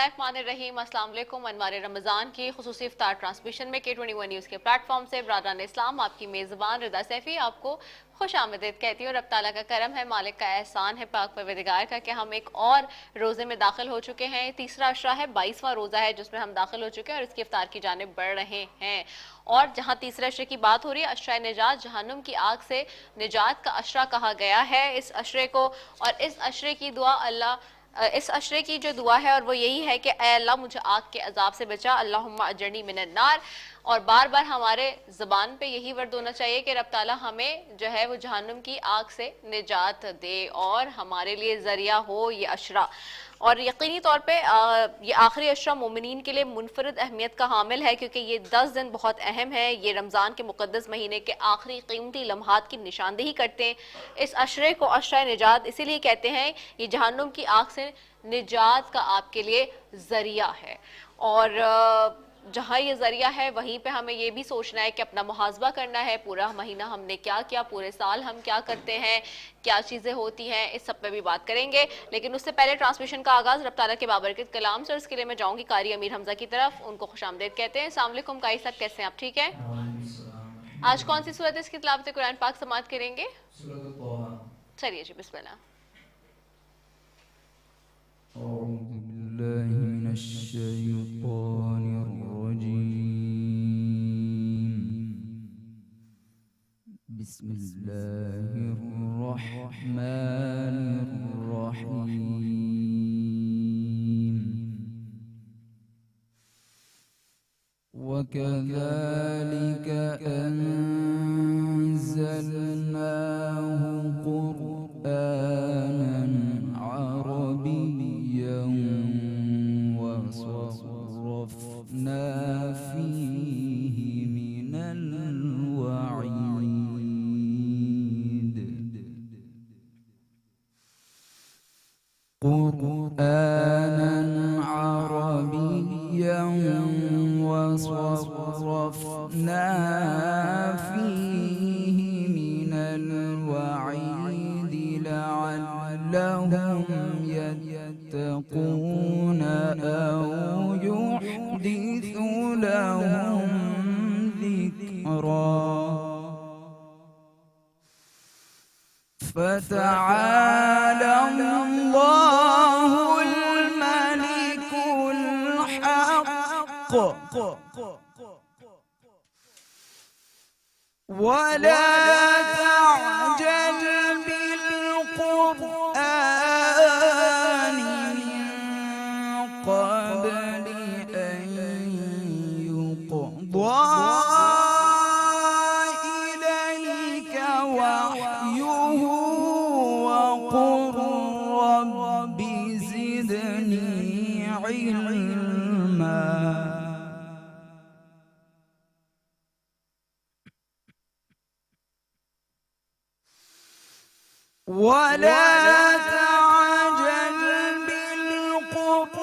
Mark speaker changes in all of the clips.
Speaker 1: बिस्मिल्लाहिर्रहमानिर्रहीम। अस्सलाम वालेकुम। अनवार रमज़ान की खुसूसी इफ्तार ट्रांसमिशन में K21 न्यूज़ के प्लेटफॉर्म से बरादरान इस्लाम आपकी मेज़बान रिदा सैफ़ी आपको खुश आमदीद कहती हूँ। रब ताला का करम है, मालिक का एहसान है, पाक परवरदिगार का कि हम एक और रोज़े में दाखिल हो चुके हैं। तीसरा अशरा है, 22वां रोज़ा है जिसमें हम दाखिल हो चुके हैं और इसकी इफ्तार की जानिब बढ़ रहे हैं। और जहाँ तीसरे अशरे की बात हो रही है, अशरा निजात, जहन्नुम की आग से निजात का अशरा कहा गया है इस अशरे को। और इस अशरे की दुआ इस अशरे की जो दुआ है और वो यही है कि ऐ अल्लाह मुझे आग के अजाब से बचा, अल्लाहुम्मा अजरनी मिनन नार। और बार बार हमारे ज़बान पे यही वर्द होना चाहिए कि रब ताला हमें जो है वो जहन्नुम की आग से निजात दे और हमारे लिए ज़रिया हो ये अशरा। और यकीनी तौर पे ये आखिरी अशरा मोमिनीन के लिए मुनफरद अहमियत का हामिल है, क्योंकि ये 10 दिन बहुत अहम है। ये रमज़ान के मुक़द्दस महीने के आखिरी कीमती लम्हात की निशानदेही करते हैं। इस अशरे को अशरा निजात इसीलिए कहते हैं, ये जहन्नुम की आग से निजात का आपके लिए ज़रिया है। और जहाँ ये ज़रिया है वहीं पे हमें ये भी सोचना है कि अपना मुहासबा करना है, पूरा महीना हमने क्या किया, पूरे साल हम क्या करते हैं, क्या चीज़ें होती हैं, इस सब पे भी बात करेंगे। लेकिन उससे पहले ट्रांसमिशन का आगाज़ रब ताला के बाबरकत कलाम से, और इसके लिए मैं जाऊँगी कारी अमीर हमज़ा की तरफ। उनको खुशामदीद कहते हैं। अस्सलाम वालेकुम कारी साहब, कैसे हैं आप? ठीक है। आज कौन सी सूरत है इसकी तिलावत कुरान पाक समात करेंगे? चलिए जी, बिस्मिल्लाह।
Speaker 2: أعوذ بالله من الشيطان الرجيم. بسم الله الرحمن الرحيم. وكذلك أنزلناه قرآنا عربيا وصرفنا فيه من الوعيد قرآنا عربيا وصرفنا فيه من الوعيد لعلهم يتقون أو يحدث لهم ذكرا. فتعالى الله الملك الحق ولا تعجل بالقرآن من قبل أن يقضى إليك وحيه وقل رب زدني علما. ولا تعجل بالقرآن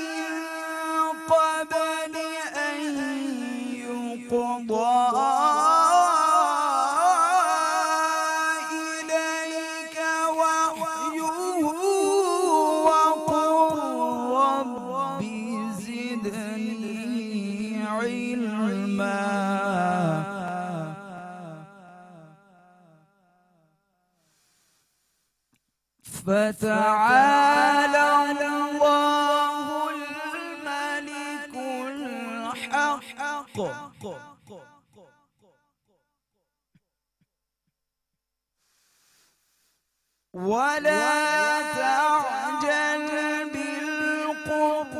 Speaker 2: من قبل أن يقضى إليك وحيه وقل رب زدني علما. فتعالى الله الملك الحق ولا تعجل بالقرآن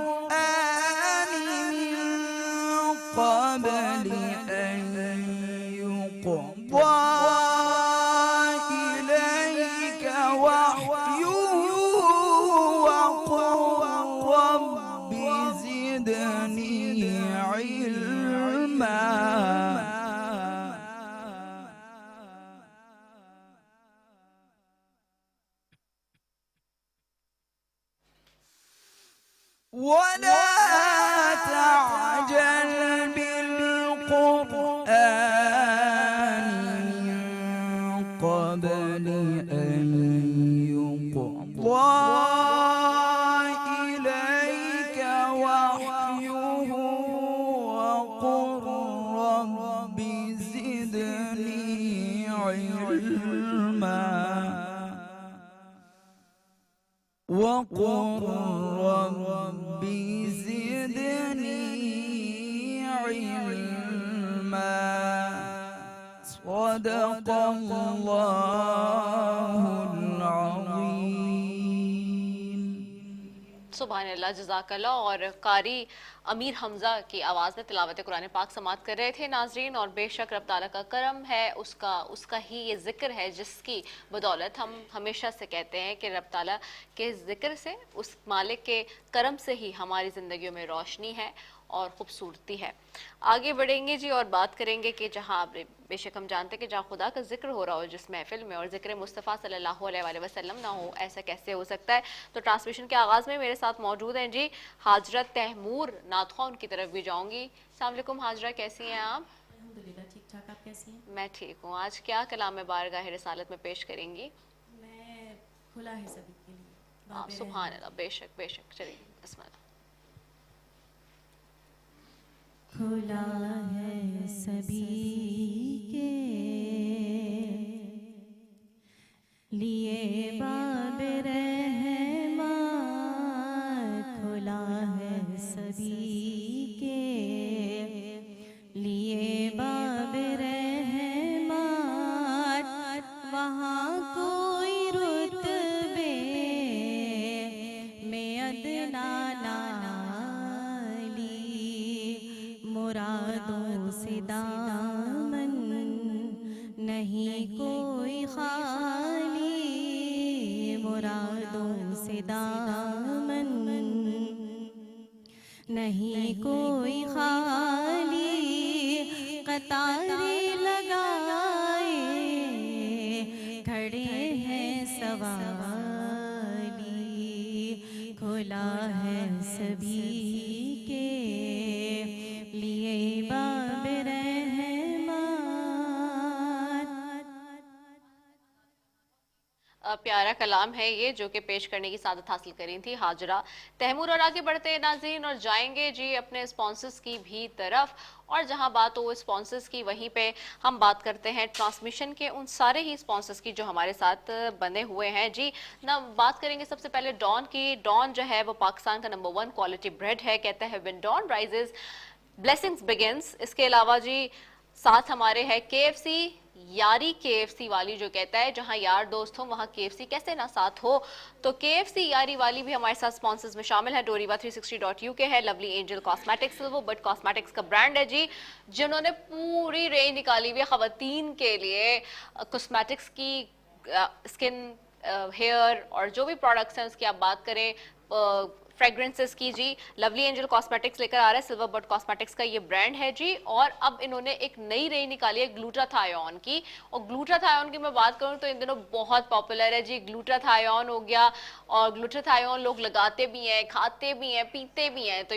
Speaker 2: من قبل أن يقضى إليك وحيه وقل رب زدني علما. ولا تعجل بالقرآن من قبل أن يقضى صدق الله العظيم.
Speaker 1: सुभान अल्लाह, जज़ाक अल्लाह. और कारी अमीर हमज़ा की आवाज़ में तिलावत कुरान पाक समात कर रहे थे नाजरीन. और बेशक रब ताला का करम है, उसका ही ये ज़िक्र है जिसकी बदौलत हम हमेशा से कहते हैं कि रब ताला के ज़िक्र से, उस मालिक के करम से ही हमारी ज़िंदगियों में रोशनी है और ख़ूबसूरती है. आगे बढ़ेंगे जी और बात करेंगे कि जहाँ बेशक हम जानते हैं कि जहाँ खुदा का जिक्र हो रहा हो जिस महफिल में, और ज़िक्र मुस्तफ़ा सल्लल्लाहु अलैहि वसल्लम ना हो, ऐसा कैसे हो सकता है. तो ट्रांसमिशन के आगाज़ में मेरे साथ मौजूद हैं जी हाजरा तैमूर नाथखा. उनकी तरफ भी जाऊँगी. अस्सलाम वालेकुम हाजरा, कैसी हैं आप?
Speaker 3: अल्हम्दुलिल्लाह ठीक ठाक. आप कैसी हैं?
Speaker 1: मैं ठीक हूँ. आज क्या कलाम बारगाह रिसालत में पेश करेंगी?
Speaker 3: मैं खुला है सभी के लिए.
Speaker 1: सुभान अल्लाह, बेशक बेशक. चलिए बिस्मिल्लाह.
Speaker 3: खुला है सभी के लिए बाब रहमत, खुला है सभी के लिए बाब रहमत. वहाँ कोई रुतबे में अदना मुरादों से दामन नहीं कोई खाली, मुरादों से दामन नहीं कोई खाली. कतारे लगाए खड़े हैं सवाली, खुला है सभी के लिए बाब रहमत.
Speaker 1: प्यारा कलाम है ये जो कि पेश करने की सादत हासिल करी थी हाजरा तैमूर. और आगे बढ़ते हैं नाज़रीन और जाएंगे जी अपने स्पॉन्सर्स की भी तरफ. और जहां बात हो स्पॉन्सर्स की, वहीं पे हम बात करते हैं ट्रांसमिशन के उन सारे ही स्पॉन्सर्स की जो हमारे साथ बने हुए हैं जी ना. बात करेंगे सबसे पहले डॉन की. डॉन जो है वो पाकिस्तान का नंबर 1 क्वालिटी ब्रेड है. कहते हैं when dawn rises blessings begins. इसके अलावा जी साथ हमारे है KFC यारी KFC वाली, जो कहता है जहां यार दोस्त हो वहां KFC कैसे ना साथ हो. तो KFC यारी वाली भी हमारे साथ स्पॉन्सर्स में शामिल है. Doriva360.uk है. लवली एंजल कॉस्मेटिक्स, वो बट कॉस्मेटिक्स का ब्रांड है जी, जिन्होंने पूरी रेंज निकाली हुई है खवातीन के लिए कॉस्मेटिक्स की. स्किन, हेयर और जो भी प्रोडक्ट्स हैं उसकी आप बात करें, फ्रेग्रेंसेस की जी, लवली एंजल कॉस्मेटिक्स लेकर आ रहा है. सिल्वर बर्ड कॉस्मेटिक्स का ये ब्रांड है जी. और अब इन्होंने एक नई रेंज निकाली है ग्लूटाथायोन की. और ग्लूटाथायोन की मैं बात करूं तो इन दिनों बहुत पॉपुलर है जी. ग्लूटाथायोन हो गया, और ग्लूटाथायोन लोग लगाते भी हैं, खाते भी हैं, पीते भी हैं. तो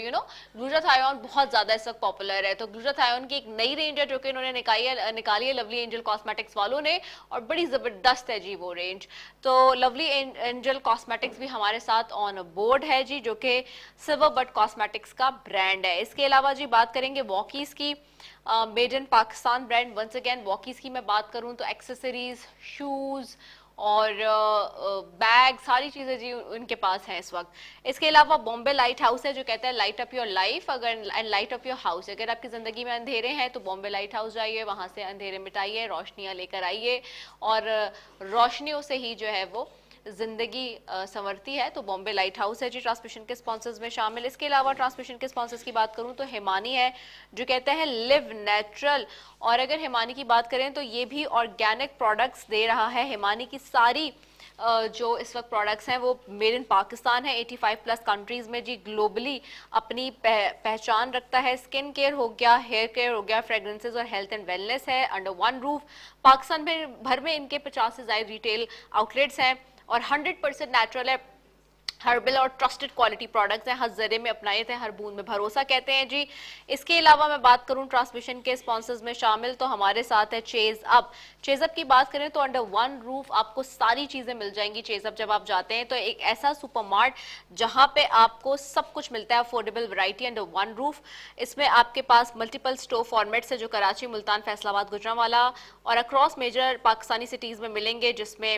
Speaker 1: ग्लूटाथायोन बहुत ज़्यादा इस वक्त पॉपुलर है. तो ग्लूटाथायोन की एक नई रेंज है जो कि इन्होंने निकाली है लवली एंजल कॉस्मेटिक्स वालों ने, और बड़ी ज़बरदस्त है जी वो रेंज. तो लवली एंजल कॉस्मेटिक्स भी हमारे साथ ऑन बोर्ड है जी, जो कि सिल्वर बट कॉस्मेटिक्स का ब्रांड है. इसके अलावा जी बात करेंगे वॉकीज की. Made in Pakistan brand. Once again Walkeaze की मैं बात करूं तो एक्सेसरीज, शूज और बैग, सारी चीज़ें जी उनके पास हैं इस वक्त. इसके अलावा बॉम्बे लाइट हाउस है जो कहता है लाइट अप योर लाइफ अगर and light up your house. अगर आपकी ज़िंदगी में अंधेरे हैं तो बॉम्बे लाइट हाउस जाइए, वहाँ से अंधेरे मिटाइए, रोशनियाँ लेकर आइए, और रोशनियों से ही जो है वो ज़िंदगी संवरती है. तो बॉम्बे लाइट हाउस है जी ट्रांसमिशन के स्पॉन्सर्स में शामिल. इसके अलावा ट्रांसमिशन के स्पॉन्सर्स की बात करूं तो हिमानी है जो कहता है लिव नेचुरल. और अगर हिमानी की बात करें तो ये भी ऑर्गेनिक प्रोडक्ट्स दे रहा है. हिमानी की सारी जो इस वक्त प्रोडक्ट्स हैं वो मेड इन पाकिस्तान है. 85+ कंट्रीज़ में जी ग्लोबली अपनी पहचान रखता है. स्किन केयर हो गया, हेयर केयर हो गया, फ्रेग्रेंसेस और हेल्थ एंड वेलनेस है अंडर वन रूफ. पाकिस्तान भर में इनके 50 से ज़्यादा रिटेल आउटलेट्स हैं और 100% नेचुरल है. हर्बल और ट्रस्टेड क्वालिटी प्रोडक्ट्स हैं. हर जरे में अपनाए थे, हर बूंद में भरोसा कहते हैं जी. इसके अलावा मैं बात करूं ट्रांसमिशन के स्पॉन्सर्स में शामिल तो हमारे साथ है चेज अप. चेज अप की बात करें तो अंडर वन रूफ आपको सारी चीज़ें मिल जाएंगी. चेज अप जब आप जाते हैं तो एक ऐसा सुपरमार्ट जहां पे आपको सब कुछ मिलता है, affordable variety under one roof. इसमें आपके पास मल्टीपल स्टोर फॉर्मेट्स है जो कराची, मुल्तान, फैसलाबाद, गुजरांवाला और अक्रॉस मेजर पाकिस्तानी सिटीज़ में मिलेंगे, जिसमें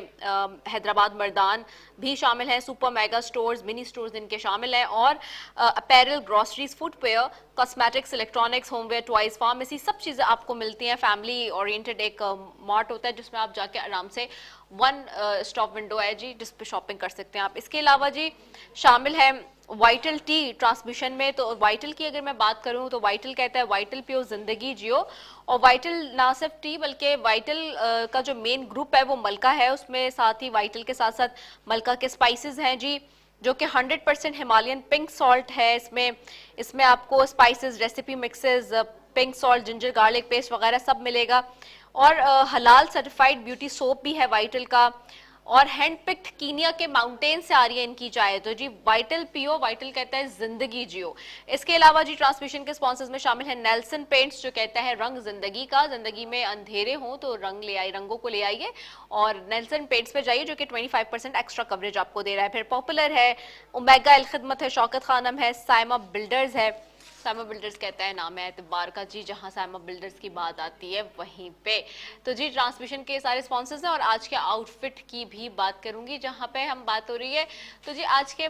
Speaker 1: हैदराबाद, मर्दान भी शामिल है. Super mega store stores, mini stores इनके शामिल हैं, और apparel, groceries, footwear, cosmetics, electronics, homeware, toys, pharmacy, सब चीज़ें आपको मिलती हैं। फैमिली ओरिएंटेड एक मार्ट होता है जिसमें आप जाके आराम से वन स्टॉप विंडो है जी, जिस पे शॉपिंग कर सकते हैं आप। इसके अलावा जी शामिल है वाइटल टी ट्रांसमिशन में। तो वाइटल की अगर मैं बात करूं तो वाइटल कहता है वाइटल पियो जिंदगी जियो, और वाइटल ना सिर्फ टी बल्कि वाइटल का जो मेन ग्रुप है वो मलका है, उसमें साथ ही वाइटल के साथ साथ मलका के स्पाइसेस हैं जी, जो कि 100% हिमालयन पिंक सॉल्ट है। इसमें आपको spices, recipe mixes, pink salt, ginger garlic paste वगैरह सब मिलेगा, और हलाल सर्टिफाइड ब्यूटी सोप भी है वाइटल का, और हैंड पिक्ड कीनिया के माउंटेन से आ रही है इनकी चाय। तो जी वाइटल पियो, वाइटल कहता है जिंदगी जियो। इसके अलावा जी ट्रांसमिशन के स्पॉन्सर्स में शामिल है नेल्सन पेंट्स, जो कहता है रंग जिंदगी का, जिंदगी में अंधेरे हों तो रंग ले आइए, रंगों को ले आइए और नेल्सन पेंट्स पे जाइए, जो कि 25% एक्स्ट्रा कवरेज आपको दे रहा है। फिर पॉपुलर है, ओमेगा अल खिदमत है, शौकत खानम है, साइमा बिल्डर्स है। साइमा बिल्डर्स कहता है नाम है एतबार का जी, जहां साइमा बिल्डर्स की बात आती है वहीं पे। तो जी ट्रांसमिशन के सारे स्पॉन्सर्स हैं, और आज के आउटफिट की भी बात करूंगी जहां पे हम बात हो रही है। तो जी आज के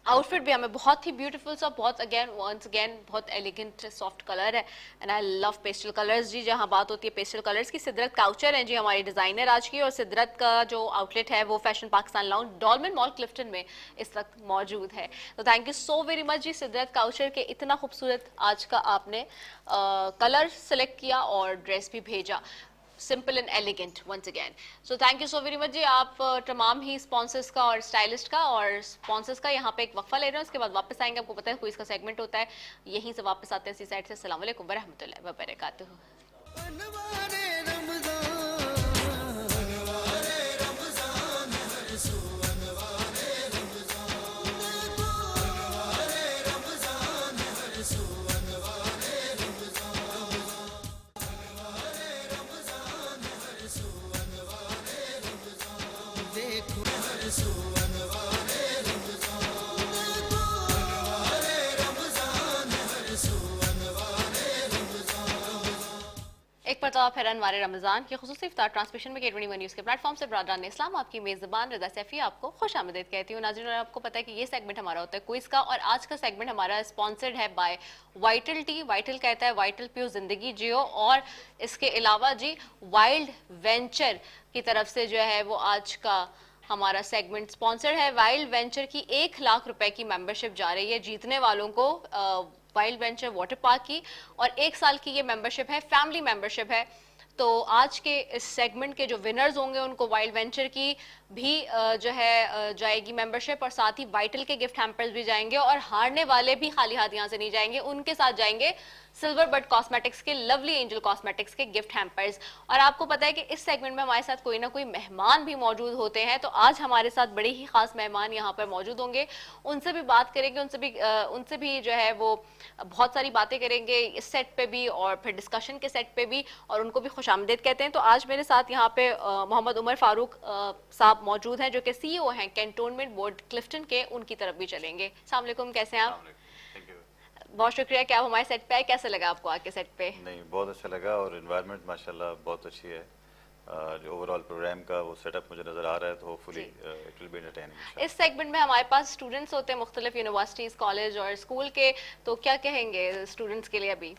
Speaker 1: आउटफिट भी हमें बहुत ही ब्यूटीफुल सा, बहुत वंस अगेन बहुत एलिगेंट सॉफ्ट कलर है, and I love pastel colours जी। जहां बात होती है पेस्टल कलर्स की, सिदरत काउचर है जी हमारी डिजाइनर आज की, और सिदरत का जो आउटलेट है वो fashion Pakistan lounge Dolmen mall Clifton में इस वक्त मौजूद है। तो thank you so very much जी सिदरत काउचर के, इतना खूबसूरत आज का आपने कलर सेलेक्ट किया और ड्रेस भी भेजा, simple and elegant once again. So thank you so very much जी। आप तमाम ही स्पॉन्सर्स का और स्टाइलिस्ट का और स्पॉन्सर्स का यहाँ पे एक वक्फा ले रहे हैं, उसके बाद वापस आएंगे। आपको पता है कोई इसका सेगमेंट होता है, यहीं से वापस आते हैं इसी साइड से। अस्सलाम वालेकुम व रहमतुल्लाहि व बरकातुहू। एक मरतबा फिर अनवारे रमज़ान की खुसूसी इफ्तार ट्रांसमिशन में K21 न्यूज़ के प्लेटफॉर्म से ब्रादरान इस्लाम आपकी मेज़बान रज़ा सैफ़ी आपको खुश आमदीद कहती हूँ। नाज़रीन, आपको पता है कि ये सेगमेंट हमारा होता है क्विज़ का, और आज का सेगमेंट हमारा स्पॉन्सर्ड है बाय वाइटल टी। वाइटल कहता है वाइटल पियो जिंदगी जियो, और इसके अलावा जी वाइल्ड वेंचर की तरफ से जो है वो आज का हमारा सेगमेंट स्पॉन्सर है। वाइल्ड वेंचर की 1 लाख रुपए की मेंबरशिप जा रही है जीतने वालों को वाइल्ड वेंचर वाटर पार्क की, और 1 साल की ये मेंबरशिप है, फैमिली मेंबरशिप है। तो आज के इस सेगमेंट के जो विनर्स होंगे उनको वाइल्ड वेंचर की भी जो है जाएगी मेंबरशिप, और साथ ही वाइटल के गिफ्ट हैम्पर्स भी जाएंगे, और हारने वाले भी खाली हाथ यहाँ से नहीं जाएंगे, उनके साथ जाएंगे सिल्वर बर्ड कॉस्मेटिक्स के, लवली एंजल कॉस्मेटिक्स के गिफ्ट हैम्पर्स। और आपको पता है कि इस सेगमेंट में हमारे साथ कोई ना कोई मेहमान भी मौजूद होते हैं, तो आज हमारे साथ बड़े ही खास मेहमान यहाँ पर मौजूद होंगे, उनसे भी बात करेंगे, उनसे भी जो है वो बहुत सारी बातें करेंगे इस सेट पे भी और फिर डिस्कशन के सेट पे भी, और उनको भी खुशामदीद कहते हैं। तो आज मेरे साथ यहाँ पे मोहम्मद उमर फारूक साहब मौजूद हैं, जो कि CEO हैं कैंटोनमेंट बोर्ड क्लिफ्टन के, उनकी तरफ भी चलेंगे। अस्सलाम वालेकुम, कैसे हैं आप? बहुत शुक्रिया कि आप हमारे सेट पे आए। कैसे लगा आपको आके सेट पे?
Speaker 4: नहीं, बहुत अच्छा लगा, और एनवायरनमेंट माशाल्लाह बहुत अच्छी है। जो ओवरऑल प्रोग्राम का वो सेटअप मुझे नज़र आ रहा है, तो hopefully it will be entertaining.
Speaker 1: इस सेगमेंट में हमारे पास स्टूडेंट्स होते हैं मुख्तलिफ यूनिवर्सिटीज़, कॉलेज और स्कूल के, तो क्या कहेंगे स्टूडेंट्स के लिए? अभी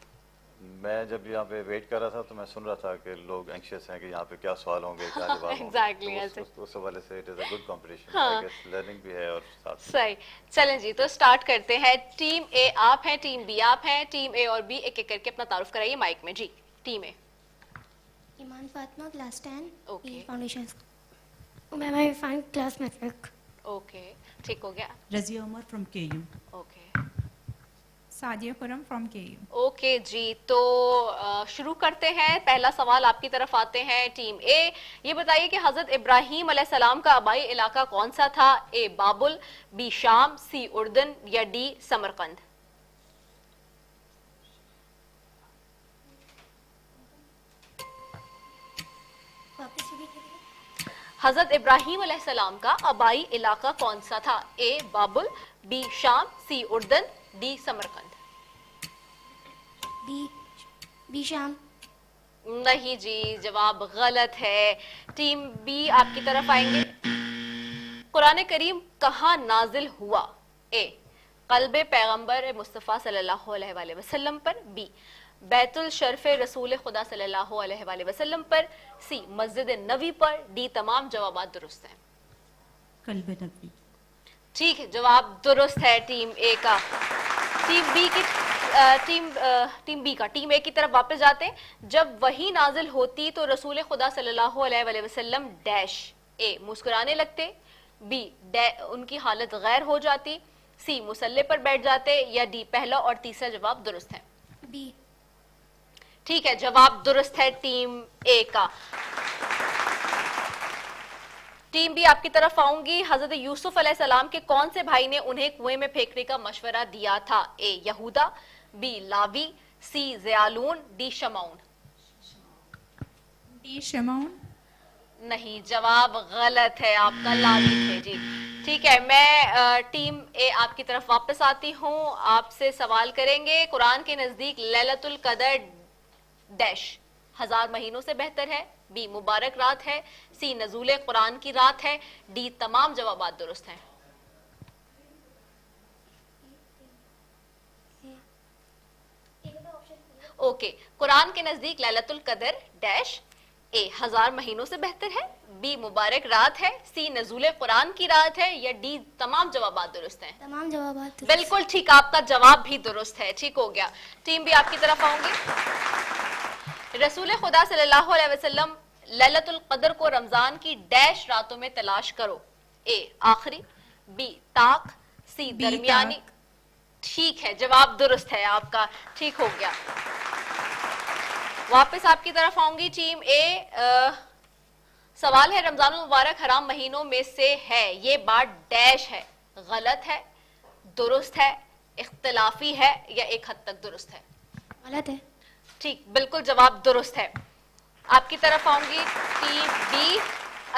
Speaker 4: मैं जब यहाँ पे वेट कर रहा था तो मैं सुन रहा था कि लोग एंशियस हैं कि यहाँ पे क्या सवाल होंगे, क्या जवाब होंगे।
Speaker 1: Exactly,
Speaker 4: तो उस हवाले से it is a good competition, I guess learning भी है और साथ
Speaker 1: सही। चलें जी, तो स्टार्ट करते हैं। टीम ए आप हैं, टीम बी आप हैं, टीम ए और बी एक एक करके अपना तारुफ कराइए माइक में जी। Team A.
Speaker 5: Iman Fatima class 10
Speaker 1: Okay.
Speaker 5: Foundation Umaima Irfan class matric.
Speaker 1: Okay, ठीक हो गया।
Speaker 6: Razia Umar from KU।
Speaker 1: Okay
Speaker 6: Sadia Khurram from KU।
Speaker 1: Okay जी, तो शुरू करते हैं। पहला सवाल आपकी तरफ आते हैं टीम ए। ये बताइए कि हजरत इब्राहीम अलैहिस्सलाम का आबाई इलाका कौन सा था? ए बाबुल, बी शाम, सी उर्दन या डी समरकंद? हजरत इब्राहीम अलैहिस्सलाम का आबाई इलाका कौन सा था? ए बाबुल, बी शाम, सी उर्दन, डी समरकंद?
Speaker 5: बी शाम।
Speaker 1: नहीं जी, जवाब गलत है। टीम बी आपकी तरफ आएंगे। قرآن کریم کہاں نازل ہوا؟ اے قلب پیغمبر مصطفیٰ صلی اللہ علیہ وآلہ وسلم پر، بی بیت الشرف رسول خدا صلی اللہ علیہ وآلہ وسلم پر، سی مسجد نبوی پر، ڈی تمام جوابات درست ہیں۔
Speaker 6: قلب نبی۔
Speaker 1: ٹھیک ہے، جواب درست ہے ٹیم اے کا۔ ٹیم اے کی طرف واپس جاتے ہیں۔ جب وحی نازل ہوتی تو رسول خدا صلی اللہ علیہ وآلہ وسلم ڈیش، اے مسکرانے لگتے، بی ان کی حالت غیر ہو جاتی، سی مصلی پر بیٹھ جاتے، یا ڈی پہلا اور تیسرا جواب درست ہے۔
Speaker 5: B.
Speaker 1: ٹھیک ہے، جواب درست ہے ٹیم اے کا۔ ٹیم بی آپ کی طرف آؤں گی۔ حضرت یوسف علیہ السلام کے کون سے بھائی نے انہیں کنویں میں پھینکنے کا مشورہ دیا تھا؟ اے یہودا، be لاوی، C زیالون، D Shamoon.
Speaker 6: D شمعون۔
Speaker 1: نہیں، جواب غلط ہے آپ کا، لاوی تھے جی۔ ٹھیک ہے، میں ٹیم اے آپ کی طرف واپس آتی ہوں۔ آپ سے سوال کریں گے، قرآن کے نزدیک لیلۃ القدر ڈیش 1000 مہینوں سے بہتر ہے، بی مبارک رات ہے، سی نزول قرآن کی رات ہے، ڈی تمام جوابات درست ہیں۔ اوکے، قرآن کے نزدیک لیلۃ القدر ڈیش، اے 1000 مہینوں سے بہتر ہے، بی مبارک رات ہے، سی نزول قرآن کی رات ہے، یا ڈی تمام جوابات درست ہیں۔
Speaker 5: تمام جوابات
Speaker 1: بالکل ٹھیک، آپ کا جواب بھی درست ہے، ٹھیک ہو گیا۔ ٹیم بھی آپ کی طرف آؤں گی۔ رسول خدا صلی اللہ علیہ وسلم لیلۃ القدر کو رمضان کی ڈیش راتوں میں تلاش کرو، اے آخری، بی طاق، سی
Speaker 6: بی
Speaker 1: درمیانی۔ ٹھیک ہے، جواب درست ہے آپ کا، ٹھیک ہو گیا۔ واپس آپ کی طرف آؤں گی ٹیم اے۔ سوال ہے، رمضان المبارک حرام مہینوں میں سے ہے، یہ بات ڈیش ہے، غلط ہے، درست ہے، اختلافی ہے، یا ایک حد تک درست ہے؟
Speaker 5: غلط ہے۔
Speaker 1: ٹھیک، بالکل جواب درست ہے۔ آپ کی طرف آؤں گی ٹیم بی۔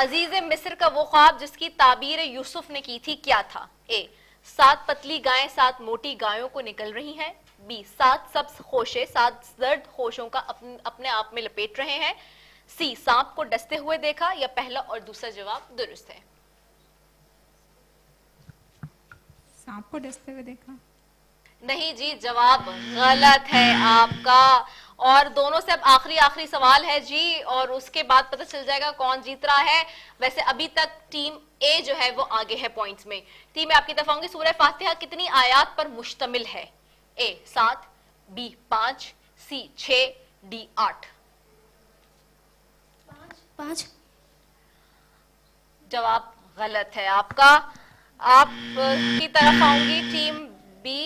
Speaker 1: عزیز مصر کا وہ خواب جس کی تعبیر یوسف نے کی تھی کیا تھا؟ اے 7 پتلی گائیں 7 موٹی گایوں کو نکل رہی ہیں، بی 7 سبز خوشے 7 زرد خوشوں کا اپنے آپ میں لپیٹ رہے ہیں، سی سانپ کو ڈستے ہوئے دیکھا، یا پہلا اور دوسرا جواب درست ہے؟
Speaker 6: سانپ کو ڈستے ہوئے دیکھا۔
Speaker 1: نہیں جی، جواب غلط ہے آپ کا۔ اور دونوں سے اب آخری سوال ہے جی، اور اس کے بعد پتہ چل جائے گا کون جیت رہا ہے۔ ویسے ابھی تک ٹیم اے جو ہے وہ آگے ہے پوائنٹس میں۔ ٹیم میں آپ کی طرف آؤں گی، سورہ فاتحہ کتنی آیات پر مشتمل ہے؟ اے 7، بی 5، سی 6، ڈی 8۔
Speaker 5: 5۔
Speaker 1: جواب غلط ہے آپ کا۔ آپ کی طرف آؤں گی ٹیم بی۔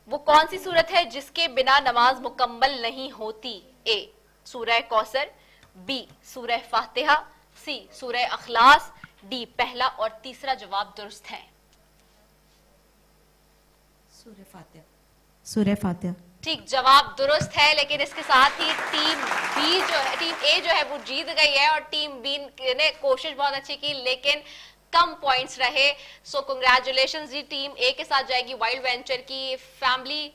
Speaker 1: وہ کون سی صورت ہے جس کے بنا نماز مکمل نہیں ہوتی؟ اے سورہ کوثر، بی سورہ فاتحہ، سی سورہ اخلاص، ڈی پہلا اور تیسرا جواب درست ہے؟
Speaker 6: سورہ فاتحہ۔ سورہ فاتحہ۔
Speaker 1: ٹھیک، جواب درست ہے، لیکن اس کے ساتھ ہی ٹیم اے جو ہے وہ جیت گئی ہے، اور ٹیم بی نے کوشش بہت اچھی کی لیکن کم پوائنٹس رہے۔ سو کنگریچولیشنز جی، ٹیم اے کے ساتھ جائے گی وائلڈ وینچر کی فیملی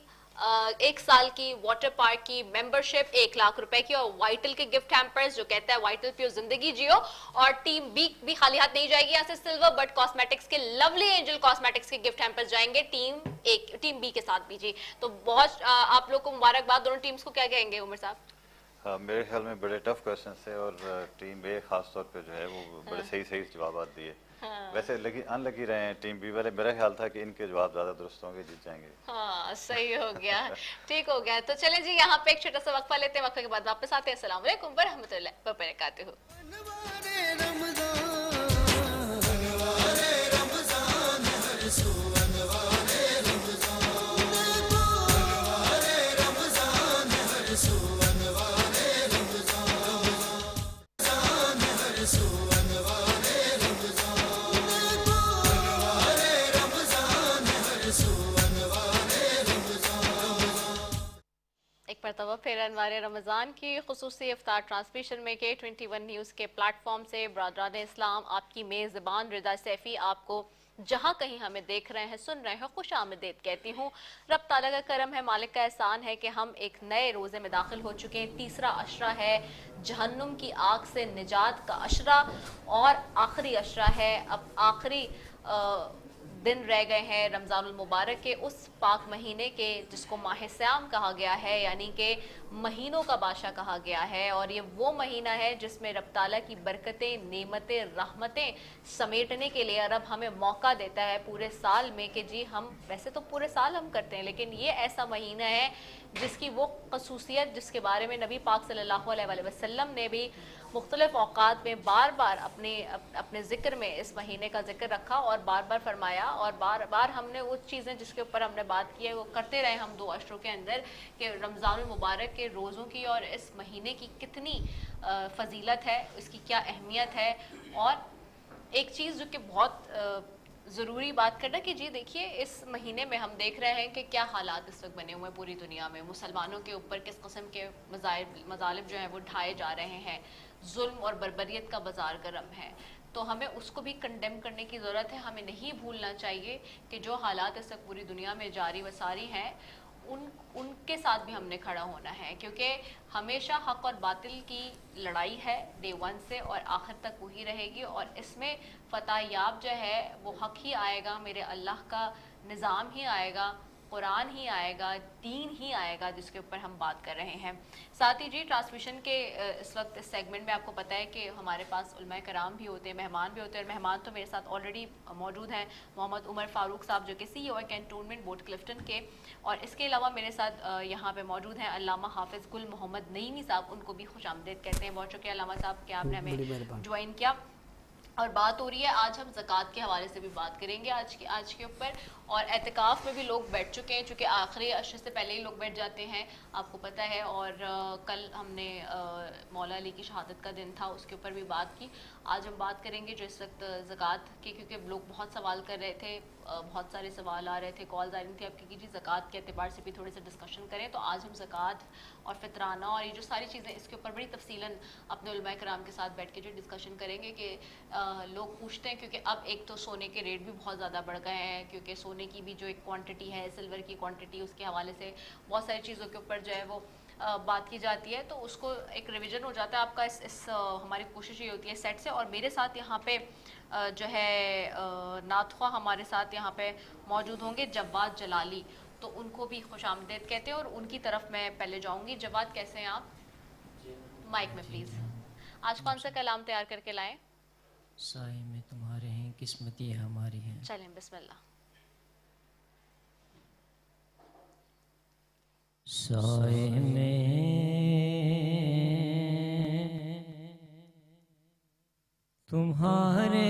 Speaker 1: 1 سال کی واٹر پارک کی ممبرشپ 1 لاکھ روپے کی، اور وائٹل کے گفٹ ہیمپرز جو کہتا ہے وائٹل پیو زندگی جیو، اور ٹیم بی بھی خالی ہاتھ نہیں جائے گی یہاں سے سلور بٹ کاسمیٹکس کے لولی اینجل کاسمیٹکس کے گفٹ ہیمپرز جائیں گے ٹیم بی کے ساتھ بھی جی۔ تو بہت آپ لوگ کو مبارکباد، دونوں ٹیمز کو کیا کہیں گے عمر صاحب؟
Speaker 4: میرے خیال میں بڑے ٹف کوشچنس تھے، اور ٹیم اے خاص طور پہ جو ہے وہ بڑے صحیح جوابات دیے۔ ویسے ان لگی رہے ہیں ٹیم بی والے، میرا خیال تھا کہ ان کے جواب زیادہ درست ہوں گے، جیت جائیں گے۔
Speaker 1: ہاں صحیح ہو گیا، ٹھیک ہو گیا۔ تو چلیں جی، یہاں پہ ایک چھوٹا سا وقفہ لیتے ہیں، وقفے کے بعد واپس آتے ہیں۔ السلام علیکم ورحمۃ اللہ وبرکاتہ۔ ایک مرتبہ پھر انوار رمضان کی خصوصی افطار ٹرانسمیشن میں K21 نیوز کے پلیٹ فارم سے برادران اسلام، آپ کی میزبان رضا سیفی، آپ کو جہاں کہیں ہمیں دیکھ رہے ہیں، سن رہے ہیں، خوش آمدید کہتی ہوں۔ رب تعالیٰ کا کرم ہے، مالک کا احسان ہے کہ ہم ایک نئے روزے میں داخل ہو چکے ہیں۔ تیسرا عشرہ ہے جہنم کی آگ سے نجات کا عشرہ، اور آخری عشرہ ہے۔ اب آخری दिन रह गए हैं रमज़ानुल मुबारक के, उस पाक महीने के जिसको माह सियाम कहा गया है, यानी कि महीनों का बादशाह कहा गया है। और ये वो महीना है जिसमें रब ताला की बरकतें, नेमतें, रहमतें समेटने के लिए रब हमें मौका देता है पूरे साल में कि जी हम वैसे तो पूरे साल हम करते हैं, लेकिन ये ऐसा महीना है जिसकी वो खसूसियत जिसके बारे में नबी पाक सल्लल्लाहु अलैहि वसल्लम ने भी मुख्तलिफ औकात में बार बार अपने ज़िक्र में इस महीने का ज़िक्र रखा और बार बार फरमाया, और बार बार हमने वो चीज़ें जिसके ऊपर हमने बात की है वो करते रहे हम 2 अशरों के अंदर कि रमज़ानुल मुबारक के रोज़ों की और इस महीने की कितनी फ़जीलत है, इसकी क्या अहमियत है। और एक चीज़ जो कि बहुत ज़रूरी बात करना कि जी देखिए इस महीने में हम देख रहे हैं कि क्या हालात इस वक्त बने हुए हैं पूरी दुनिया में, मुसलमानों के ऊपर किस किस्म के मज़ालिब जो हैं वो ढाए जा रहे हैं, जुल्म और बर्बरियत का बाजार गर्म है। तो हमें उसको भी कंडेम करने की ज़रूरत है। हमें नहीं भूलना चाहिए कि जो हालात इस वक्त पूरी दुनिया में जारी व सारी हैं उनके साथ भी हमने खड़ा होना है, क्योंकि हमेशा हक़ और बातिल की लड़ाई है डे 1 से और आखिर तक वही रहेगी। और इसमें फ़तह याब जो है वो हक़ ही आएगा, मेरे अल्लाह का निज़ाम ही आएगा, कुरान ही आएगा, दीन ही आएगा जिसके ऊपर हम बात कर रहे हैं। साथ ही जी ट्रांसमिशन के इस वक्त इस सेगमेंट में आपको पता है कि हमारे पास उलमाए कराम भी होते हैं, मेहमान भी होते हैं, और मेहमान तो मेरे साथ ऑलरेडी मौजूद हैं मोहम्मद उमर फ़ारूक साहब जो कि CEO है कैंटोनमेंट बोर्ड क्लिफ्टन के, और इसके अलावा मेरे साथ यहाँ पे मौजूद हैं अल्लामा हाफिज़ गुल मोहम्मद नईमी साहब, उनको भी खुशामदीद कहते हैं। बहुत शुक्रिया अल्लामा साहब कि आपने हमें ज्वाइन किया। और बात हो रही है आज हम ज़कात के हवाले से भी बात करेंगे आज के ऊपर। और एतिकाफ़ में भी लोग बैठ चुके हैं, चूँकि आखिरी अशरे से पहले ही लोग बैठ जाते हैं, आपको पता है। और कल हमने मौला अली की शहादत का दिन था, उसके ऊपर भी बात की। आज हम बात करेंगे जो इस वक्त ज़कात की, क्योंकि लोग बहुत सवाल कर रहे थे, बहुत सारे सवाल आ रहे थे, कॉल्स आ रही थी आपकी कि जी ज़कात के एतबार से भी थोड़े से डिस्कशन करें। तो आज हम ज़कात और फितराना और ये जो सारी चीज़ें इसके ऊपर बड़ी तफसीलन अपने उलमाए कराम के साथ बैठ के जो डिस्कशन करेंगे कि लोग पूछते हैं, क्योंकि अब एक तो सोने के रेट भी बहुत ज़्यादा बढ़ गए हैं, क्योंकि सोने की भी जो एक क्वांटिटी है, सिल्वर की क्वांटिटी, उसके हवाले से बहुत सारी चीज़ों के ऊपर जो है वो बात की जाती है। तो उसको एक रिवीजन हो जाता है आपका इस हमारी कोशिश ये होती है सेट से। और मेरे साथ यहाँ पे जो है नातख़्वा हमारे साथ यहाँ पे मौजूद होंगे जवाद जलाली, तो उनको भी खुशामदीद कहते हैं और उनकी तरफ मैं पहले जाऊँगी। जवाद कैसे हैं आप? माइक में प्लीज़। आज कौन सा कलाम तैयार करके लाएँ?
Speaker 7: साए में तुम्हारे हैं, किस्मती हमारी हैं।
Speaker 1: चलें बिस्मिल्लाह।
Speaker 7: साए में तुम्हारे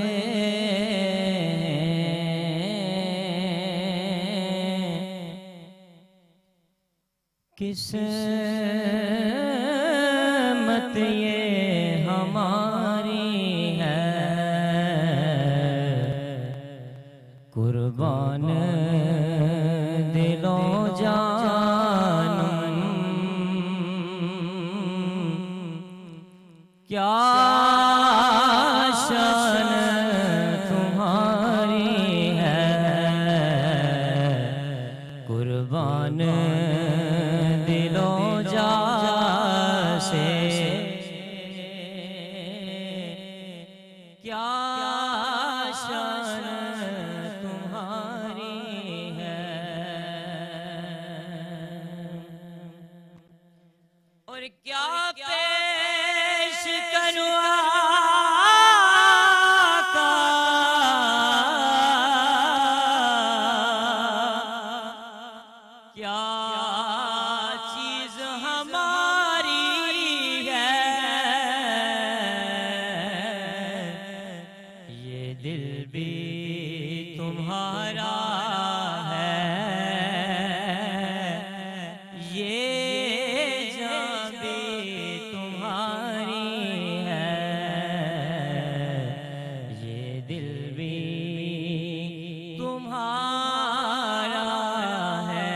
Speaker 7: किस्मत ये हमारी है, कुर्बान दिलो जानम क्या शान तुम्हारी है, कुर्बान दिलो जा से क्या शान तुम्हारी है। और क्या पेश करूं आका, क्या चीज हमारी है, ये दिल भी तुम्हारा है, ये जान भी तुम्हारी है, ये दिल भी तुम्हारा है,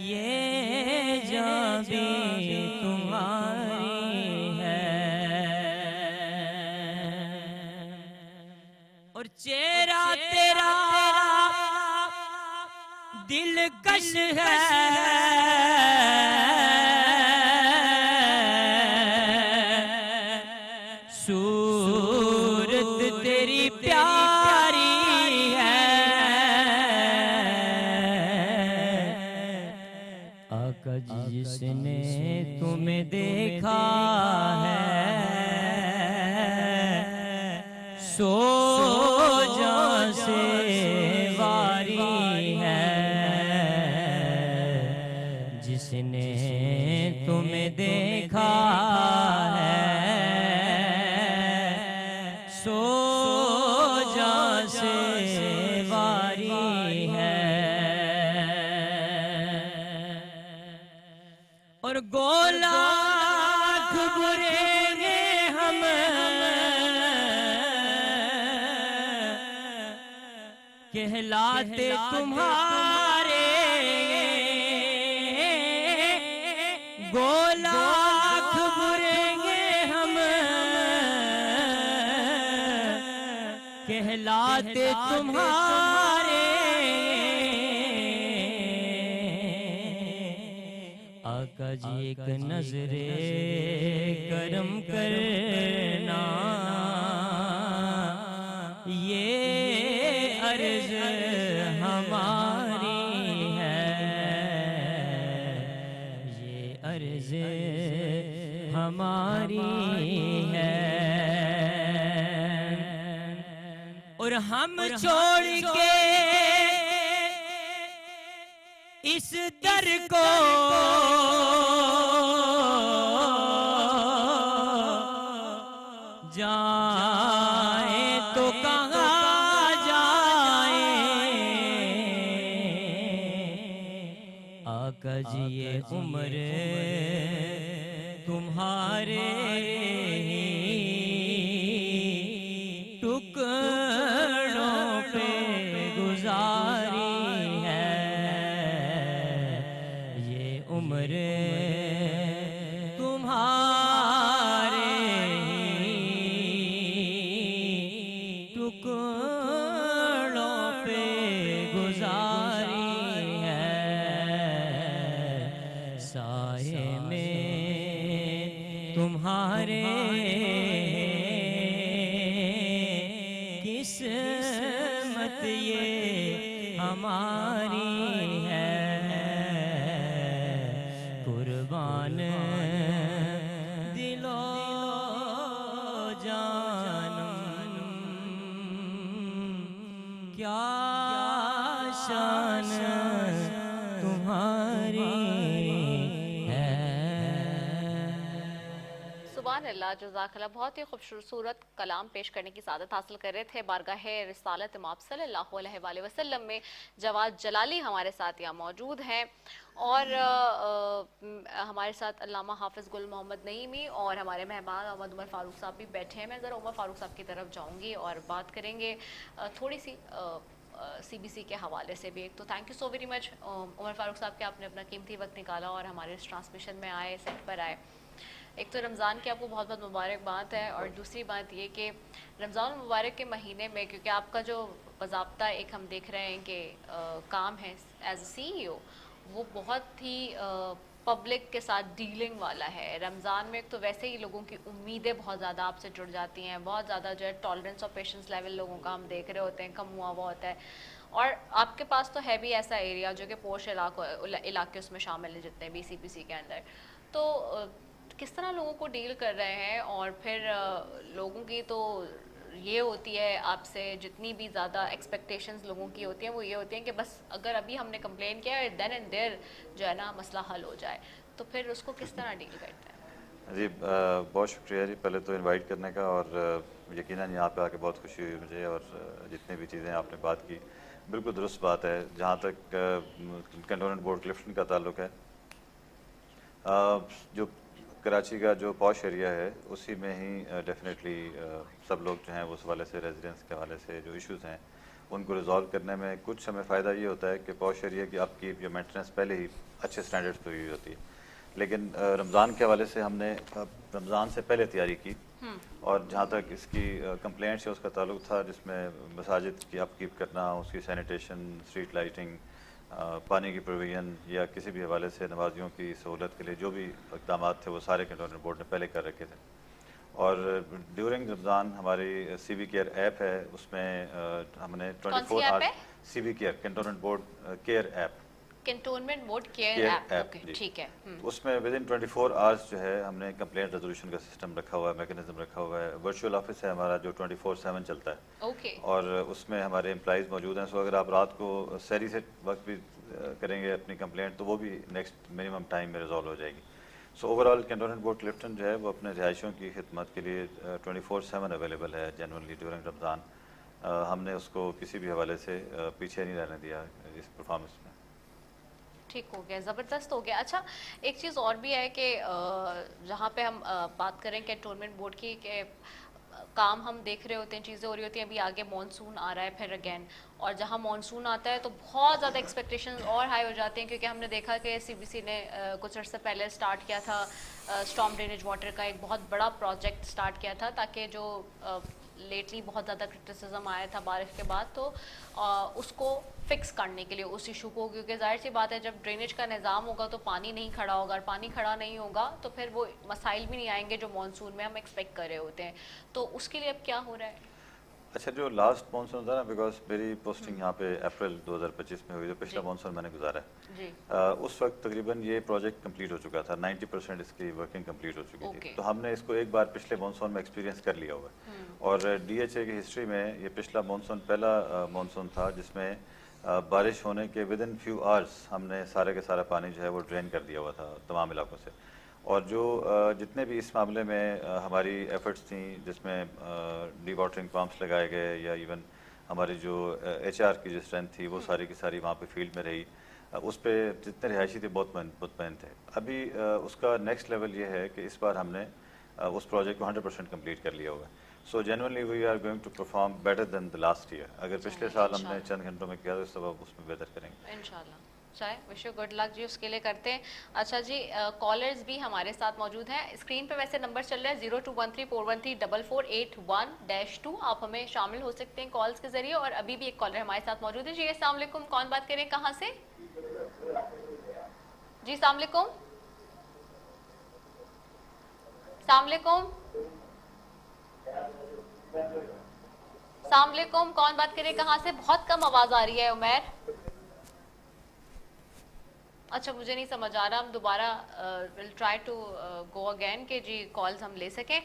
Speaker 7: ये जान भी तुम्हारी है। और चेहरा तेरा दिलकश है, सूरत तेरी آقا جس نے تمہیں دیکھا ہے سو جہاں سے واری ہے، جس نے تمہیں دیکھا ہے سو جہاں سے واری ہے، اور گولاکھ بریں گے ہم کہلاتے تمہارے، گولاکھ بریں گے ہم کہلاتے تمہارے، آقا جی ایک نظر کرم کرنا یہ عرض ہماری ہے، یہ عرض ہماری ہے، اور ہم چھوڑ کے اس در کو جائیں تو کہاں جائیں، آقا جی یہ عمر تمہارے ٹکڑوں پہ گزاری ہے، یہ عمر تمہارے ٹکڑوں پہ گزاری ہے، سائے میں تمہارے قسمت یہ ہماری ہے، قربان دل و جانم کیا شان تمہاری ہے۔
Speaker 1: سبحان اللہ، جزاک اللہ، بہت ہی خوبصورت کلام پیش کرنے کی سعادت حاصل کر رہے تھے بارگاہ رسالت امام صلی اللہ علیہ وآلہ وسلم میں جواد جلالی ہمارے ساتھ یہاں موجود ہیں، اور ہمارے ساتھ علامہ حافظ گل محمد نعیمی اور ہمارے مہمان محمد عمر فاروق صاحب بھی بیٹھے ہیں۔ میں ذرا عمر فاروق صاحب کی طرف جاؤں گی اور بات کریں گے تھوڑی سی سی بی سی کے حوالے سے بھی۔ ایک تو thank you so very much Umar Farooq sahib کہ آپ نے اپنا قیمتی وقت نکالا اور ہمارے اس ٹرانسمیشن میں آئے، سیٹ پر آئے۔ ایک تو رمضان کی آپ کو بہت بہت مبارکباد ہے، اور دوسری بات یہ کہ رمضان المبارک کے مہینے میں، کیونکہ آپ کا جو باضابطہ ایک ہم دیکھ رہے ہیں کہ کام ہے ایز اے سی ای او، وہ بہت ہی پبلک کے ساتھ ڈیلنگ والا ہے۔ رمضان میں تو ویسے ہی لوگوں کی امیدیں بہت زیادہ آپ سے جڑ جاتی ہیں، بہت زیادہ جو ہے ٹالرنس اور پیشنس لیول لوگوں کا ہم دیکھ رہے ہوتے ہیں کم ہوا ہوا ہوتا ہے، اور آپ کے پاس تو ہے بھی ایسا ایریا جو کہ پوش علاقے اس میں شامل ہیں جتنے بھی سی پی سی کے اندر، تو کس طرح لوگوں کو ڈیل کر رہے ہیں؟ اور پھر لوگوں کی تو یہ ہوتی ہے آپ سے جتنی بھی زیادہ ایکسپیکٹیشنز لوگوں کی ہوتی ہیں وہ یہ ہوتی ہیں کہ بس اگر ابھی ہم نے کمپلین کیا ہے دین اینڈ دیر جو ہے نا مسئلہ حل ہو جائے، تو پھر اس کو کس طرح ڈیل کرتے ہیں؟
Speaker 4: جی بہت شکریہ جی پہلے تو انوائٹ کرنے کا، اور یقیناً یہاں پہ آ کے بہت خوشی ہوئی مجھے، اور جتنی بھی چیزیں آپ نے بات کی بالکل درست بات ہے۔ جہاں تک کنٹونمنٹ بورڈ کلفٹن کا تعلق ہے، جو کراچی کا جو پوش ایریا ہے اسی میں ہی ڈیفینیٹلی سب لوگ جو ہیں وہ اس حوالے سے ریزیڈنس کے حوالے سے جو ایشوز ہیں ان کو ریزالو کرنے میں کچھ ہمیں فائدہ یہ ہوتا ہے کہ پوش ایریا کی اپ کیپ یا مینٹیننس پہلے ہی اچھے اسٹینڈرڈس پہ ہوئی ہوتی ہے، لیکن رمضان کے حوالے سے ہم نے رمضان سے پہلے تیاری کی، اور جہاں تک اس کی کمپلینٹ سے اس کا تعلق تھا جس میں مساجد کی اپ کیپ کرنا، اس کی سینیٹیشن، اسٹریٹ لائٹنگ، پانی کی پروویژن یا کسی بھی حوالے سے نمازیوں کی سہولت کے لیے جو بھی اقدامات تھے وہ سارے کنٹونمنٹ بورڈ نے پہلے کر رکھے تھے۔ اور ڈیورنگ رمضان ہماری سی بی کیئر ایپ ہے، اس میں ہم نے 24 hours C B care cantonment board care app
Speaker 1: cantonment board care
Speaker 4: care
Speaker 1: app,
Speaker 4: app,
Speaker 1: okay
Speaker 4: जी।
Speaker 1: ठीक है।
Speaker 4: उसमें विद इन 24 आवर्स जो है हमने कंप्लेंट रेजोल्यूशन का सिस्टम रखा हुआ है, मैकेनिज्म रखा हुआ है। वर्चुअल ऑफिस है हमारा जो 24/7 चलता है
Speaker 1: ओके
Speaker 4: और उसमें हमारे एम्प्लॉइज़ मौजूद हैं। सो अगर आप रात को सहरी से वक्त भी करेंगे अपनी कंप्लेंट तो वो भी नेक्स्ट मिनिमम टाइम में रिजॉल्व हो जाएगी। So overall cantonment board Clifton जो है वो अपने रिहायशियों की खिदमत के लिए 24/7 अवेलेबल है जनरली ड्यूरिंग रमज़ान। हमने उसको किसी भी हवाले से पीछे नहीं रहने दिया इस परफॉर्मेंस में।
Speaker 1: ठीक हो गया, ज़बरदस्त हो गया। अच्छा, एक चीज़ और भी है कि जहाँ पे हम बात करें कैंटोनमेंट बोर्ड की कि काम हम देख रहे होते हैं, चीज़ें हो रही होती हैं, अभी आगे मॉनसून आ रहा है फिर अगेन, और जहाँ मॉनसून आता है तो बहुत ज़्यादा एक्सपेक्टेशंस और हाई हो जाते हैं, क्योंकि हमने देखा कि सीबीसी ने कुछ अर्से पहले स्टार्ट किया था स्टॉर्म ड्रेनेज वाटर का एक बहुत बड़ा प्रोजेक्ट स्टार्ट किया था, ताकि जो लेटली बहुत ज़्यादा क्रिटिसिज्म आया था बारिश के बाद, तो उसको फिक्स करने के लिए उस इशू को, क्योंकि जाहिर सी बात है जब ड्रेनेज का निज़ाम होगा तो पानी नहीं खड़ा होगा, और पानी खड़ा नहीं होगा तो फिर वो मसाइल भी नहीं आएंगे जो मॉनसून में हम एक्सपेक्ट कर रहे होते हैं। तो उसके लिए अब क्या हो रहा है?
Speaker 4: अच्छा, जो लास्ट मानसून था ना, बिकॉज मेरी पोस्टिंग यहाँ पे अप्रैल 2025 में हुई, तो पिछला
Speaker 1: जी।
Speaker 4: मानसून मैंने गुजारा
Speaker 1: जी
Speaker 4: है। उस वक्त तकरीबन ये प्रोजेक्ट कंप्लीट हो चुका था, 90% इसकी वर्किंग कंप्लीट हो चुकी
Speaker 1: ओके।
Speaker 4: थी। तो हमने इसको एक बार पिछले मानसून में एक्सपीरियंस कर लिया हुआ है। और डीएचए की हिस्ट्री में ये पिछला मानसून पहला मानसून था जिसमें बारिश होने के विद इन फ्यू आवर्स हमने सारे का सारा पानी जो है वो ड्रेन कर दिया हुआ था तमाम इलाकों से। और जो जितने भी इस मामले में हमारी एफर्ट्स थी, जिसमें डी वाटरिंग पम्प्स लगाए गए या इवन हमारी जो एचआर की जो स्ट्रेंथ थी वो सारी की सारी वहाँ पे फील्ड में रही, उस पे जितने रिहायशी थे बहुत मुतमईन थे। अभी उसका नेक्स्ट लेवल ये है कि इस बार हमने उस प्रोजेक्ट को 100% कंप्लीट कर लिया हुआ है। So genuinely we are going to perform better than the last year. अगर पिछले साल हमने चंद घंटों में किया तो इस दफ़ा उसमें बेहतर करेंगे
Speaker 1: इंशाल्लाह। चाहे विश यू गुड लक जी, उसके लिए करते हैं। अच्छा जी, कॉलर्स भी हमारे साथ मौजूद हैं। स्क्रीन पे वैसे नंबर चल रहा है 0213413448-1-2। आप हमें शामिल हो सकते हैं कॉल्स के जरिए। और अभी भी एक कॉलर हमारे साथ मौजूद है। जी अस्सलाम वालेकुम, कौन बात करें, कहाँ से? जी अस्सलाम वालेकुम। अस्सलाम वालेकुम। अस्सलाम वालेकुम, कौन बात करें, कहाँ से? बहुत कम आवाज आ रही है उमैर। अच्छा, मुझे नहीं समझ आ रहा, हम दोबारा will try to go again कि जी कॉल्स हम ले सकें।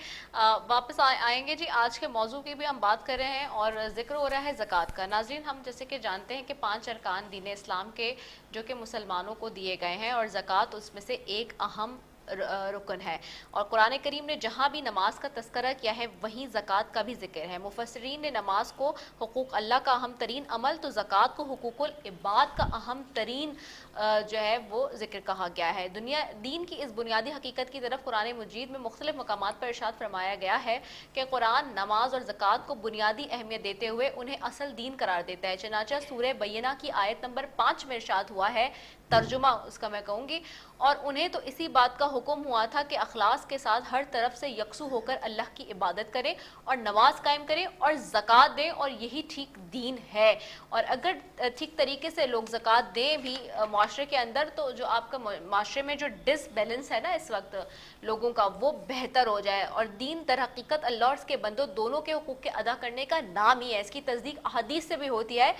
Speaker 1: वापस आएंगे जी। आज के मौजू की भी हम बात कर रहे हैं और जिक्र हो रहा है ज़कात का। नाज़रीन, हम जैसे कि जानते हैं कि 5 अरकान दीन इस्लाम के जो कि मुसलमानों को दिए गए हैं, और ज़कात उसमें से एक अहम रुकन है। और कुरान करीम ने जहाँ भी नमाज का तस्करा किया है वहीं ज़कात का भी जिक्र है। मुफस्सिरीन ने नमाज को हुकूक अल्लाह का अहम तरीन अमल, तो ज़कात को हुकूकुल इबाद का अहम तरीन जो है वो जिक्र कहा गया है। दुनिया दीन की इस बुनियादी हकीकत की तरफ कुरान मजीद में मुख्तलिफ मकामात पर इरशाद फरमाया गया है कि कुरान नमाज और ज़कात को बुनियादी अहमियत देते हुए उन्हें असल दीन करार देता है। चनाचा सूरह बय्यना की आयत नंबर 5 में इरशाद हुआ है, तर्जुमा उसका मैं कहूँगी, और उन्हें तो इसी बात का हुक्म हुआ था कि अखलास के साथ हर तरफ से यकसू होकर अल्लाह की इबादत करें और नमाज कायम करें और ज़कात दें, और यही ठीक दीन है। और अगर ठीक तरीके से लोग ज़कात दें भी माशरे के अंदर, तो जो आपका माशरे में जो डिसबैलेंस है ना इस वक्त लोगों का, वो बेहतर हो जाए। और दीन दर हकीकत अल्लाह और उसके बंदों दोनों के हुकूक के अदा करने का नाम ही है। इसकी तस्दीक अहदीस से भी होती है,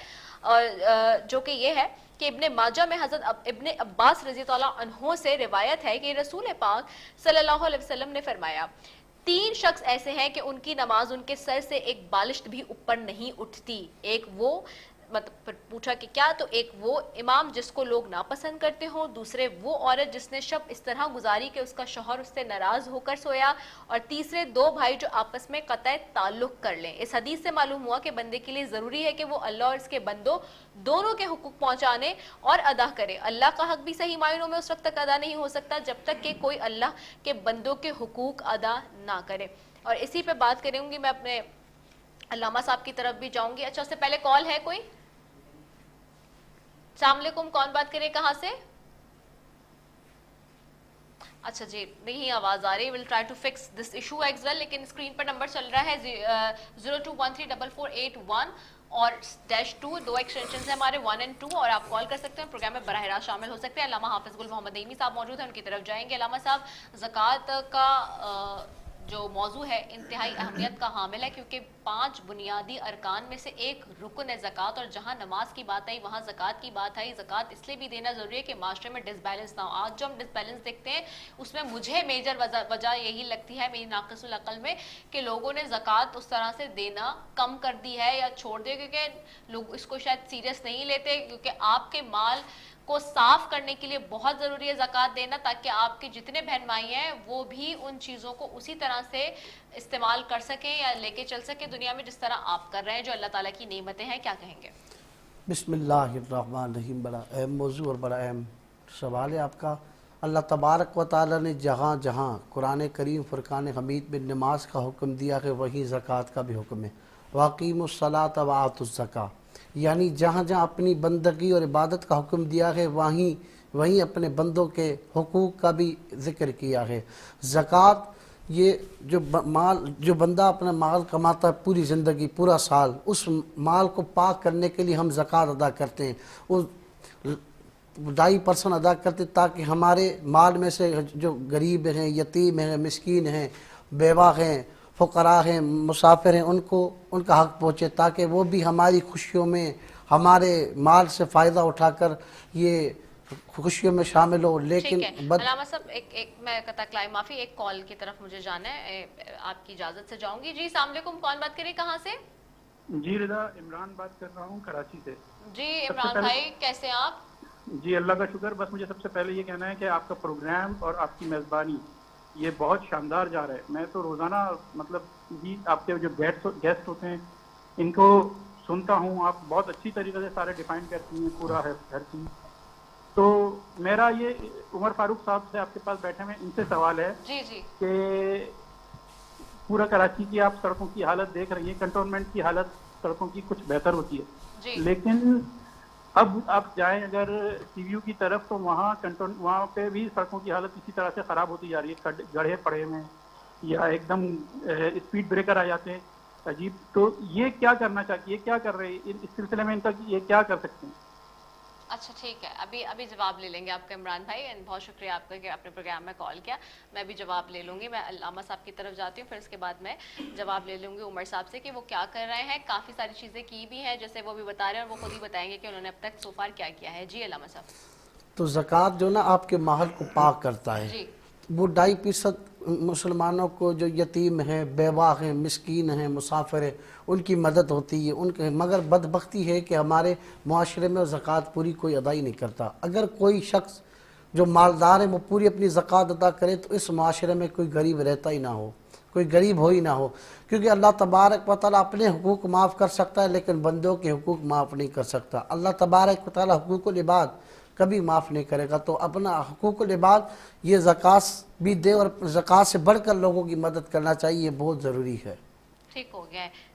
Speaker 1: और जो कि ये है कि इब्ने माजा में हज़रत इब्ने अब्बास रज़ी अल्लाह अन्हो से रिवायत है कि रसूल पाक सल्लल्लाहु अलैहि वसल्लम ने फरमाया, 3 शख्स ऐसे हैं कि उनकी नमाज उनके सर से एक बालिश भी ऊपर नहीं उठती। एक वो, मतलब पूछा कि क्या, तो एक वो इमाम जिसको लोग नापसंद करते हों, दूसरे वो औरत जिसने शब इस तरह गुजारी कि उसका शौहर उससे नाराज होकर सोया, और तीसरे 2 भाई जो आपस में कतई ताल्लुक कर लें। इस हदीस से मालूम हुआ कि बंदे के लिए ज़रूरी है कि वो अल्लाह और इसके बंदों दोनों के हुकूक पहुंचाने और अदा करे। अल्लाह का हक भी सही मायनों में उस वक्त तक अदा नहीं हो सकता जब तक कि कोई अल्लाह के बंदों के हुकूक अदा ना करे। और इसी पे बात करूंगी मैं, अपने अल्लामा साहब की तरफ भी जाऊंगी। अच्छा, उससे पहले कॉल है कोई? अस्सलाम वालेकुम, कौन बात करे, कहाँ से? अच्छा जी, नहीं आवाज आ रही। Will try to fix this issue as well. लेकिन स्क्रीन पर नंबर चल रहा है 02134481 और -2, 2 एक्सटेंशन है हमारे 1 और 2, और आप कॉल कर सकते हैं, प्रोग्राम में बराह रास्त शामिल हो सकते हैं। अल्लामा हाफिज गुल मोहम्मद एमी साहब मौजूद हैं, उनकी तरफ जाएंगे। अल्लामा साहब, ज़कात का जो मौजू है इंतहाई अहमियत का हामिल है, क्योंकि 5 बुनियादी अरकान में से एक रुकन है ज़कात, और जहाँ नमाज की बात आई वहाँ ज़कात की बात आई। ज़कात इसलिए भी देना ज़रूरी है कि माशरे में डिसबैलेंस ना हो। आज जो हम डिसबैलेंस देखते हैं उसमें मुझे मेजर वजह यही लगती है मेरी नाक़िसुल अक़ल में, कि लोगों ने ज़कात उस तरह से देना कम कर दी है या छोड़ दिया, क्योंकि लोग इसको शायद सीरियस नहीं लेते, क्योंकि आपके माल को साफ करने के लिए बहुत ज़रूरी है ज़कात देना, ताकि आपके जितने बहन भाई हैं वो भी उन चीज़ों को उसी तरह से इस्तेमाल कर सकें या लेके चल सकें दुनिया में जिस तरह आप कर रहे हैं, जो अल्लाह ताला की नेमतें हैं। क्या कहेंगे?
Speaker 8: बिस्मिल्लाहिर्रहमानिर्रहीम। बड़ा अहम मौजू और बड़ा अहम सवाल है आपका। अल्लाह तबारक व तआला ने जहाँ जहाँ कुरान करीम फुरकान हमीद में नमाज का हुक्म दिया है वहीं ज़कात का भी हुक्म है। वाक़ीमुस्सलात व आतुज़्ज़का, यानी जहाँ जहाँ अपनी बंदगी और इबादत का हुक्म दिया है वहीं वहीं अपने बंदों के हुकूक का भी ज़िक्र किया है। ज़कात ये जो बंदा अपना माल कमाता है पूरी ज़िंदगी पूरा साल, उस माल को पाक करने के लिए हम ज़कात अदा करते हैं। वो 2.5% अदा करते ताकि हमारे माल में से जो गरीब हैं, यतीम हैं, मिस्कीन हैं, बेवा हैं, फ़ुक़रा हैं, मुसाफिर हैं, उनका हक़ पहुँचे, ताकि वो भी हमारी खुशियों में हमारे माल से फ़ायदा उठाकर ये खुशियों में शामिल हो। लेकिन
Speaker 1: अलामा साहब एक मैं कतलाई माफ़ी, एक कॉल की तरफ मुझे जाना है, आपकी इजाज़त से जाऊंगी। जी अस्सलाम वालेकुम, कौन बात करें, कहाँ से?
Speaker 9: जी रिदा इमरान बात कर रहा हूँ कराची से।
Speaker 1: जी इमरान भाई, कैसे हैं आप?
Speaker 9: जी अल्लाह का शुक्र। बस मुझे सबसे पहले ये कहना है कि आपका प्रोग्राम और आपकी मेज़बानी ये बहुत शानदार जा रहा है। मैं तो रोज़ाना मतलब जी आपके जो गेस्ट होते हैं इनको सुनता हूँ, आप बहुत अच्छी तरीके से सारे डिफाइन करती हैं पूरा है हर चीज़। तो मेरा ये उमर फारूक साहब से आपके पास बैठे हुए इनसे सवाल है
Speaker 1: जी जी
Speaker 9: कि पूरा कराची की आप सड़कों की हालत देख रही हैं, कंटोनमेंट की हालत सड़कों की कुछ बेहतर होती है, लेकिन अब आप जाएं अगर सीवीयू की तरफ तो वहाँ पे भी सड़कों की हालत इसी तरह से ख़राब होती जा रही है। गड्ढे पड़े हुए हैं या एकदम स्पीड ब्रेकर आ जाते हैं अजीब। तो ये क्या करना चाहिए, क्या कर रहे हैं इस सिलसिले में, इनका ये क्या कर सकते हैं?
Speaker 1: अच्छा ठीक है, अभी जवाब ले लेंगे आपका इमरान भाई, एंड बहुत शुक्रिया आपका कि आपने प्रोग्राम में कॉल किया। मैं भी जवाब ले लूँगी। मैं अल्लामा साहब की तरफ जाती हूँ, फिर इसके बाद मैं जवाब ले लूँगी उमर साहब से कि वो क्या कर रहे हैं। काफ़ी सारी चीज़ें की भी हैं, जैसे वो भी बता रहे हैं, और वो खुद ही बताएंगे कि उन्होंने अब तक सोफार क्या किया है। जी अल्लामा साहब।
Speaker 8: तो ज़कात जो ना आपके माहल को पाक करता है।
Speaker 1: जी।
Speaker 8: वो 2.5% मुसलमानों को जो यतीम हैं, बेवा हैं, मिस्कीन हैं, मुसाफिर हैं, उनकी मदद होती है उनके। मगर बदबख्ती है कि हमारे मुआशरे में ज़कात पूरी कोई अदा ही नहीं करता। अगर कोई शख्स जो मालदार है वो पूरी अपनी ज़कात अदा करे तो इस मुआशरे में कोई गरीब रहता ही ना हो, कोई गरीब हो ही ना हो, क्योंकि अल्लाह तबारक व तआला अपने हुकूक माफ़ कर सकता है लेकिन बंदों के हुकूक माफ़ नहीं कर सकता। अल्लाह तबारक व तआला हुकूकुल इबाद कभी माफ़ नहीं करेगा। तो अपना हुकूकुल इबाद ये ज़कात भी दे और ज़कात से बढ़कर लोगों की मदद करना चाहिए, ये बहुत ज़रूरी है।
Speaker 1: ठीक हो गया है।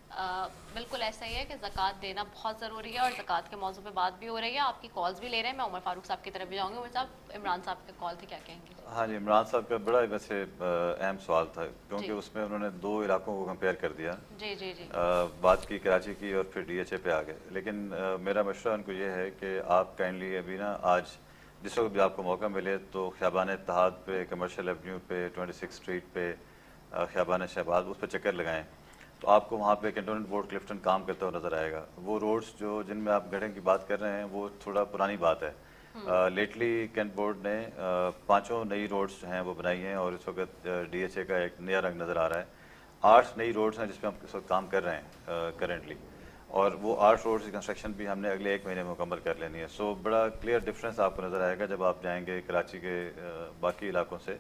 Speaker 1: बिल्कुल ऐसा ही है कि ज़कात देना बहुत ज़रूरी है, और ज़कात के मौजू पे बात भी हो रही है, आपकी कॉल्स भी ले रहे हैं। मैं उमर फारूक साहब की तरफ भी जाऊँगी। उमर साहब, इमरान साहब के कॉल थे, क्या कहेंगे?
Speaker 4: हाँ जी, इमरान साहब का बड़ा वैसे अहम सवाल था, क्योंकि उसमें उन्होंने 2 इलाकों को कंपेयर कर दिया।
Speaker 1: जी जी जी।
Speaker 4: बात की कराची की और फिर DHA पे आ गए। लेकिन मेरा मशवरा उनको ये है कि आप काइंडली अभी ना आज जिस वक्त भी आपको मौका मिले तो ख़ियाबान इत्तेहाद पे, कमर्शियल एवेन्यू पे, 26 स्ट्रीट पे, ख़ियाबान शहबाज, उस पर चक्कर लगाएं तो आपको वहाँ पे कैंटोनमेंट बोर्ड क्लिफ्टन काम करता हुआ नज़र आएगा। वो रोड्स जिनमें आप गड्ढे की बात कर रहे हैं वो थोड़ा पुरानी बात है। लेटली कैंट बोर्ड ने 5 नई रोड्स जो हैं वो बनाई हैं, और इस वक्त DHA का एक नया रंग नज़र आ रहा है। 8 नई रोड्स हैं जिस पर हम इस वक्त काम कर रहे हैं करेंटली, और वो 8 रोड्स की कंस्ट्रक्शन भी हमने अगले 1 महीने में मुकम्मल कर लेनी है। सो बड़ा क्लियर डिफरेंस आपको नज़र आएगा जब आप जाएंगे कराची के बाकी इलाकों से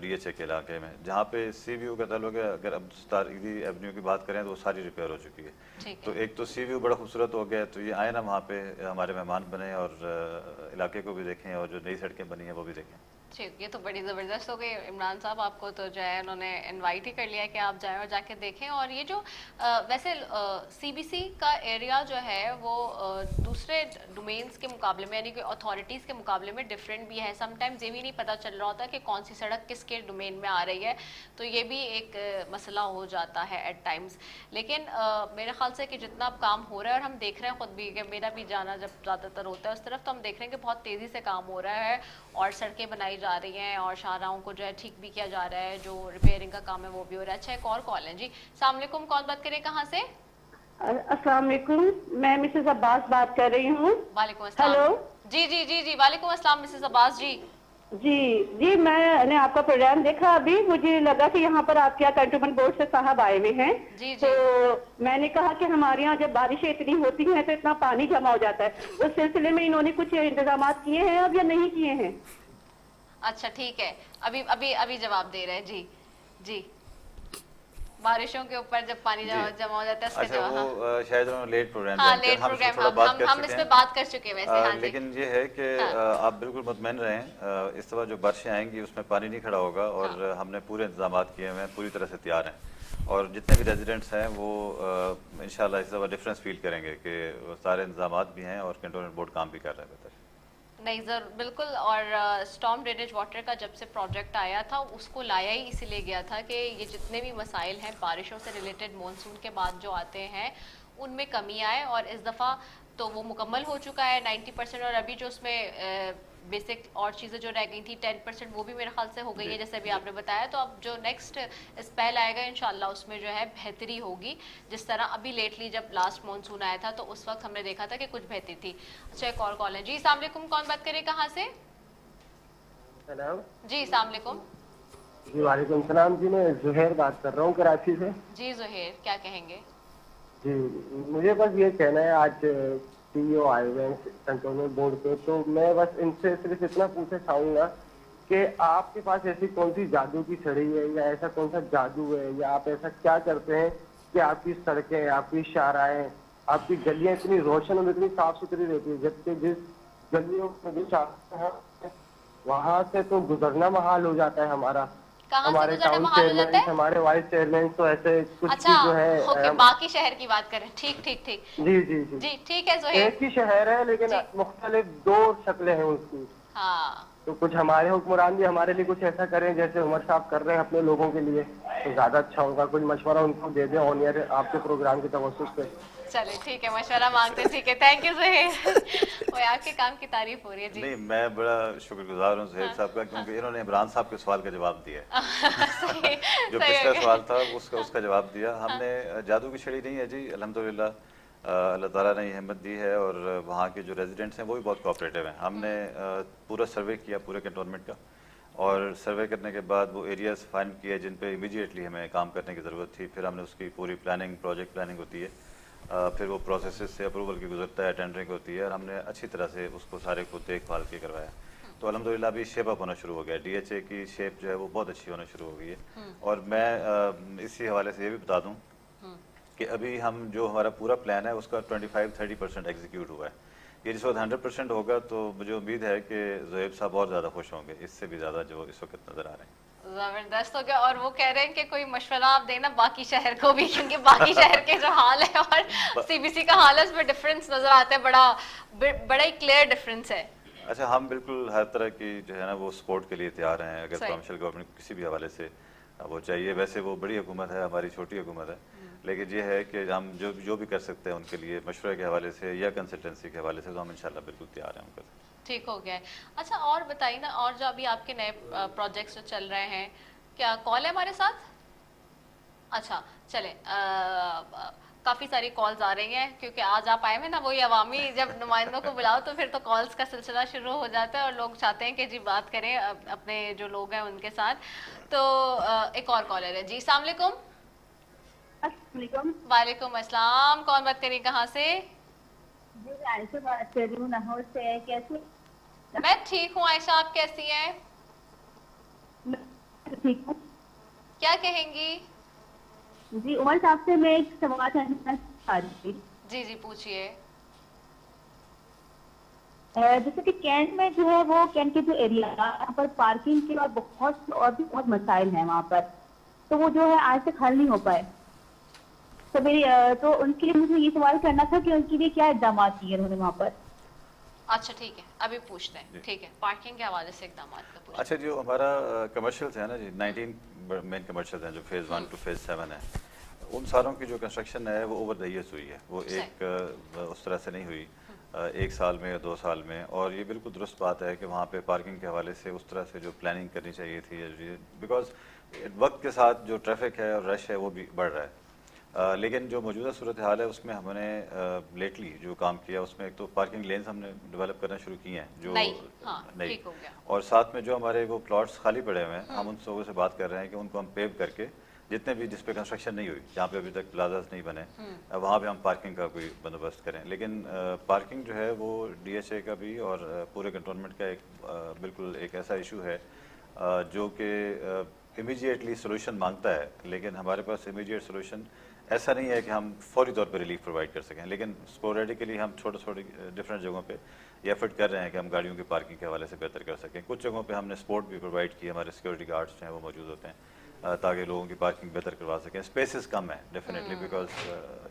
Speaker 4: DHA के इलाके में, जहाँ पे CVU का ताल्लुक है। अगर अब तारीखी एवेन्यू की बात करें तो वो सारी रिपेयर हो चुकी है। तो एक तो CVU बड़ा खूबसूरत हो गया, तो ये आए ना वहाँ पे हमारे मेहमान बने और इलाके को भी देखें और जो नई सड़कें बनी हैं वो भी देखें।
Speaker 1: ठीक, ये तो बड़ी ज़बरदस्त हो गई इमरान साहब। आपको तो जो है उन्होंने इनवाइट ही कर लिया कि आप जाएं और जाके देखें। और ये जो वैसे CBC کا ایریا جو ہے وہ دوسرے ڈومینز کے مقابلے میں یعنی کہ اتھارٹیز کے مقابلے میں ڈفرینٹ بھی ہے. سم ٹائمز یہ بھی نہیں پتہ چل رہا ہوتا کہ کون سی سڑک کس کے ڈومین میں آ رہی ہے, تو یہ بھی ایک مسئلہ ہو جاتا ہے ایٹ ٹائمز. لیکن میرے خیال سے کہ جتنا اب کام ہو رہا ہے, اور ہم دیکھ رہے ہیں خود بھی کہ میرا بھی جانا جب زیادہ تر ہوتا ہے اس طرف, تو ہم دیکھ رہے ہیں کہ بہت تیزی سے کام ہو رہا ہے اور سڑکیں بنائی جا رہی ہیں اور شاہراہوں کو جو ہے ٹھیک بھی کیا جا رہا ہے, جو ریپیئرنگ کا کام ہے وہ بھی ہو رہا ہے. اچھا ایک اور کال ہے جی. السلام علیکم, کون بات کریں, کہاں سے؟
Speaker 10: السلام علیکم, میں مسز عباس بات کر رہی ہوں.
Speaker 1: وعلیکم السلام.
Speaker 10: ہیلو.
Speaker 1: جی جی جی جی وعلیکم السلام مسز عباس جی.
Speaker 10: جی میں نے آپ کا پروگرام دیکھا ابھی, مجھے لگا کہ یہاں پر آپ کیا کنٹونمنٹ بورڈ سے صاحب آئے ہوئے ہیں.
Speaker 1: جی
Speaker 10: تو میں نے کہا کہ ہمارے یہاں جب بارشیں اتنی ہوتی ہیں تو اتنا پانی جمع ہو جاتا ہے, اس سلسلے میں انہوں نے کچھ انتظامات کیے ہیں اب یا نہیں کیے ہیں؟
Speaker 1: اچھا ٹھیک ہے, ابھی جواب دے رہے ہیں. جی جی, بارشوں کے اوپر جب پانی جمع ہو جاتا ہے اس کا
Speaker 4: اچھا
Speaker 1: جواب.
Speaker 4: وہ شاید انہوں نے لیٹ پروگرام
Speaker 1: ہاں لیٹ پروگرام ہم اس پہ بات کر چکے ہیں ویسے. ہاں جی,
Speaker 4: لیکن یہ ہے کہ آپ بالکل مطمئن رہیں, اس دفعہ جو بارشیں آئیں گی اس میں پانی نہیں کھڑا ہوگا, اور ہم نے پورے انتظامات کیے ہوئے ہیں, پوری طرح سے تیار ہیں, اور جتنے بھی ریزیڈنٹس ہیں وہ انشاءاللہ اس دفعہ ڈفرینس فیل کریں گے کہ سارے انتظامات بھی ہیں اور کنٹونمنٹ بورڈ کام بھی کر رہا ہے بہتر.
Speaker 1: نہیں ضرور بالکل. اور اسٹارم ڈرینیج واٹر کا جب سے پروجیکٹ آیا تھا اس کو لایا ہی اسی لیے گیا تھا کہ یہ جتنے بھی مسائل ہیں بارشوں سے ریلیٹڈ مونسون کے بعد جو آتے ہیں ان میں کمی آئے, اور اس دفعہ تو وہ مکمل ہو چکا ہے 90%, اور ابھی جو اس میں بیسک اور چیزیں جو رہ گئی تھیں 10% وہ بھی میرے خیال سے ہو گئی ہے جیسے ابھی آپ نے بتایا. تو اب جو نیکسٹ اسپیل آئے گا انشاءاللہ اس میں جو ہے بہتری ہوگی, جس طرح ابھی لیٹلی جب لاسٹ مانسون آیا تھا تو اس وقت ہم نے دیکھا تھا کہ کچھ بہتری تھی. اچھا ایک اور کال ہے جی. السلام علیکم, کون بات کرے, کہاں سے؟
Speaker 11: ہیلو
Speaker 1: جی السلام علیکم.
Speaker 11: جی وعلیکم السلام. جی میں زہیر بات کر رہا ہوں کراچی سے.
Speaker 1: جی زہیر, کیا کہیں گے؟
Speaker 11: جی مجھے بس یہ کہنا ہے, آج سی ای او آئے ہوئے ہیں کنٹونمنٹ بورڈ پہ, تو میں بس ان سے صرف اتنا پوچھنا چاہوں گا کہ آپ کے پاس ایسی کون سی جادو کی چھڑی ہے, یا ایسا کون سا جادو ہے, یا آپ ایسا کیا کرتے ہیں کہ آپ کی سڑکیں, آپ کی شاہراہیں, آپ کی گلیاں اتنی روشن اور اتنی صاف ستھری رہتی ہے, جبکہ جس گلیوں میں شاہراہیں وہاں سے تو گزرنا محال ہو جاتا ہے ہمارا. ہمارے ٹاؤن چیئرمین, ہمارے وائس چیئرمین تو ایسے کچھ بھی جو ہے
Speaker 1: باقی شہر کی بات کریں. ٹھیک ٹھیک ٹھیک.
Speaker 11: جی جی جی
Speaker 1: جی ٹھیک ہے زہیر.
Speaker 11: ایک ہی شہر ہے لیکن مختلف دو شکلیں ہیں اس کی.
Speaker 1: ہاں
Speaker 11: تو کچھ ہمارے حکمران بھی ہمارے لیے کچھ ایسا کریں جیسے عمر صاحب کر رہے ہیں اپنے لوگوں کے لیے, تو زیادہ اچھا ہوگا. کچھ مشورہ ان کو دے دیں آن ایئر آپ کے پروگرام کے توسط سے.
Speaker 1: چلے ٹھیک ہے, مشورہ مانگتے ہیں. ٹھیک ہے, تھینک یو زہیر. وہ آپ کے کام کی تعریف ہو رہی ہے. جی
Speaker 4: نہیں, میں بڑا شکر گزار ہوں زہیر صاحب کا, کیونکہ انہوں نے عمران صاحب کے سوال کا جواب دیا ہے. جو پچھلا سوال تھا اس کا جواب دیا. ہم نے جادو کی چھڑی نہیں ہے جی, الحمدللہ اللہ تعالیٰ نے یہ ہمت دی ہے, اور وہاں کے جو ریزیڈنٹس ہیں وہ بھی بہت کوآپریٹیو ہیں. ہم نے پورا سروے کیا پورے کنٹونمنٹ کا, اور سروے کرنے کے بعد وہ ایریاز فائنڈ کیے جن پہ امیڈیٹلی ہمیں کام کرنے کی ضرورت تھی. پھر ہم نے اس کی پوری پلاننگ, پروجیکٹ پلاننگ ہوتی ہے, پھر وہ پروسیسز سے اپروول کی گزرتا ہے, ٹینڈرنگ ہوتی ہے, اور ہم نے اچھی طرح سے اس کو سارے کو دیکھ بھال کے کروایا. تو الحمدللہ ابھی شیپ اپ ہونا شروع ہو گیا. ڈی ایچ اے کی شیپ جو ہے وہ بہت اچھی ہونا شروع ہو گئی ہے. اور میں اسی حوالے سے یہ بھی بتا دوں کہ ابھی ہم جو ہمارا پورا پلان ہے اس کا 25-30% ایگزیکیوٹ ہوا ہے. یہ جس وقت 100% ہوگا تو مجھے امید ہے کہ زہیب صاحب اور زیادہ خوش ہوں گے اس سے بھی زیادہ جو اس وقت نظر آ رہے ہیں.
Speaker 1: زبردست ہو گیا. اور وہ کہہ رہے ہیں کہ کوئی مشورہ آپ دینا باقی شہر کو بھی, کیونکہ باقی شہر کے جو حال ہے اور سی بی سی کا حال ہے اس میں ڈفرینس نظر آتا ہے, بڑا ہی کلیئر ڈفرینس ہے.
Speaker 4: اچھا, ہم بالکل ہر طرح کی جو ہے نا وہ سپورٹ کے لیے تیار ہیں, اگر پروونشل گورنمنٹ کسی بھی حوالے سے وہ چاہیے. ویسے وہ بڑی حکومت ہے, ہماری چھوٹی حکومت ہے, لیکن یہ ہے کہ ہم جو بھی کر سکتے ہیں ان کے لیے مشورے کے حوالے سے یا کنسلٹنسی کے حوالے سے تو ہم انشاءاللہ بالکل تیار ہیں ان کا.
Speaker 1: ٹھیک ہو گیا ہے. اچھا اور بتائیے نا, اور جو ابھی آپ کے نئے پروجیکٹس جو چل رہے ہیں, کیا کال ہے ہمارے ساتھ؟ اچھا چلیں, کافی ساری کالز آ رہی ہیں کیونکہ آج آپ آئے ہیں نا, وہی عوامی جب نمائندوں کو بلاؤ تو پھر تو کالز کا سلسلہ شروع ہو جاتا ہے, اور لوگ چاہتے ہیں کہ جی بات کریں اپنے جو لوگ ہیں ان کے ساتھ. تو ایک اور کالر ہے جی. السلام علیکم.
Speaker 10: السلام علیکم.
Speaker 1: وعلیکم السلام, کون بات کری, کہاں سے؟
Speaker 10: جی عائشہ بات کر رہی ہوں لاہور سے. کیسی؟
Speaker 1: میں ٹھیک ہوں. عائشہ آپ کیسی ہیں؟
Speaker 10: ٹھیک ہوں.
Speaker 1: کیا کہیں گی؟
Speaker 10: جی عمر صاحب سے میں ایک سوال کرنا چاہ رہی تھی.
Speaker 1: جی جی پوچھیے.
Speaker 10: جیسے کہ کینٹ میں جو ہے وہ کینٹ کے جو ایریا وہاں پر پارکنگ کے اور بھی بہت مسائل ہیں وہاں پر, تو وہ جو ہے آج تک حل نہیں ہو پائے. تو ان کے لیے مجھے یہ سوال کرنا تھا کہ ان کے لیے کیا اقدامات کیے انہوں نے وہاں پر.
Speaker 1: اچھا ٹھیک ہے, ابھی پوچھتے ہیں. ٹھیک ہے, پارکنگ کے حوالے سے اقدامات کا پوچھتے
Speaker 4: اچھا جو ہمارا کمرشلز ہے نا جی 19 مین کمرشلز ہیں جو فیز 1 ٹو فیز 7 ہے, ان ساروں کی جو کنسٹرکشن ہے وہ اوور دا ایئرس ہوئی ہے, وہ ایک اس طرح سے نہیں ہوئی ایک سال میں یا 2 سال میں. اور یہ بالکل درست بات ہے کہ وہاں پہ پارکنگ کے حوالے سے اس طرح سے جو پلاننگ کرنی چاہیے تھی, بیکاز وقت کے ساتھ جو ٹریفک ہے اور رش ہے وہ بھی بڑھ رہا ہے. لیکن جو موجودہ صورتحال ہے اس میں ہم نے لیٹلی جو کام کیا اس میں ایک تو پارکنگ لینز ہم نے ڈیولپ کرنا شروع کی ہیں جو نہیں, اور ساتھ میں جو ہمارے وہ پلاٹس خالی پڑے ہوئے ہیں ہم ان لوگوں سے بات کر رہے ہیں کہ ان کو ہم پیو کر کے جتنے بھی جس پہ کنسٹرکشن نہیں ہوئی, جہاں پہ ابھی تک پلازاز نہیں بنے, وہاں پہ ہم پارکنگ کا کوئی بندوبست کریں. لیکن پارکنگ جو ہے وہ ڈی ایچ اے کا بھی اور پورے کنٹونمنٹ کا ایک بالکل ایک ایسا ایشو ہے جو کہ امیجیٹلی سولوشن مانگتا ہے, لیکن ہمارے پاس امیجیٹ سولوشن ایسا نہیں ہے کہ ہم فوری طور پہ ریلیف پرووائڈ کر سکیں. لیکن اسپوریڈیکلی ہم چھوٹی ڈفرینٹ جگہوں پہ یہ ایفرٹ کر رہے ہیں کہ ہم گاڑیوں کی پارکنگ کے حوالے سے بہتر کر سکیں. کچھ جگہوں پہ ہم نے سپورٹ بھی پرووائڈ کی, ہمارے سیکورٹی گارڈس جو ہیں وہ موجود ہوتے ہیں تاکہ لوگوں کی پارکنگ بہتر کروا سکیں. اسپیسز کم ہیں ڈیفینیٹلی بیکاز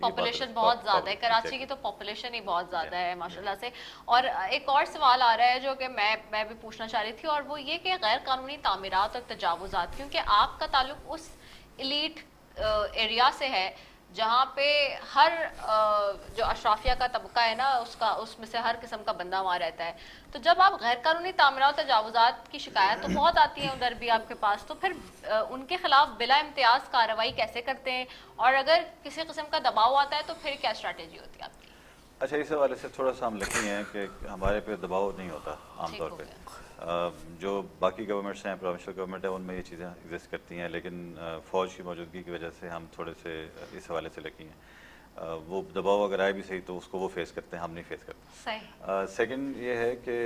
Speaker 1: پاپولیشن بہت زیادہ ہے, کراچی کی تو پاپولیشن ہی بہت زیادہ ہے ماشاء اللہ سے. اور ایک اور سوال آ رہا ہے جو کہ میں بھی پوچھنا چاہ رہی تھی, اور وہ یہ کہ غیر قانونی تعمیرات اور تجاوزات, کیونکہ آپ کا تعلق اس ایلیٹ ایریا سے ہے جہاں پہ ہر جو اشرافیہ کا طبقہ ہے نا اس میں سے ہر قسم کا بندہ وہاں رہتا ہے. تو جب آپ غیر قانونی تعمیرات و تجاوزات کی شکایت تو بہت آتی ہیں ادھر بھی آپ کے پاس, تو پھر ان کے خلاف بلا امتیاز کارروائی کیسے کرتے ہیں, اور اگر کسی قسم کا دباؤ آتا ہے تو پھر کیا اسٹریٹجی ہوتی ہے آپ کی؟
Speaker 4: اچھا اس حوالے سے تھوڑا سا ہم لکی ہیں کہ ہمارے پہ دباؤ نہیں ہوتا عام طور پہ. جو باقی گورنمنٹس ہیں, پروونشل گورنمنٹ ہے, ان میں یہ چیزیں ایگزسٹ کرتی ہیں, لیکن فوج کی موجودگی کی وجہ سے ہم تھوڑے سے اس حوالے سے لکی ہیں. وہ دباؤ اگر آئے بھی صحیح تو اس کو وہ فیس کرتے ہیں, ہم نہیں فیس کرتے. سیکنڈ یہ ہے کہ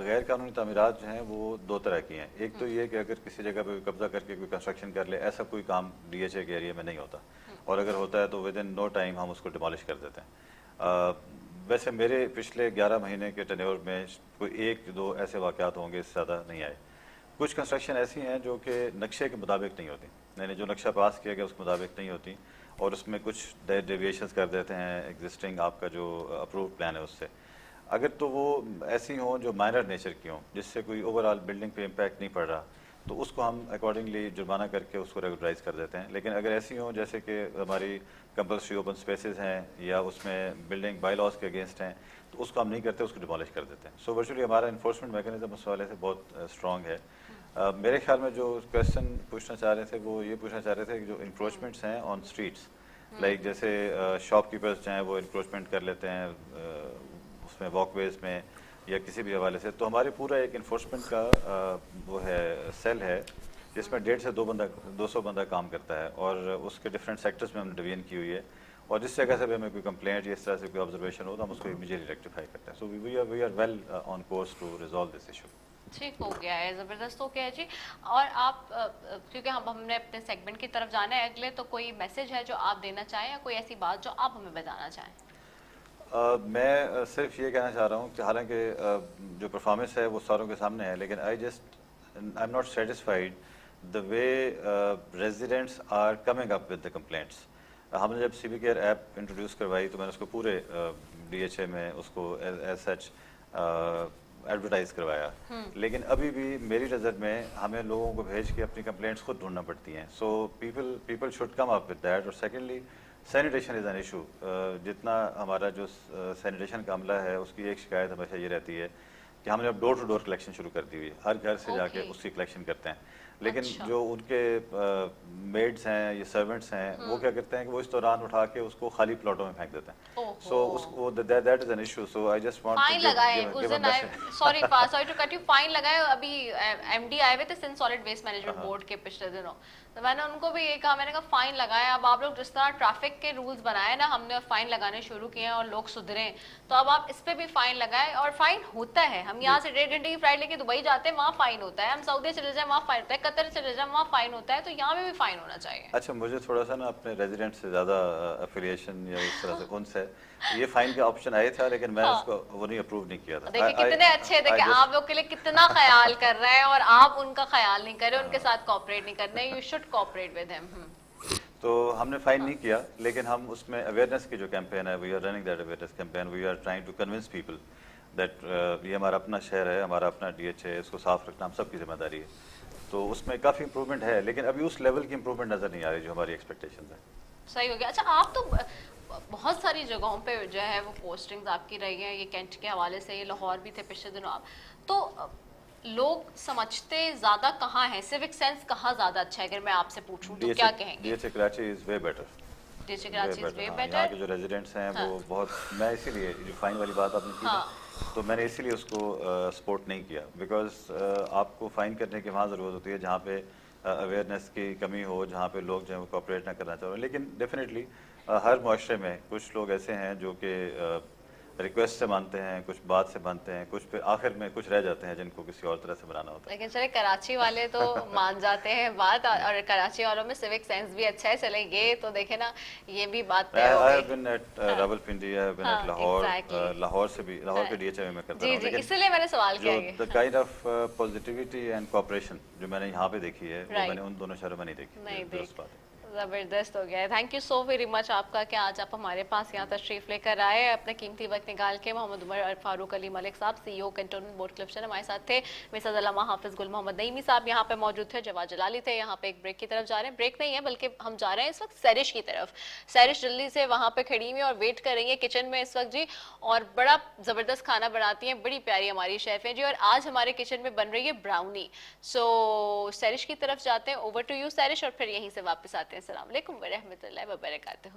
Speaker 4: غیر قانونی تعمیرات جو ہیں وہ 2 طرح کی ہیں. ایک تو یہ کہ اگر کسی جگہ پہ قبضہ کر کے کوئی کنسٹرکشن کر لے, ایسا کوئی کام ڈی ایچ اے کے ایریا میں نہیں ہوتا, اور اگر ہوتا ہے تو ود ان نو ٹائم ہم اس کو ڈیمالش کر دیتے ہیں. ویسے میرے پچھلے 11 مہینے کے ٹینیور میں کوئی 1-2 ایسے واقعات ہوں گے, اس سے زیادہ نہیں آئے. کچھ کنسٹرکشن ایسی ہیں جو کہ نقشے کے مطابق نہیں ہوتی, یعنی جو نقشہ پاس کیا گیا اس کے مطابق نہیں ہوتی, اور اس میں کچھ ڈیویشنز کر دیتے ہیں ایگزسٹنگ آپ کا جو اپرووڈ پلان ہے اس سے. اگر تو وہ ایسی ہوں جو مائنر نیچر کی ہوں جس سے کوئی اوور آل بلڈنگ پہ امپیکٹ نہیں پڑ رہا, تو اس کو ہم اکارڈنگلی جرمانہ کر کے اس کو ریگولرائز کر دیتے ہیں. لیکن اگر ایسی ہوں جیسے کہ ہماری کمپلسری اوپن اسپیسز ہیں یا اس میں بلڈنگ بائی لاز کے اگینسٹ ہیں, تو اس کو ہم نہیں کرتے, اس کو ڈیمالش کر دیتے ہیں. سو ورچولی ہمارا انفورسمنٹ میکینزم اس حوالے سے بہت اسٹرانگ ہے. میرے خیال میں جو کویشچن پوچھنا چاہ رہے تھے وہ یہ پوچھنا چاہ رہے تھے کہ جو انکروچمنٹس ہیں آن اسٹریٹس, لائک جیسے شاپ کیپرز جو ہیں وہ انکروچمنٹ کر لیتے ہیں اس میں واک ویز میں یا کسی بھی حوالے سے, تو ہمارے پورا ایک انفورسمنٹ کا وہ ہے سیل ہے جس میں 150 سے 200 بندہ کام کرتا ہے, اور اس کے ڈفرینٹ سیکٹرز میں ہم نے ڈویژن کی ہوئی ہے, اور جس سے اگر ہمیں کوئی کمپلینٹ یا اس طرح سے کوئی آبزرویشن ہو تو ہم اس کو امیجیٹلی ریکٹیفائی کرتے ہیں. So we are well on course to resolve this issue.
Speaker 1: ٹھیک ہو گیا ہے, زبردست ہو گیا ہے جی. اور آپ کیونکہ ہم نے اپنے سیگمنٹ کی طرف جانا ہے اگلے, تو کوئی میسج ہے جو آپ دینا چاہیں یا کوئی ایسی بات جو آپ ہمیں بتانا چاہیں؟
Speaker 4: میں صرف یہ کہنا چاہ رہا ہوں کہ حالانکہ جو پرفارمنس ہے وہ ساروں کے سامنے ہے, لیکن I am not satisfied the way residents are coming up with the complaints. ہم نے جب C B care app introduce کروائی تو میں نے اس کو پورے ڈی ایچ اے میں اس کو ایز سچ ایڈورٹائز کروایا, لیکن ابھی بھی میری نظر میں ہمیں لوگوں کو بھیج کے اپنی کمپلینٹس خود ڈھونڈنا پڑتی ہیں. So people should come up with that. اور secondly sanitation is an issue. جتنا ہمارا جو سینیٹیشن کا عملہ ہے اس کی ایک شکایت ہمیشہ یہ رہتی ہے کہ ہم نے اب ڈور ٹو ڈور کلیکشن شروع کر دی ہوئی ہے, ہر گھر سے جا کے اس کی کلیکشن کرتے ہیں, لیکن جو ان کے میڈس ہیں یا سرونٹس ہیں وہ کیا کرتے ہیں کہ وہ اس دوران اٹھا کے اس کو خالی پلاٹوں میں پھینک دیتے ہیں. So that is an issue. So I just want
Speaker 1: fine لگائے اس دن, sorry to cut you, fine لگائے. ابھی ایم ڈی آئے ہوئے تھے Sindh solid waste management board کے پچھلے دنوں, تو میں نے ان کو بھی یہ کہا, میں نے کہا فائن لگائیں. اب آپ لوگ جس طرح ٹریفک کے رولز بنائے نا, ہم نے فائن لگانے شروع کیے ہیں اور لوگ سدھرے, تو اب آپ اس پہ بھی فائن لگائیں. اور فائن ہوتا ہے, ہم یہاں سے 1.5 گھنٹے کی فلائٹ لے کے دبئی جاتے ہیں وہاں فائن ہوتا ہے, ہم سعودی چلے جائیں وہاں فائن ہوتا ہے, قطر چلے جائیں وہاں فائن ہوتا ہے, تو یہاں پہ بھی فائن ہونا چاہیے.
Speaker 4: اچھا مجھے تھوڑا سا نا اپنے ریزیڈنٹ سے زیادہ افیلیشن یا اس طرح سے ان سے یہ فائن کا آپشن آئے تھا, لیکن میں اس کو وہ نہیں اپروو نہیں کیا تھا.
Speaker 1: دیکھیں کتنے اچھے تھے کہ آپ لوگ کے لیے کتنا خیال کر رہے ہیں, اور آپ ان کا خیال نہیں کر رہے, ان کے ساتھ کوآپریٹ نہیں کر رہے. یو شوڈ کوآپریٹ ود ہم.
Speaker 4: تو ہم نے فائن نہیں کیا، لیکن ہم اس میں اویئرنیس کی جو کیمپین ہے، we are running that awareness campaign, we are trying to convince people that یہ ہمارا اپنا شہر ہے، ہمارا اپنا ڈی ایچ ہے، اس کو صاف رکھنا ہم سب کی ذمہ داری ہے. تو اس میں کافی امپروومنٹ ہے، لیکن ابھی اس لیول کی امپروومنٹ نظر نہیں آ رہی جو ہماری ایکسپیکٹیشنز ہیں.
Speaker 1: صحیح ہو گیا. اچھا آپ تو بہت ساری جگہوں پہ جو ہے وہ پوسٹنگز آپ کی رہی ہیں، یہ کینٹ کے حوالے سے، یہ لاہور بھی تھے پچھلے دنوں آپ. تو لوگ سمجھتے زیادہ کہاں ہیں، سیوک سینس کہاں زیادہ اچھا ہے اگر میں آپ سے پوچھوں تو کیا کہیں گے؟
Speaker 4: D H A Karachi is way better.
Speaker 1: D H A Karachi is way
Speaker 4: یہاں
Speaker 1: بیٹر.
Speaker 4: کے جو ریزیڈنٹس ہیں وہ بہت، میں اسی لیے جو فائن والی بات آپ نے کی نا، تو میں نے اسی لیے اس کو سپورٹ نہیں کیا، بیکاز آپ کو فائن کرنے کی وہاں ضرورت ہوتی ہے جہاں پہ اویئرنیس کی کمی ہو، جہاں پہ لوگ جو ہیں وہ کوآپریٹ نہ کرنا چاہ رہے ہیں. لیکن ڈیفینیٹلی ہر معاشرے میں کچھ لوگ ایسے ہیں جو کہ ریکویسٹ سے مانتے ہیں، کچھ بات سے مانتے ہیں، کچھ پہ آخر میں کچھ رہ جاتے ہیں جن کو کسی اور طرح سے بنانا ہوتا ہے.
Speaker 1: لیکن چلے کراچی والے تو مان جاتے ہیں بات، اور کراچی والوں میں سیوک سینس بھی اچھا ہے. چلیں یہ تو دیکھیں نا، یہ بھی بات طے ہو
Speaker 4: I
Speaker 1: گئی.
Speaker 4: have been at Rawalpindi, I have been at Lahore, Lahore سے بھی، لاہور کے ڈی ایچ اے میں کرتا رہا ہوں.
Speaker 1: جی اسی لیے میں نے سوال کیا
Speaker 4: جو
Speaker 1: یہ.
Speaker 4: the kind of positivity and cooperation جو میں نے یہاں پہ دیکھی ہے، وہ میں نے ان دونوں شہروں میں نہیں دیکھی. درست بات ہے.
Speaker 1: زبردست ہو گیا ہے. تھینک یو سو ویری مچ آپ کا کہ آج آپ ہمارے پاس یہاں تشریف لے کر آئے، اپنا قیمتی وقت نکال کے. محمد عمر اور فاروق علی ملک صاحب سی ای او کنٹونمنٹ بورڈ کلفٹن ہمارے ساتھ تھے. مسز علامہ حافظ گل محمد نعیمی صاحب یہاں پہ موجود تھے. جواد جلالی تھے. یہاں پہ ایک بریک کی طرف جا رہے ہیں، بریک نہیں ہے بلکہ ہم جا رہے ہیں اس وقت سیرش کی طرف. سیرش جلدی سے وہاں پہ کھڑی ہوئی اور ویٹ کر رہی ہیں کچن میں اس وقت جی، اور بڑا زبردست کھانا بناتی ہیں، بڑی پیاری ہماری شیف ہیں جی. اور آج ہمارے کچن میں بن رہی ہے براؤنی. سو سیرش کی طرف جاتے ہیں. اوور ٹو یو سیرش، اور پھر یہیں سے واپس آتے ہیں. السلام علیکم ورحمۃ اللہ وبرکاتہ.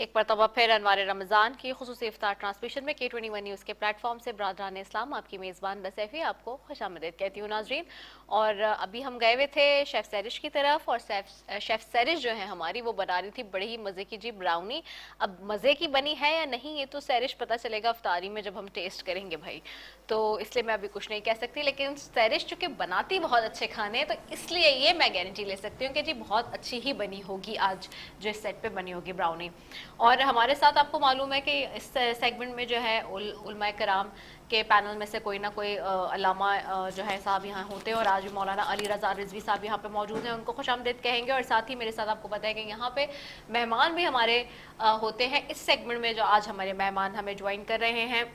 Speaker 1: एक मरतबा फिर अनवार रमज़ान की खुसूसी इफ्तार ट्रांसमिशन में K21 न्यूज़ के प्लेटफॉर्म से बरादरान इस्लाम आपकी मेज़बान रसैफ़ी आपको खुशामदीद कहती हूँ नाजरीन। और अभी हम गए हुए थे शेफ़ सैरिश की तरफ, और शेफ़ सैरिश जो है हमारी वो बना रही थी बड़ी ही मज़े की जी ब्राउनी। अब मज़े की बनी है या नहीं ये तो सैरिश पता चलेगा इफ्तारी में जब हम टेस्ट करेंगे भाई, तो इसलिए मैं अभी कुछ नहीं कह सकती। लेकिन सैरिश चूँकि बनाती बहुत अच्छे खाने हैं तो इसलिए ये मैं गारंटी ले सकती हूँ कि जी बहुत अच्छी ही बनी होगी आज जो इस सेट पे बनी होगी ब्राउनी। और हमारे साथ आपको मालूम है कि इस सेगमेंट में जो है उलमाए कराम के पैनल में से कोई ना कोई अल्लामा जो है साहब यहाँ होते हैं, और आज भी मौलाना अली रज़ा रिजवी साहब यहाँ पे मौजूद हैं, उनको खुशामदीद कहेंगे। और साथ ही मेरे साथ आपको पता है कि यहाँ पे मेहमान भी हमारे होते हैं इस सेगमेंट में, जो आज हमारे मेहमान हमें ज्वाइन कर रहे हैं।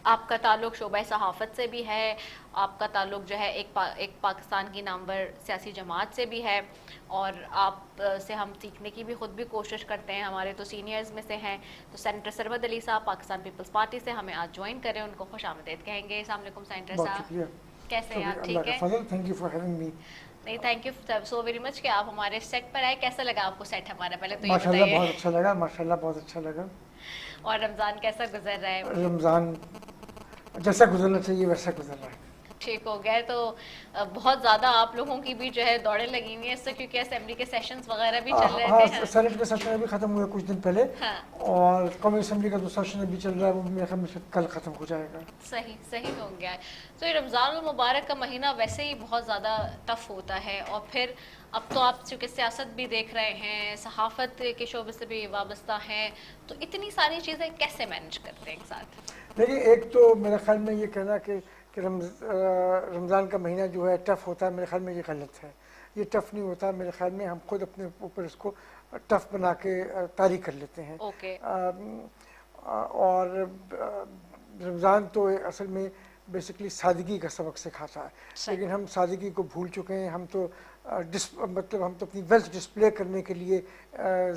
Speaker 1: आपका ताल्लुक़ शोबा सहाफ़त से भी है, आपका ताल्लुक़ जो है एक पाकिस्तान की नामवर सियासी जमात से भी है, और आप से हम सीखने की भी ख़ुद भी कोशिश करते हैं। हमारे तो सीनियर्स में से हैं, तो सेनेटर सरमद अली साहब पाकिस्तान पीपल्स पार्टी से हमें आज ज्वाइन करें, उनको खुशामदीद कहेंगे। अस्सलाम वालेकुम सेनेटर साहब, कैसे हैं आप? ठीक है,
Speaker 12: thank you for having me.
Speaker 1: नहीं, thank you so very much कि आप हमारे सेट पर आए। कैसा लगा आपको सेट हमारा, पहले तो ये
Speaker 12: माशाल्लाह
Speaker 1: बताइए।
Speaker 12: बहुत अच्छा लगा, माशाल्लाह बहुत अच्छा लगा।
Speaker 1: और रमज़ान कैसा गुजर रहा है?
Speaker 12: रमज़ान जैसा गुजरना चाहिए वैसा गुजर रहा है।
Speaker 1: ठीक हो गया। तो बहुत ज़्यादा आप लोगों की भी जो है दौड़ें लगी हुई हैं इससे, क्योंकि असेंबली के सेशंस वगैरह भी चल रहे थे।
Speaker 12: सेनेट के सेशन अभी ख़त्म हुए कुछ दिन पहले, और कौमी असेंबली का जो सेशन अभी चल रहा है वो मेरे ख्याल में कल ख़त्म हो जाएगा।
Speaker 1: सही हो गया है। तो ये रमज़ान मुबारक का महीना वैसे ही बहुत ज़्यादा टफ होता है, और फिर अब तो आप चूँकि सियासत भी देख रहे हैं, सहाफ़त के शोबे से भी वाबस्ता हैं, तो इतनी सारी चीज़ें कैसे मैनेज करते हैं एक साथ?
Speaker 12: देखिए, एक तो मेरे ख्याल में ये कहना कि रमज़ान का महीना जो है टफ़ होता है, मेरे ख्याल में ये गलत है। ये टफ़ नहीं होता, मेरे ख्याल में हम खुद अपने ऊपर इसको टफ़ बना के तारी कर लेते हैं। और रमज़ान तो असल में बेसिकली सादगी का सबक सिखाता है, लेकिन हम सादगी को भूल चुके हैं। हम तो मतलब हम तो अपनी वेल्थ डिस्प्ले करने के लिए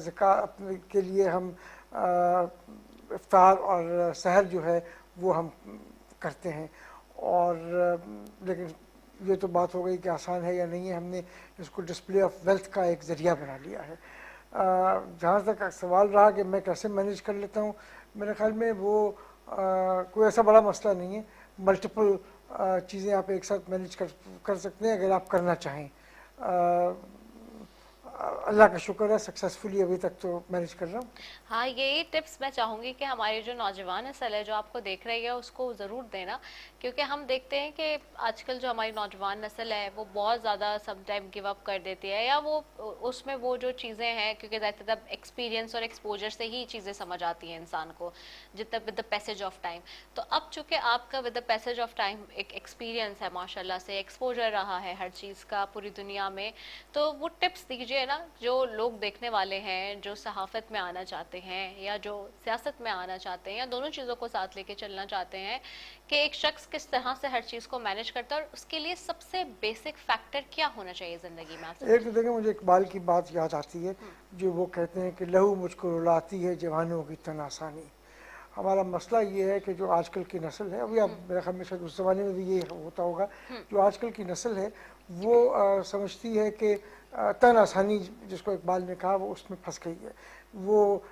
Speaker 12: ज़कात के लिए हम इफ्तार और सहर जो है वो हम करते हैं। और लेकिन ये तो बात हो गई कि आसान है या नहीं है, हमने इसको डिस्प्ले ऑफ वेल्थ का एक ज़रिया बना लिया है। जहाँ तक सवाल रहा कि मैं कैसे मैनेज कर लेता हूँ, मेरे ख्याल में वो कोई ऐसा बड़ा मसला नहीं है। मल्टीपल चीज़ें आप एक साथ मैनेज कर सकते हैं अगर आप करना चाहें। अल्लाह का शुक्र है सक्सेसफुली अभी तक तो मैनेज कर रहा हूँ।
Speaker 1: हाँ, यही टिप्स मैं चाहूँगी कि हमारी जो नौजवान नस्ल है जो आपको देख रही है उसको ज़रूर देना, क्योंकि हम देखते हैं कि आजकल जो हमारी नौजवान नस्ल है वो बहुत ज़्यादा सम टाइम गिव अप कर देती है, या वो उसमें वो जो चीज़ें हैं, क्योंकि ज़्यादातर एक्सपीरियंस और एक्सपोजर से ही चीज़ें समझ आती हैं इंसान को, जितना with the passage of time. तो अब चूँकि आपका with the passage of time एक एक्सपीरियंस है, माशाल्लाह से एक्सपोजर रहा है हर चीज़ का पूरी दुनिया में, तो वो टिप्स दीजिए ना जो लोग देखने वाले हैं, जो सहाफ़त में आना चाहते हैं या जो सियासत में आना चाहते हैं, या दोनों चीज़ों को साथ लेके चलना चाहते हैं, कि एक शख्स किस तरह से हर चीज़ को मैनेज करता है, और उसके लिए सबसे बेसिक फैक्टर क्या होना चाहिए ज़िंदगी में? आपसे
Speaker 12: एक तो देखिए, मुझे इकबाल की बात याद आती है जो वो कहते हैं कि लहू मुझको रुलाती है जवानों की तनासानी। हमारा मसला ये है कि जो आजकल की नस्ल है, अभी आप मेरे ख्याल में शायद उस ज़माने में भी ये होता होगा, जो आजकल की नस्ल है वो समझती है कि तन आसानी, जिसको इकबाल ने कहा, वो उसमें फंस गई है। वो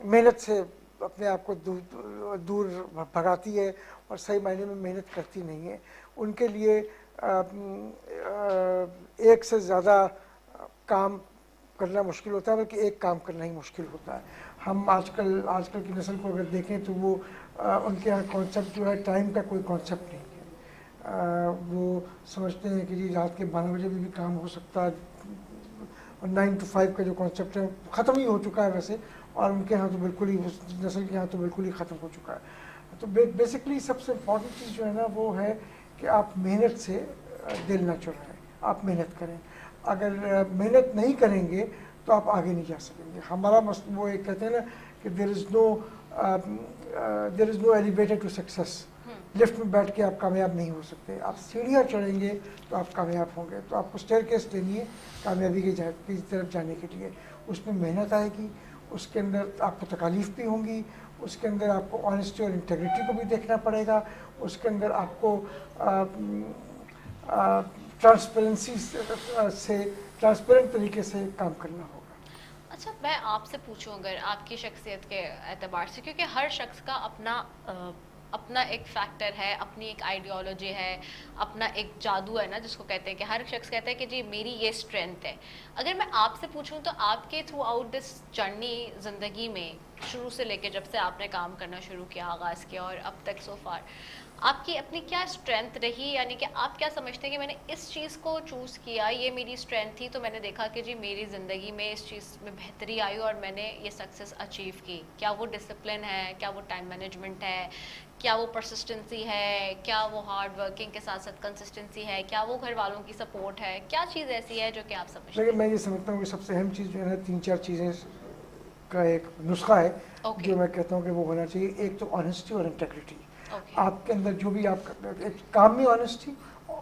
Speaker 12: मेहनत से अपने आप को दूर भगाती है और सही मायने में मेहनत करती नहीं है। उनके लिए एक से ज़्यादा काम करना मुश्किल होता है, बल्कि एक काम करना ही मुश्किल होता है। हम आजकल की नस्ल को अगर देखें तो वो उनके यहाँ कॉन्सेप्ट जो है टाइम का कोई कॉन्सेप्ट नहीं है। वो समझते हैं कि जी रात के 12 बजे भी काम हो सकता है, और 9 to 5 का जो कॉन्सेप्ट है ख़त्म ही हो चुका है वैसे, और उनके यहाँ तो बिल्कुल ही, उस नस्ल के यहाँ तो बिल्कुल ही ख़त्म हो चुका है। तो बेसिकली सबसे इम्पॉर्टेंट चीज़ जो है ना वो है कि आप मेहनत से दिल न चुराएं, आप मेहनत करें। अगर मेहनत नहीं करेंगे तो आप आगे नहीं जा सकेंगे। हमारा वो एक कहते हैं ना कि there is no elevator to success. Lift में बैठ के आप कामयाब नहीं हो सकते, आप सीढ़ियाँ चढ़ेंगे तो आप कामयाब होंगे। तो आपको स्टेयरकेस लेनी है कामयाबी की तरफ जाने के लिए, उसमें मेहनत आएगी, उसके अंदर आपको तकालीफ भी होंगी, उसके अंदर आपको ऑनेस्टी और इंटेग्रिटी को भी देखना पड़ेगा, उसके अंदर आपको ट्रांसपेरेंसी से ट्रांसपेरेंट तरीके से काम करना होगा।
Speaker 1: अच्छा, मैं आपसे पूछूं अगर आपकी शख्सियत के एतबार से, क्योंकि हर शख्स का अपना एक फैक्टर है, अपनी एक आइडियोलॉजी है, अपना एक जादू है ना जिसको कहते हैं, कि हर शख्स कहता है कि जी मेरी ये स्ट्रेंथ है। अगर मैं आपसे पूछूं तो आपके थ्रू आउट दिस जर्नी ज़िंदगी में, शुरू से लेके जब से आपने काम करना शुरू किया, आगाज़ किया और अब तक सो फार, आपकी अपनी क्या स्ट्रेंथ रही, यानी कि आप क्या समझते हैं कि मैंने इस चीज़ को चूज़ किया, ये मेरी स्ट्रेंथ थी, तो मैंने देखा कि जी मेरी ज़िंदगी में इस चीज़ में बेहतरी आई और मैंने ये सक्सेस अचीव की? क्या वो डिसिप्लिन है, क्या वो टाइम मैनेजमेंट है, क्या वो परसिस्टेंसी है, क्या वो हार्ड वर्किंग के साथ साथ कंसिस्टेंसी है, क्या वो घर वालों की सपोर्ट है, क्या चीज़ ऐसी है जो कि आप समझते हैं?
Speaker 12: लेकिन मैं ये समझता हूँ कि सबसे अहम चीज़ जो है 3-4 चीज़ें का एक नुस्खा है जो मैं कहता हूँ कि वो होना चाहिए। एक तो ऑनेस्टी और इंटेग्रिटी। आपके अंदर जो भी आप काम में honesty,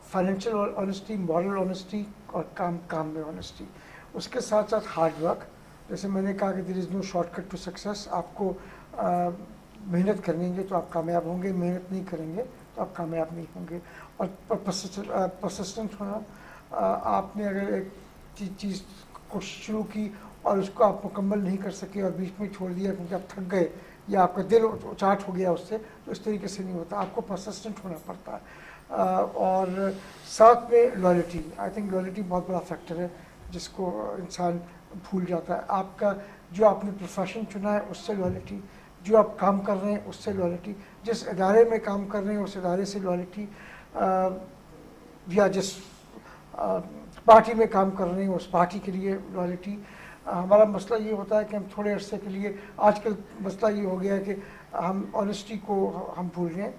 Speaker 12: financial honesty, moral honesty और काम में ऑनेस्टी, उसके साथ साथ हार्ड वर्क। जैसे मैंने कहा कि there is no shortcut to success. आपको मेहनत करेंगे तो आप कामयाब होंगे, मेहनत नहीं करेंगे तो आप कामयाब नहीं होंगे। और परसिस्टेंट होना, आपने अगर एक चीज़ को शुरू की और उसको आप मुकम्मल नहीं कर सके और बीच में छोड़ दिया क्योंकि आप थक गए या आपका दिल उचाट हो गया उससे, तो इस तरीके से नहीं होता। आपको परसिस्टेंट होना पड़ता है। और साथ में लॉयल्टी, आई थिंक लॉयल्टी बहुत बड़ा फैक्टर है जिसको इंसान भूल जाता है। आपका जो आपने प्रोफेशन चुना है उससे लॉयल्टी, जो आप काम कर रहे हैं उससे लॉयल्टी, जिस इदारे में काम कर रहे हैं उस इदारे से लॉयल्टी, या जिस पार्टी में काम कर रहे हैं उस पार्टी के लिए लॉयल्टी। हमारा मसला ये होता है कि हम थोड़े अरसे के लिए, आजकल मसला ये हो गया है कि हम ऑनेस्टी को हम भूल रहे हैं।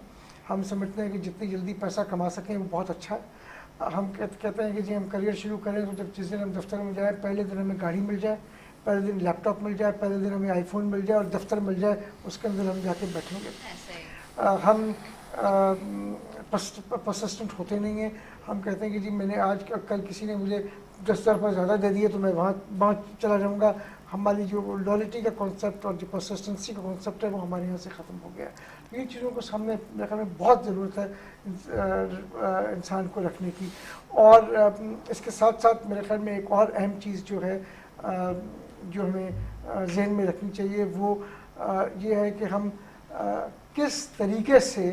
Speaker 12: हम समझते हैं कि जितनी जल्दी पैसा कमा सकें वो बहुत अच्छा है। हम कहते हैं कि जी हम करियर शुरू करें तो जब जिस दिन हम दफ्तर में जाए, पहले दिन हमें गाड़ी मिल जाए, पहले दिन लैपटॉप मिल जाए, पहले दिन हमें आईफोन मिल जाए और दफ्तर मिल जाए, उसके अंदर हम जाके बैठेंगे। हम परसिस्टेंट होते नहीं हैं। हम कहते हैं कि जी मैंने आज कल किसी ने मुझे 10,000 रुपये ज़्यादा दे दिए तो मैं वहाँ चला जाऊँगा। हमारी जो लॉयल्टी का कॉन्सेप्ट और जो परसिस्टेंसी का कॉन्सेप्ट है वो हमारे यहाँ से ख़त्म हो गया है। इन चीज़ों को सामने मेरे ख्याल में बहुत ज़रूरत है इंसान को रखने की। और इसके साथ साथ मेरे ख्याल में एक और अहम चीज़ जो है जो हमें जहन में रखनी चाहिए वो ये है कि हम किस तरीके से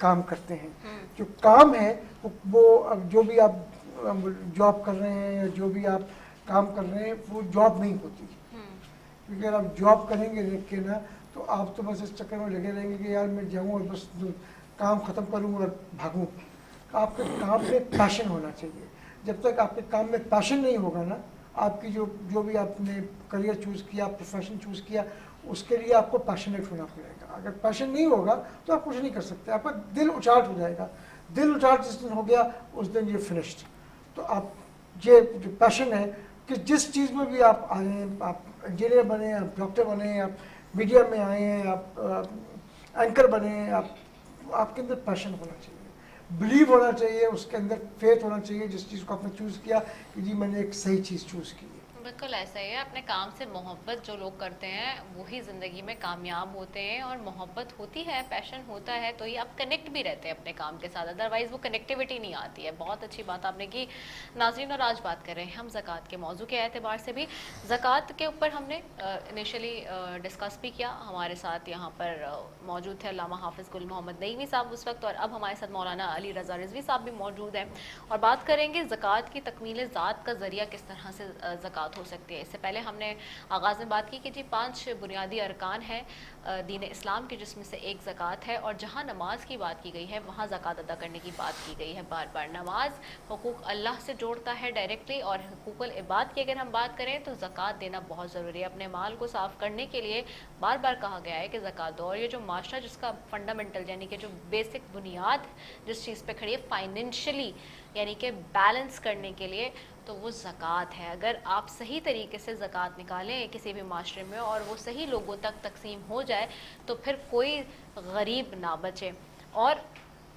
Speaker 12: काम करते हैं। जो काम है वो जो भी आप जॉब कर रहे हैं या जो भी आप काम कर रहे हैं वो जॉब नहीं होती। क्योंकि अगर आप जॉब करेंगे देख के ना तो आप तो बस इस चक्कर में लगे रहेंगे कि यार मैं जाऊँ और बस काम ख़त्म करूँ और भागूँ। आपके काम में पैशन होना चाहिए। जब तक आपके काम में पैशन नहीं होगा ना, आपकी जो भी आपने करियर चूज़ किया, प्रोफेशन चूज़ किया, उसके लिए आपको पैशनेट होना पड़ेगा। अगर पैशन नहीं होगा तो आप कुछ नहीं कर सकते। आपका दिल उचाट हो जाएगा। दिल उचाट जिस दिन हो गया उस दिन ये फिनिश्ड। तो आप ये जो पैशन है कि जिस चीज़ में भी आप आए हैं, आप इंजीनियर बने, आप डॉक्टर बने, आप मीडिया में आए हैं, आप एंकर बने, आपके अंदर पैशन होना चाहिए, बिलीव होना चाहिए, उसके अंदर फेथ होना चाहिए जिस चीज़ को आपने चूज़ किया कि जी मैंने एक सही चीज़ चूज़ की है।
Speaker 1: बिल्कुल ऐसा ही है। अपने काम से मोहब्बत जो लोग करते हैं वही ज़िंदगी में कामयाब होते हैं। और मोहब्बत होती है, पैशन होता है तो ये आप कनेक्ट भी रहते हैं अपने काम के साथ, अदरवाइज़ वो कनेक्टिविटी नहीं आती है। बहुत अच्छी बात आपने की। नाज़रीन, और आज बात कर रहे हैं हम ज़कात के मौजू के एतबार से भी। ज़कात के ऊपर हमने इनिशियली डिस्कस भी किया। हमारे साथ यहाँ पर मौजूद थे अल्लामा हाफिज़ गुल मोहम्मद नईमी साहब उस वक्त, और अब हमारे साथ मौलाना अली रज़ा रिज़वी साहब भी मौजूद हैं और बात करेंगे ज़कात की तकमील ज़ात का ज़रिया किस तरह से ज़कात हो सकती है। इससे पहले हमने आगाज़ में बात की कि जी 5 बुनियादी अरकान हैं दीन इस्लाम के, जिसमें से एक ज़कात है। और जहाँ नमाज की बात की गई है वहाँ ज़कात अदा करने की बात की गई है बार बार। नमाज हुकूक अल्लाह से जोड़ता है डायरेक्टली, और हुकूकुल इबाद की अगर हम बात करें तो ज़कात देना बहुत ज़रूरी है। अपने माल को साफ़ करने के लिए बार बार कहा गया है कि ज़कात दो। और ये जो माशरा जिसका फंडामेंटल यानी कि जो बेसिक बुनियाद जिस चीज़ पे खड़ी है फाइनेंशियली, यानी कि बैलेंस करने के लिए, तो वो ज़कात है। अगर आप सही तरीके से ज़कात निकालें किसी भी माशरे में और वो सही लोगों तक तकसीम हो जाए तो फिर कोई गरीब ना बचे। और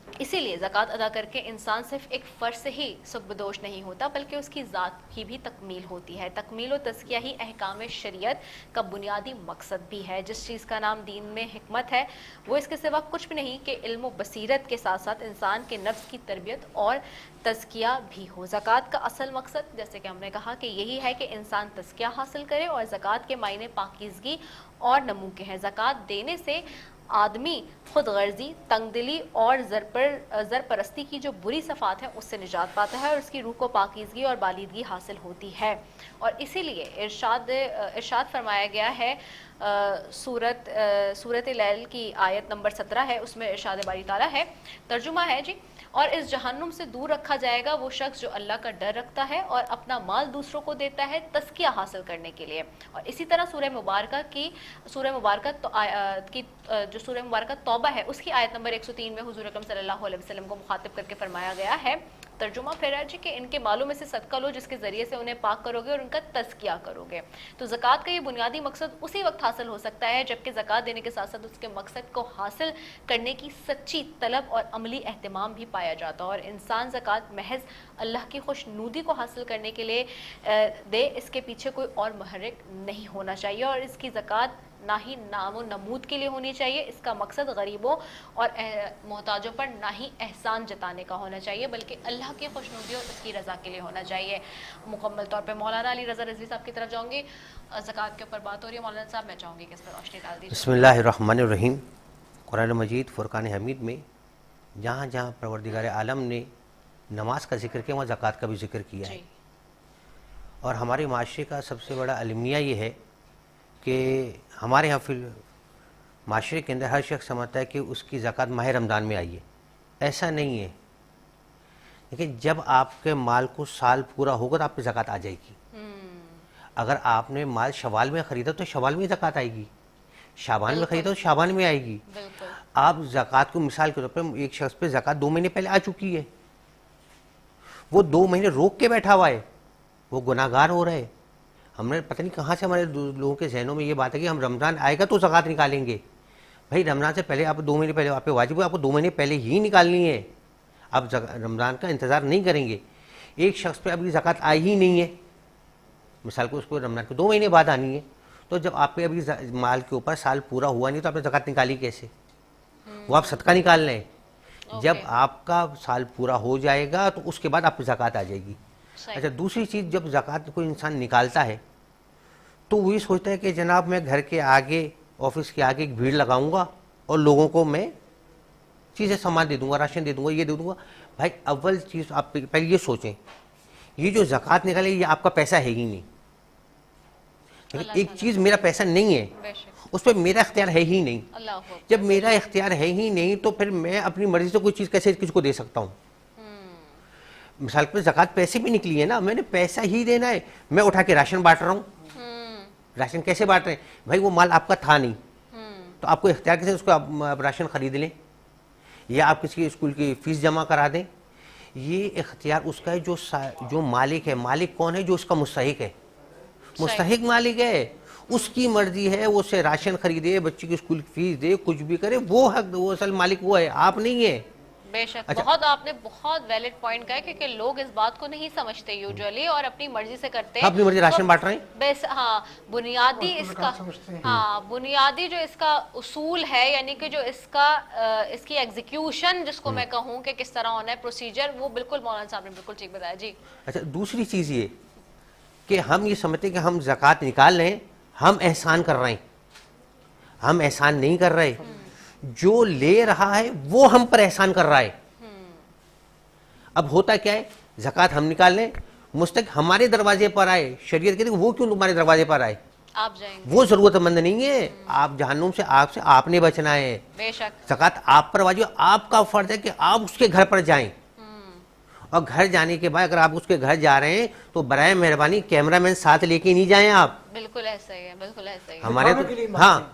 Speaker 1: اسی لیے زکوٰۃ ادا کر کے انسان صرف ایک فرض سے ہی سبکدوش نہیں ہوتا بلکہ اس کی ذات کی بھی تکمیل ہوتی ہے. تکمیل و تزکیہ ہی احکام شریعت کا بنیادی مقصد بھی ہے. جس چیز کا نام دین میں حکمت ہے وہ اس کے سوا کچھ بھی نہیں کہ علم و بصیرت کے ساتھ ساتھ انسان کے نفس کی تربیت اور تزکیہ بھی ہو. زکوٰۃ کا اصل مقصد جیسے کہ ہم نے کہا کہ یہی ہے کہ انسان تزکیہ حاصل کرے اور زکوٰۃ کے معنی پاکیزگی اور نمو کے ہیں. زکوٰۃ دینے سے آدمی خود غرضی، تنگ دلی اور زرپرستی کی جو بری صفات ہیں اس سے نجات پاتا ہے اور اس کی روح کو پاکیزگی اور بالیدگی حاصل ہوتی ہے. اور اسی لیے ارشاد فرمایا گیا ہے سورۃ لیل کی آیت نمبر 17 ہے، اس میں ارشاد باری تعالیٰ ہے، ترجمہ ہے جی، اور اس جہنم سے دور رکھا جائے گا وہ شخص جو اللہ کا ڈر رکھتا ہے اور اپنا مال دوسروں کو دیتا ہے تزکیہ حاصل کرنے کے لیے. اور اسی طرح سورہ مبارکہ توبہ ہے، اس کی آیت نمبر 103 میں حضور اکرم صلی اللہ علیہ وسلم کو مخاطب کر کے فرمایا گیا ہے، ترجمہ پھر ہے جی، کہ ان کے مالوں میں سے صدقہ لو جس کے ذریعے سے انہیں پاک کرو گے اور ان کا تزکیہ کرو گے. تو زکوٰۃ کا یہ بنیادی مقصد اسی وقت حاصل ہو سکتا ہے جبکہ زکوٰۃ دینے کے ساتھ ساتھ اس کے مقصد کو حاصل کرنے کی سچی طلب اور عملی اہتمام بھی پایا جاتا. اور انسان زکوٰۃ محض اللہ کی خوشنودی کو حاصل کرنے کے لیے دے، اس کے پیچھے کوئی اور محرک نہیں ہونا چاہیے. اور اس کی زکوٰۃ نہ ہی نام و نمود کے لیے ہونی چاہیے، اس کا مقصد غریبوں اور محتاجوں پر نہ ہی احسان جتانے کا ہونا چاہیے بلکہ اللہ کی خوشنودی اور اس کی رضا کے لیے ہونا چاہیے. مکمل طور پہ مولانا علی رضا رضوی صاحب کی طرف جاؤں گی. زکوٰۃ کے اوپر بات ہو رہی ہے مولانا صاحب، میں چاہوں گی کہ اس پر روشنی ڈال دیجیے.
Speaker 13: بسم اللہ الرحمن الرحیم. قرآن مجید فرقان حمید میں جہاں جہاں پروردگار عالم نے نماز کا ذکر کیا وہاں زکوٰۃ کا بھی ذکر کیا ہے. اور ہمارے معاشرے کا سب سے بڑا المیہ یہ ہے کہ ہمارے یہاں فی معاشرے کے اندر ہر شخص سمجھتا ہے کہ اس کی زکوٰۃ ماہ رمضان میں آئی ہے. ایسا نہیں ہے. لیکن جب آپ کے مال کو سال پورا ہوگا تو آپ پہ زکوٰۃ آ جائے گی. اگر آپ نے مال شوال میں خریدا تو شوال میں زکوٰۃ آئے گی، شعبان میں خریدا تو شعبان میں آئے گی. آپ زکوٰۃ کو مثال کے طور پہ ایک شخص پہ زکوٰۃ 2 مہینے پہلے آ چکی ہے، وہ 2 مہینے روک کے بیٹھا ہوا ہے، وہ گناہ گار ہو رہا ہے. ہم نے پتہ نہیں کہاں سے ہمارے لوگوں کے ذہنوں میں یہ بات ہے کہ ہم رمضان آئے گا تو زکوٰۃ نکالیں گے. بھائی رمضان سے پہلے آپ 2 مہینے پہلے آپ پہ واجب ہے، آپ کو 2 مہینے پہلے ہی نکالنی ہے. آپ رمضان کا انتظار نہیں کریں گے. ایک شخص پہ ابھی زکوٰۃ آئی ہی نہیں ہے، مثال کو اس کو رمضان کے 2 مہینے بعد آنی ہے، تو جب آپ پہ ابھی مال کے اوپر سال پورا ہوا نہیں تو آپ نے زکوٰۃ نکالی کیسے؟ وہ آپ صدقہ نکال لیں. جب آپ کا سال پورا ہو جائے گا تو اس کے بعد آپ پہ زکوٰۃ آ جائے گی. اچھا دوسری چیز، جب زکوٰۃ کوئی انسان نکالتا ہے تو وہی سوچتا ہے کہ جناب میں گھر کے آگے، آفس کے آگے ایک بھیڑ لگاؤں گا اور لوگوں کو میں چیزیں سامان دے دوں گا، راشن دے دوں گا، یہ دے دوں گا. بھائی اول چیز آپ پہلے یہ سوچیں، یہ جو زکوٰۃ نکالے یہ آپ کا پیسہ ہے ہی نہیں. ایک چیز میرا پیسہ نہیں ہے، اس پہ میرا اختیار ہے ہی نہیں. جب میرا اختیار ہے ہی نہیں تو پھر میں اپنی مرضی سے کوئی چیز کیسے کسی کو دے سکتا ہوں؟ مثال پہ زکوٰۃ پیسے بھی نکلی ہے نا، میں نے پیسہ ہی دینا ہے. میں اٹھا کے راشن بانٹ رہا ہوں، راشن کیسے بانٹ رہے ہیں؟ بھائی وہ مال آپ کا تھا نہیں تو آپ کو اختیار کیسے اس کو آپ راشن خرید لیں یا آپ کسی اسکول کی فیس جمع کرا دیں؟ یہ اختیار اس کا ہے جو مالک ہے. مالک کون ہے؟ جو اس کا مستحق ہے. مستحق مالک ہے، اس کی مرضی ہے، وہ اسے راشن خریدے، بچی کی اسکول کی فیس دے، کچھ بھی کرے، وہ حق، وہ اصل مالک وہ ہے، آپ نہیں ہے.
Speaker 1: بے شک بہت آپ نے بہت ویلڈ پوائنٹ کہا کیونکہ لوگ اس بات کو نہیں سمجھتے یوجولی اور اپنی مرضی سے کرتے ہیں.
Speaker 13: اپنی مرضی راشن بانٹ رہے ہیں.
Speaker 1: ہاں بنیادی اس کا بنیادی جو اس کا اصول ہے، یعنی کہ جو اس کی ایگزیکیوشن جس کو میں کہوں کہ کس طرح ہونا ہے پروسیجر، وہ بالکل مولانا صاحب نے بالکل ٹھیک بتایا. جی
Speaker 13: اچھا دوسری چیز یہ کہ ہم یہ سمجھتے ہیں کہ ہم زکوٰۃ نکال رہے ہیں، ہم احسان کر رہے ہیں. ہم احسان نہیں کر رہے، جو لے رہا ہے وہ ہم پر احسان کر رہا ہے. اب ہوتا کیا ہے، زکوٰۃ ہم نکال لیں، مستحق ہمارے دروازے پر آئے، شریعت کہتی ہے وہ کیوں تمہارے دروازے پر آئے؟
Speaker 1: آپ جائیں گے،
Speaker 13: وہ ضرورت مند نہیں ہے. آپ جہنم سے آپ نے بچنا ہے.
Speaker 1: بے شک
Speaker 13: زکوٰۃ آپ پر واجب، آپ کا فرض ہے کہ آپ اس کے گھر پر جائیں. اور گھر جانے کے بعد اگر آپ اس کے گھر جا رہے ہیں تو برائے مہربانی کیمرہ مین ساتھ لے کے نہیں جائیں. آپ
Speaker 1: بالکل ایسا ہی ہے، بالکل ایسا ہی ہے.
Speaker 13: ہمارے تو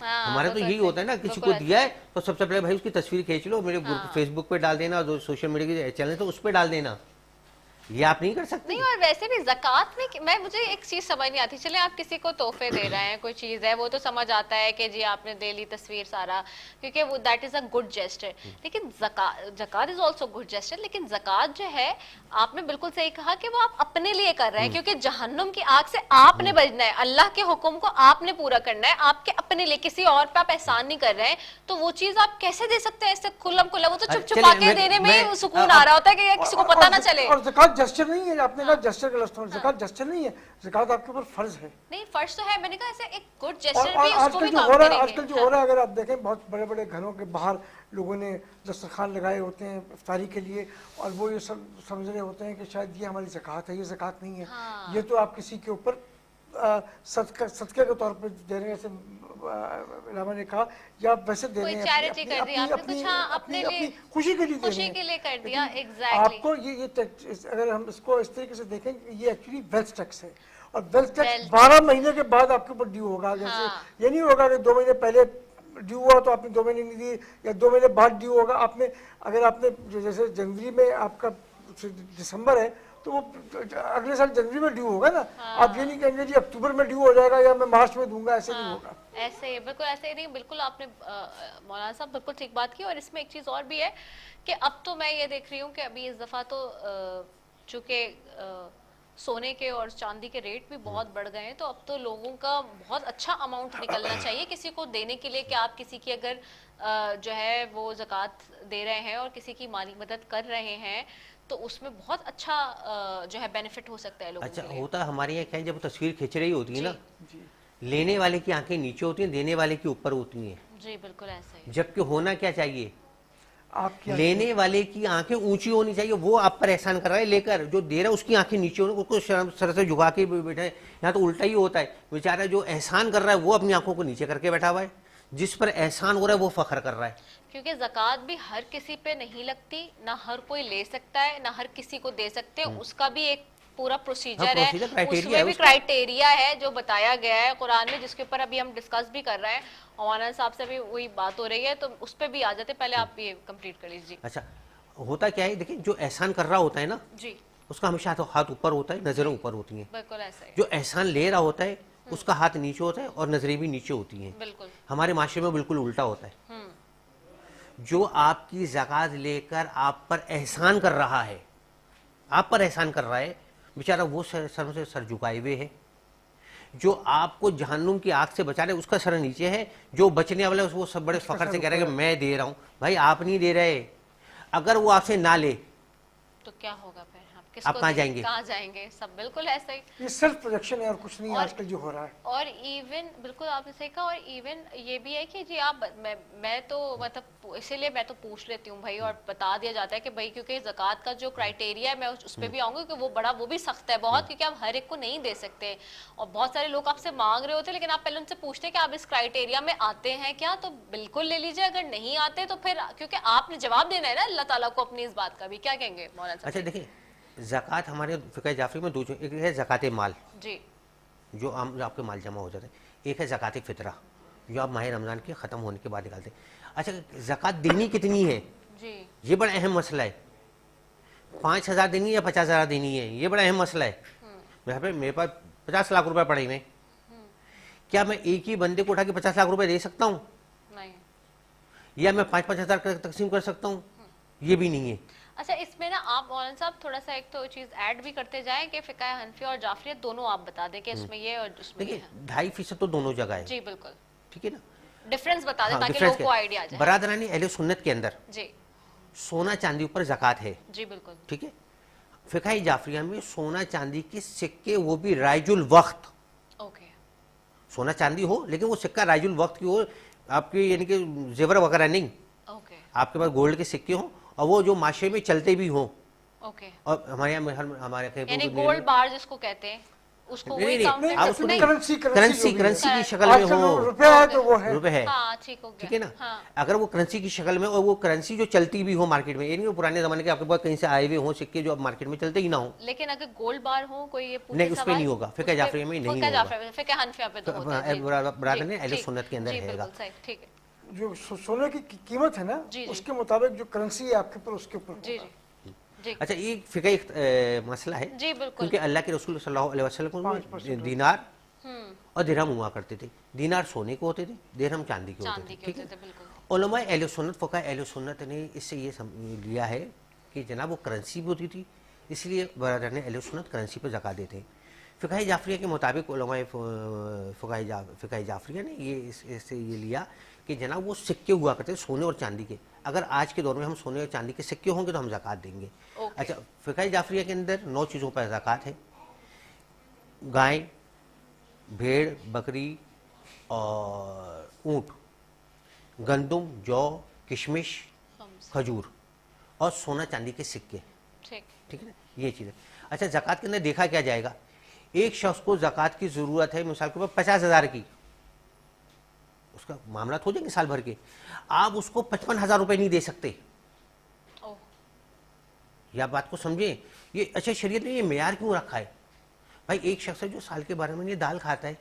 Speaker 13: ہمارے تو یہی ہوتا ہے نا، کسی کو دیا ہے تو سب سے پہلے بھائی اس کی تصویر کھینچ لو، میرے فیس بک پہ ڈال دینا، جو سوشل میڈیا کے چینل تو اس پہ ڈال دینا. یہ آپ نہیں کر سکتے.
Speaker 1: نہیں, اور ویسے بھی زکوٰۃ میں میں مجھے ایک چیز سمجھ نہیں آتی, چلے آپ کسی کو تحفے دے رہے ہیں, کوئی چیز ہے, وہ تو سمجھ آتا ہے کہ جی آپ نے دے لی تصویر سارا, کیونکہ وہ that is a good gesture, لیکن زکوٰۃ از آلسو گڈ جیسچر, لیکن زکوٰۃ جو ہے آپ نے بالکل صحیح کہا کہ وہ آپ اپنے لیے کر رہے ہیں, کیونکہ جہنم کی آگ سے آپ نے بچنا ہے, اللہ کے حکم کو آپ نے پورا کرنا ہے, آپ کے اپنے لیے, کسی اور پہ آپ احسان نہیں کر رہے ہیں, تو وہ چیز آپ کیسے دے سکتے ہیں ایسے کھلم کھلا؟ وہ تو چھپ چھپا کے دینے میں سکون آ رہا ہوتا ہے کہ کسی کو پتہ نہ چلے.
Speaker 12: اور زکوٰۃ جسچر نہیں ہے, آپ نے کہا جسچر کا لفظ, زکوٰۃ جسچر نہیں ہے, زکوٰۃ آپ کے اوپر فرض ہے.
Speaker 1: نہیں, فرض تو ہے, میں نے کہا ایسے ایک گڈ جیسچر بھی,
Speaker 12: آج
Speaker 1: اس کو
Speaker 12: کل
Speaker 1: بھی
Speaker 12: جو
Speaker 1: کام
Speaker 12: ہو رہا ہے,
Speaker 1: کریں
Speaker 12: آج
Speaker 1: گے.
Speaker 12: کل جو ہو رہا ہے, اگر آپ دیکھیں بہت بڑے بڑے گھروں کے باہر لوگوں نے دسترخوان لگائے ہوتے ہیں افطاری کے لیے, اور وہ یہ سمجھ رہے ہوتے ہیں کہ شاید یہ ہماری زکوٰۃ ہے. یہ زکوٰۃ نہیں ہے, یہ تو آپ کسی کے اوپر صدقے کے طور پہ دے رہے ہیں, جیسے علامہ نے کہا, یا آپ ویسے دے رہے ہیں,
Speaker 1: چیریٹی کر دی آپ نے, کچھ اپنے لیے
Speaker 12: خوشی کے لیے دے رہے
Speaker 1: خوشی
Speaker 12: ہیں.
Speaker 1: کے لیے کر دیا. ایگزیکٹلی
Speaker 12: آپ کو یہ اگر ہم اس کو اس طریقے سے دیکھیں, یہ ایکچولی ویلتھ ٹیکس ہے, اور ویلتھ ٹیکس 12 مہینے کے بعد آپ کے اوپر ڈیو ہوگا. جیسے یہ نہیں ہوگا کہ 2 مہینے پہلے ڈیو ہوا تو آپ نے 2 مہینے نہیں دیے, یا 2 مہینے بعد ڈیو ہوگا. آپ نے اگر آپ نے جیسے جنوری میں آپ کا دسمبر ہے, تو وہ اگلے سال جنوری میں ڈیو ہوگا نا. آپ یہ نہیں کہیں گے جی اکتوبر میں ڈیو ہو جائے گا یا میں مارچ میں دوں گا, ایسے نہیں ہوگا.
Speaker 1: ایسے ہی بالکل ایسے ہی نہیں, بالکل آپ نے مولانا صاحب بالکل ٹھیک بات کی. اور اس میں ایک چیز اور بھی ہے کہ اب تو میں یہ دیکھ رہی ہوں کہ ابھی اس دفعہ تو چونکہ سونے کے اور چاندی کے ریٹ بھی بہت بڑھ گئے ہیں, تو اب تو لوگوں کا بہت اچھا اماؤنٹ نکلنا چاہیے کسی کو دینے کے لیے, کہ آپ کسی کی اگر جو ہے وہ زکوٰۃ دے رہے ہیں اور کسی کی مالی مدد کر رہے ہیں, تو اس میں بہت اچھا جو ہے بینیفٹ ہو سکتا ہے لوگوں کے لیے.
Speaker 13: اچھا ہوتا ہمارے یہاں کیا ہے, جب تصویر کھینچ رہی ہوتی ہے نا, لینے والے کی آنکھیں نیچے ہوتی ہیں, دینے والے کی اوپر ہوتی ہیں.
Speaker 1: جی بالکل ایسا ہی.
Speaker 13: جبکہ ہونا کیا چاہیے,
Speaker 12: آپ کی
Speaker 13: لینے والے کی آنکھیں اونچی ہونی چاہیے, وہ آپ پر احسان کر رہا ہے لے کر, جو دے رہا ہے اس کی آنکھیں نیچے ہونی, اس کو سر سے جھکا کے بیٹھا ہے. یہاں تو الٹا ہی ہوتا ہے, بیچارہ جو احسان کر رہا ہے وہ اپنی آنکھوں کو نیچے کر کے بیٹھا ہوا ہے, جس پر احسان ہو رہا ہے وہ فخر کر رہا ہے.
Speaker 1: کیونکہ زکوٰۃ بھی ہر کسی پہ نہیں لگتی, نہ ہر کوئی لے سکتا ہے, نہ ہر کسی کو دے سکتے, اس کا بھی ایک پورا پروسیجر ہے, اس میں بھی کرائٹیریا ہے جو بتایا گیا ہے قرآن میں, جس کے اوپر ابھی ہم ڈسکس بھی کر رہے ہیں. مولانا صاحب سے بھی وہی بات ہو رہی ہے, تو اس پہ بھی آ جاتے. پہلے آپ یہ کمپلیٹ کر لیجیے.
Speaker 13: اچھا ہوتا کیا ہے, دیکھیں جو احسان کر رہا ہوتا ہے نا,
Speaker 1: جی
Speaker 13: اس کا ہمیشہ ہاتھ اوپر ہوتا ہے, نظریں اوپر ہوتی ہیں.
Speaker 1: بالکل ایسا ہی.
Speaker 13: جو احسان لے رہا ہوتا ہے اس کا ہاتھ نیچے ہوتا ہے اور نظریں بھی نیچے ہوتی ہیں.
Speaker 1: بالکل
Speaker 13: ہمارے معاشرے میں بالکل الٹا ہوتا ہے. جو آپ کی زکوٰۃ لے کر آپ پر احسان کر رہا ہے, آپ پر احسان کر رہا ہے, بیچارہ وہ سر سے سر جھکائے ہوئے ہے. جو آپ کو جہنم کی آگ سے بچا رہے اس کا سر نیچے ہے, جو بچنے والا ہے وہ سب بڑے فخر سے کہہ رہے ہیں کہ میں دے رہا ہوں. بھائی آپ نہیں دے رہے, اگر وہ آپ سے نہ لے
Speaker 1: تو کیا ہوگا پھر,
Speaker 13: آپ کہاں جائیں گے؟
Speaker 1: کہاں جائیں گے؟ سب بالکل ایسا ہی.
Speaker 12: یہ سیلف پروجیکشن ہے اور کچھ نہیں آج کل جو ہو رہا ہے.
Speaker 1: اور ایون بالکل آپ نے صحیح کہا, اور ایون یہ بھی ہے کہ جی آپ میں تو مطلب اسی لیے میں تو پوچھ لیتی ہوں بھائی, اور بتا دیا جاتا ہے کہ بھائی کیونکہ زکوٰۃ کا جو کرائٹیریا ہے میں اس پہ بھی آؤں گی, کہ وہ بھی سخت ہے بہت, کیونکہ آپ ہر ایک کو نہیں دے سکتے, اور بہت سارے لوگ آپ سے مانگ رہے ہوتے ہیں, لیکن آپ پہلے ان سے پوچھتے ہیں کہ آپ اس کرائٹیریا میں آتے ہیں کیا, تو بالکل لے لیجیے. اگر نہیں آتے تو پھر, کیونکہ آپ نے جواب دینا ہے نا اللہ تعالیٰ کو اپنی اس بات کا بھی. کیا کہیں گے مولانا صاحب؟
Speaker 13: اچھا دیکھیں, زکوٰۃ ہمارے فقہ جعفری میں دو, ایک ہے زکوٰۃ مال,
Speaker 1: جی
Speaker 13: جو آپ کے مال جمع ہو جاتے ہیں, ایک ہے زکوٰۃ فطرہ, جو آپ ماہ رمضان کے ختم ہونے کے بعد نکالتے ہیں. اچھا زکوٰۃ دینی کتنی ہے,
Speaker 1: جی
Speaker 13: یہ بڑا اہم مسئلہ ہے. 5,000 دینی ہے 50,000 دینی ہے, یہ بڑا اہم مسئلہ ہے. میرے پاس 50 لاکھ روپے پڑے ہوئے, کیا میں ایک ہی بندے کو اٹھا کے 50 لاکھ روپے دے سکتا ہوں؟
Speaker 1: نہیں.
Speaker 13: یا میں 5-5 ہزار تقسیم کر سکتا ہوں؟ یہ بھی نہیں ہے.
Speaker 1: اچھا اس میں نا آپ مولانا صاحب تھوڑا سا ایک تو چیز ایڈ بھی کرتے جائیں کہ فقہ حنفی اور جعفریت دونوں آپ بتا دیں کہ اس میں یہ اور اس میں یہ.
Speaker 13: دیکھیں 2.5% تو دونوں جگہ ہے.
Speaker 1: جی بالکل
Speaker 13: ٹھیک ہے نا,
Speaker 1: ڈفرینس بتا دیں تاکہ لوگوں کو آئیڈیا آ جائے.
Speaker 13: برادرانی اہل سنت کے اندر
Speaker 1: جی
Speaker 13: سونا چاندی اوپر زکوٰۃ ہے.
Speaker 1: جی بالکل
Speaker 13: ٹھیک ہے. فقہ جعفریہ میں سونا چاندی کے سکے, وہ بھی رائج الوقت,
Speaker 1: اوکے,
Speaker 13: سونا چاندی ہو لیکن وہ سکہ رائج الوقت کی ہو, آپ کی یعنی کہ زیور وغیرہ نہیں,
Speaker 1: اوکے,
Speaker 13: آپ کے پاس گولڈ کے سکے ہوں اور وہ جو معاشرے میں چلتے بھی ہوں.
Speaker 1: اوکے,
Speaker 13: اور ہمارے
Speaker 1: یعنی گولڈ بار جس کو کہتے ہیں اس کو وہی کاؤنٹ
Speaker 13: کرنسی کی شکل میں ہو, روپے ہے, ٹھیک ہے نا. اگر وہ کرنسی کی شکل میں, اور وہ کرنسی جو چلتی بھی ہو مارکیٹ میں, یعنی وہ پرانے زمانے کے آپ کے پاس کہیں سے آئے ہوئے ہوں سکے جو اب مارکیٹ میں چلتے ہی نہ ہوں,
Speaker 1: لیکن اگر گولڈ بار ہو کوئی
Speaker 13: نہیں اس پہ نہیں ہوگا. فقہ جعفریہ میں نہیں ہوگا,
Speaker 1: فقہ حنفیہ پہ تو ہوتا ہے.
Speaker 13: برادر اہل سنت کے اندر رہے گا.
Speaker 1: ٹھیک ہے.
Speaker 12: جو سونے کی قیمت ہے نا اس کے مطابق جو کرنسی ہے آپ کے اوپر, اس کے اوپر.
Speaker 1: جی جی जी।
Speaker 13: अच्छा ये फिक़ही मसला है
Speaker 1: जी बिल्कुल।
Speaker 13: क्योंकि अल्लाह के रसूल सल्लल्लाहु अलैहि वसल्लम में दीनार और दिरहम हुआ करते थे। दीनार सोने के होते थे, दिरहम चांदी के होते थे, ठीक है। उलमा अहले सुन्नत फ़क़हा अहले सुन्नत ने इससे ये लिया है कि जनाब वो करेंसी भी होती थी, इसलिए बरादरान अहले सुन्नत करेंसी पर ज़कात देते हैं। फ़िक़ह जाफ़रिया के मुताबिक उलमा फ़िक़ह जाफ़रिया ने ये इससे ये लिया कि जनाब वो सिक्के हुआ करते सोने और चांदी के। अगर आज के दौर में हम सोने और चांदी के सिक्के होंगे तो हम ज़कात देंगे। अच्छा, फ़िक़ह जाफ़रिया के अंदर 9 चीज़ों पर ज़कात है। गाय, भेड़, बकरी और ऊँट, गंदम, जौ, किशमिश, खजूर और सोना चांदी के सिक्के, ठीक है ना, ये चीज़ें। अच्छा, ज़कात के अंदर देखा क्या जाएगा? एक शख्स को ज़कात की ज़रूरत है मिसाल के ऊपर 50,000 की, उसका मामला हो जाएंगे साल भर के, आप उसको 55,000 रुपये नहीं दे सकते। या बात को समझें ये। अच्छा, शरीयत ने ये मेयार क्यों रखा है? भाई एक शख्स है जो साल के 12 महीने दाल खाता है,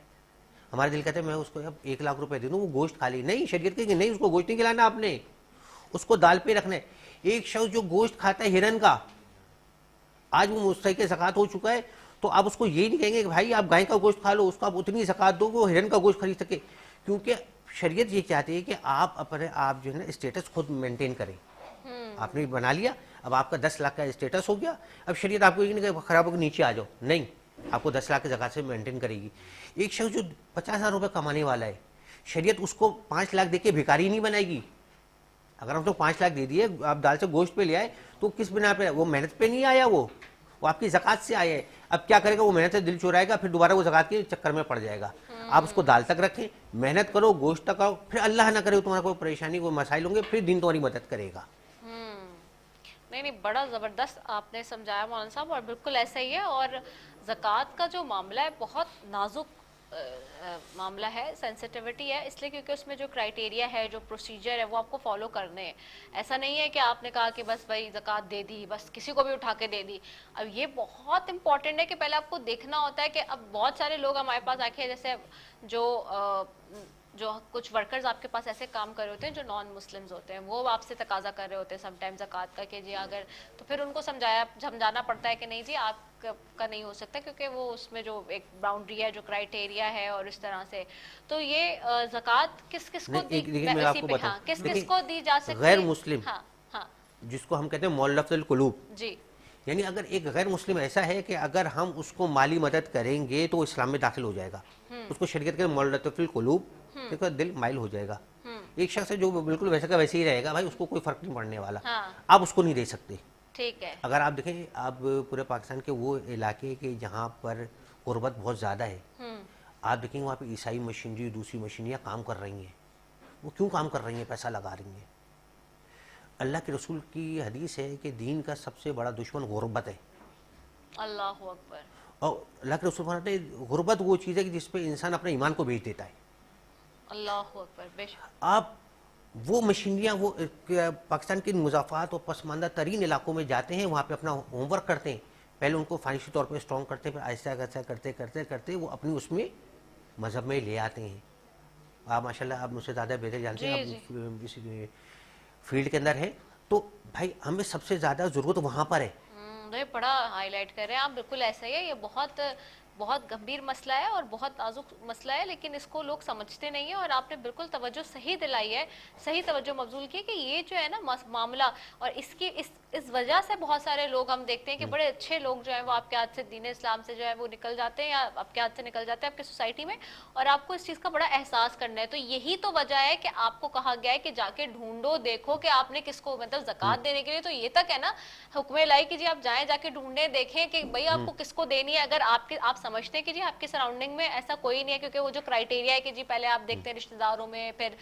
Speaker 13: हमारे दिल कहते हैं मैं उसको अब 1 लाख रुपए दे दूँ, वो गोश्त खा ली। नहीं, शरीयत कहेगी नहीं, उसको गोश्त नहीं खिलाना आपने, उसको दाल पे रखना है। एक शख्स जो गोश्त खाता है हिरन का, आज वो मुस्तहिक़ ज़कात हो चुका है, तो आप उसको ये नहीं कहेंगे कि भाई आप गाय का गोश्त खा लो, उसको आप उतनी ज़कात दो वो हिरन का गोश्त खरीद सके। क्योंकि शरीयत ये चाहती है कि आप अपने आप जो है ना स्टेटस खुद मेंटेन करें। आपने बना लिया, अब आपका 10 लाख का स्टेटस हो गया, अब शरीयत आपको ये नहीं कहे खराब होकर नीचे आ जाओ, नहीं, आपको 10 लाख की ज़कात से मेंटेन करेगी। एक शख्स जो 50,000 रुपये कमाने वाला है, शरीयत उसको 5 लाख दे के भिखारी नहीं बनाएगी। अगर हम तो 5 लाख दे दिए, आप दाल से गोश्त पे ले आए, तो किस बिना पे? वो मेहनत पे नहीं आया, वो आपकी ज़कात से आया है। अब क्या करेगा? वो मेहनत से दिल चुराएगा, फिर दोबारा वो ज़कात के चक्कर में पड़ जाएगा। आप उसको दाल तक रखें, मेहनत करो, गोश्त तक आओ, फिर अल्लाह ना करे तुम्हारा कोई परेशानी, कोई मसाइल होंगे, फिर दिन तुम्हारी मदद करेगा।
Speaker 1: नहीं, बड़ा ज़बरदस्त आपने समझाया मौलाना साहब, और बिल्कुल ऐसा ही है। और ज़कात का जो मामला है बहुत नाजुक मामला है, सेंसिटिविटी है, इसलिए क्योंकि उसमें जो क्राइटेरिया है, जो प्रोसीजर है, वो आपको फॉलो करने हैं। ऐसा नहीं है कि आपने कहा कि बस भाई ज़कात दे दी, बस किसी को भी उठा के दे दी। अब ये बहुत इंपॉर्टेंट है कि पहले आपको देखना होता है कि अब बहुत सारे लोग हमारे पास आके, जैसे जो कुछ वर्कर्स आपके पास ऐसे काम कर रहे होते हैं जो नॉन मुस्लिम्स होते हैं, वो आपसे तकाजा कर रहे होते हैं समटाइम्स ज़कात का कि जी अगर, तो फिर उनको समझाना पड़ता है कि नहीं जी आपका नहीं हो सकता, क्योंकि वो उसमें जो एक बाउंड्री है, जो क्राइटेरिया है, और इस तरह से। तो ये ज़कात किस किस को दी जा सकती है?
Speaker 13: गैर मुस्लिम,
Speaker 1: हाँ,
Speaker 13: जिसको हम कहते हैं मुअल्लफ़ुल क़ुलूब
Speaker 1: जी,
Speaker 13: यानी अगर एक गैर मुस्लिम ऐसा है कि अगर हम उसको माली मदद करेंगे तो इस्लाम में दाखिल हो जाएगा, उसको शरीयत के मुअल्लफ़ुल क़ुलूब, देखो दिल माइल हो जाएगा। एक शख्स है जो बिल्कुल वैसे का वैसे ही रहेगा, भाई उसको कोई फर्क नहीं पड़ने वाला, आप उसको नहीं दे सकते।
Speaker 1: ठीक है।
Speaker 13: अगर आप देखें, आप पूरे पाकिस्तान के वो इलाके के जहाँ पर गुर्बत बहुत ज़्यादा है, आप देखेंगे वहाँ पे ईसाई मशीनरी, दूसरी मशीनरियाँ काम कर रही हैं। वो क्यों काम कर रही हैं? पैसा लगा रही हैं। अल्लाह के रसूल की हदीस है कि दीन का सबसे बड़ा दुश्मन गुर्बत है।
Speaker 1: अल्लाहु अकबर।
Speaker 13: और अल्लाह के रसूल फरमाते हैं गुर्बत वो चीज़ है कि जिस पे इंसान अपने ईमान को बेच देता है।
Speaker 1: अल्लाहु अकबर। बेशक
Speaker 13: आप वो मशीनरियाँ, वो पाकिस्तान के मुज़ाफ़ात और पसमानदा तरीन इलाकों में जाते हैं, वहाँ पे अपना होमवर्क करते हैं, पहले उनको फाइनेंशियल तौर पे स्ट्रॉन्ग करते हैं, फिर आहिस्ता आहिस्ता करते करते करते वो अपनी उसमें मज़हब में ले आते हैं। आप माशाल्लाह आप मुझसे ज़्यादा बेहतर जानते हैं, आप इस फील्ड के अंदर है, तो भाई हमें सबसे ज़्यादा ज़रूरत वहाँ पर है।
Speaker 1: बड़ा हाईलाइट कर रहे हैं आप, बिल्कुल ऐसा ही है। ये बहुत गंभीर मसला है और बहुत नाजुक मसला है, लेकिन इसको लोग समझते नहीं है। और आपने बिल्कुल तवज्जो सही दिलाई है, सही तवज्जो मबजूल की कि ये जो है ना मामला, और इसकी इस वजह से बहुत सारे लोग हम देखते हैं कि बड़े अच्छे लोग जो हैं वो आपके हाथ से, दीन इस्लाम से जो है वो निकल जाते हैं, या आपके हाथ से निकल जाते हैं आपके सोसाइटी में, और आपको इस चीज़ का बड़ा एहसास करना है। तो यही तो वजह है कि आपको कहा गया है कि जाके ढूंढो, देखो कि आपने किसको, मतलब ज़कात देने के लिए तो ये तक है ना हुक्म लाई कि जी आप जाएँ, जाके ढूंढें, देखें कि भाई आपको किसको देनी है। अगर आप समझते हैं कि जी आपके सराउंडिंग में ऐसा कोई नहीं है, क्योंकि वो जो क्राइटेरिया है कि जी पहले आप देखते हैं रिश्तेदारों में, फिर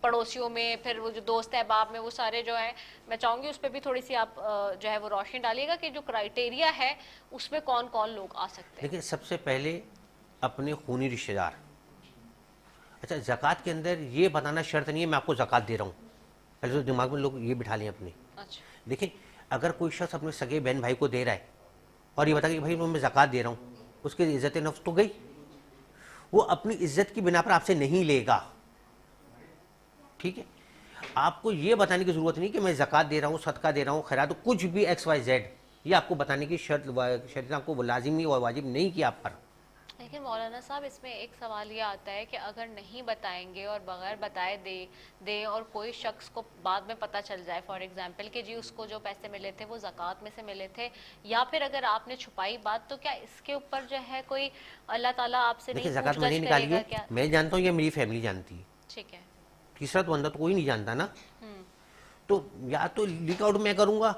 Speaker 1: पड़ोसियों में, फिर वो जो दोस्त अहबाब में, वो सारे जो हैं, मैं चाहूँगी उस पर भी थोड़ी सी आप जो है वो रोशनी डालिएगा कि जो क्राइटेरिया है उसमें कौन कौन लोग आ सकते हैं।
Speaker 13: देखिए, सबसे पहले अपने खूनी रिश्तेदार। अच्छा, ज़कात के अंदर ये बताना शर्त नहीं है मैं आपको ज़कात दे रहा हूँ, पहले तो दिमाग में लोग ये बिठा लें अपने।
Speaker 1: अच्छा,
Speaker 13: देखिए, अगर कोई शख्स अपने सगे बहन भाई को दे रहा है और ये बता कि भाई मैं ज़कात दे रहा हूँ, उसकी इज़्ज़त नफ्स तो गई, वो अपनी इज़्ज़त की बिना पर आपसे नहीं लेगा। ठीक है, आपको ये बताने की ज़रूरत नहीं कि मैं ज़कात दे रहा हूँ, सदका दे रहा हूँ, खैरात, कुछ भी XYZ, یہ آپ کو بتانے کی شریعت نے آپ کو لازمی اور واجب نہیں کیا آپ پر.
Speaker 1: لیکن مولانا صاحب اس میں ایک سوال یہ آتا ہے کہ اگر نہیں بتائیں گے اور بغیر بتائے دیں اور کوئی شخص کو بعد میں پتہ چل جائے فار ایگزامپل کہ جی اس کو جو پیسے ملے تھے وہ زکوٰۃ میں سے ملے تھے، یا پھر اگر آپ نے چھپائی بات، تو کیا اس کے اوپر جو ہے کوئی اللہ تعالیٰ آپ سے
Speaker 13: دیکھیں
Speaker 1: نہیں
Speaker 13: زکوٰۃ
Speaker 1: پوچھ
Speaker 13: میں نہیں
Speaker 1: گچھ کرے
Speaker 13: نکالی
Speaker 1: گا
Speaker 13: ہے،
Speaker 1: کیا؟
Speaker 13: میں جانتا ہوں، یہ میری فیملی جانتی ہے،
Speaker 1: ٹھیک ہے.
Speaker 13: تیسرا تو بندہ تو کوئی نہیں جانتا نا. تو یا تو لیک آؤٹ میں کروں گا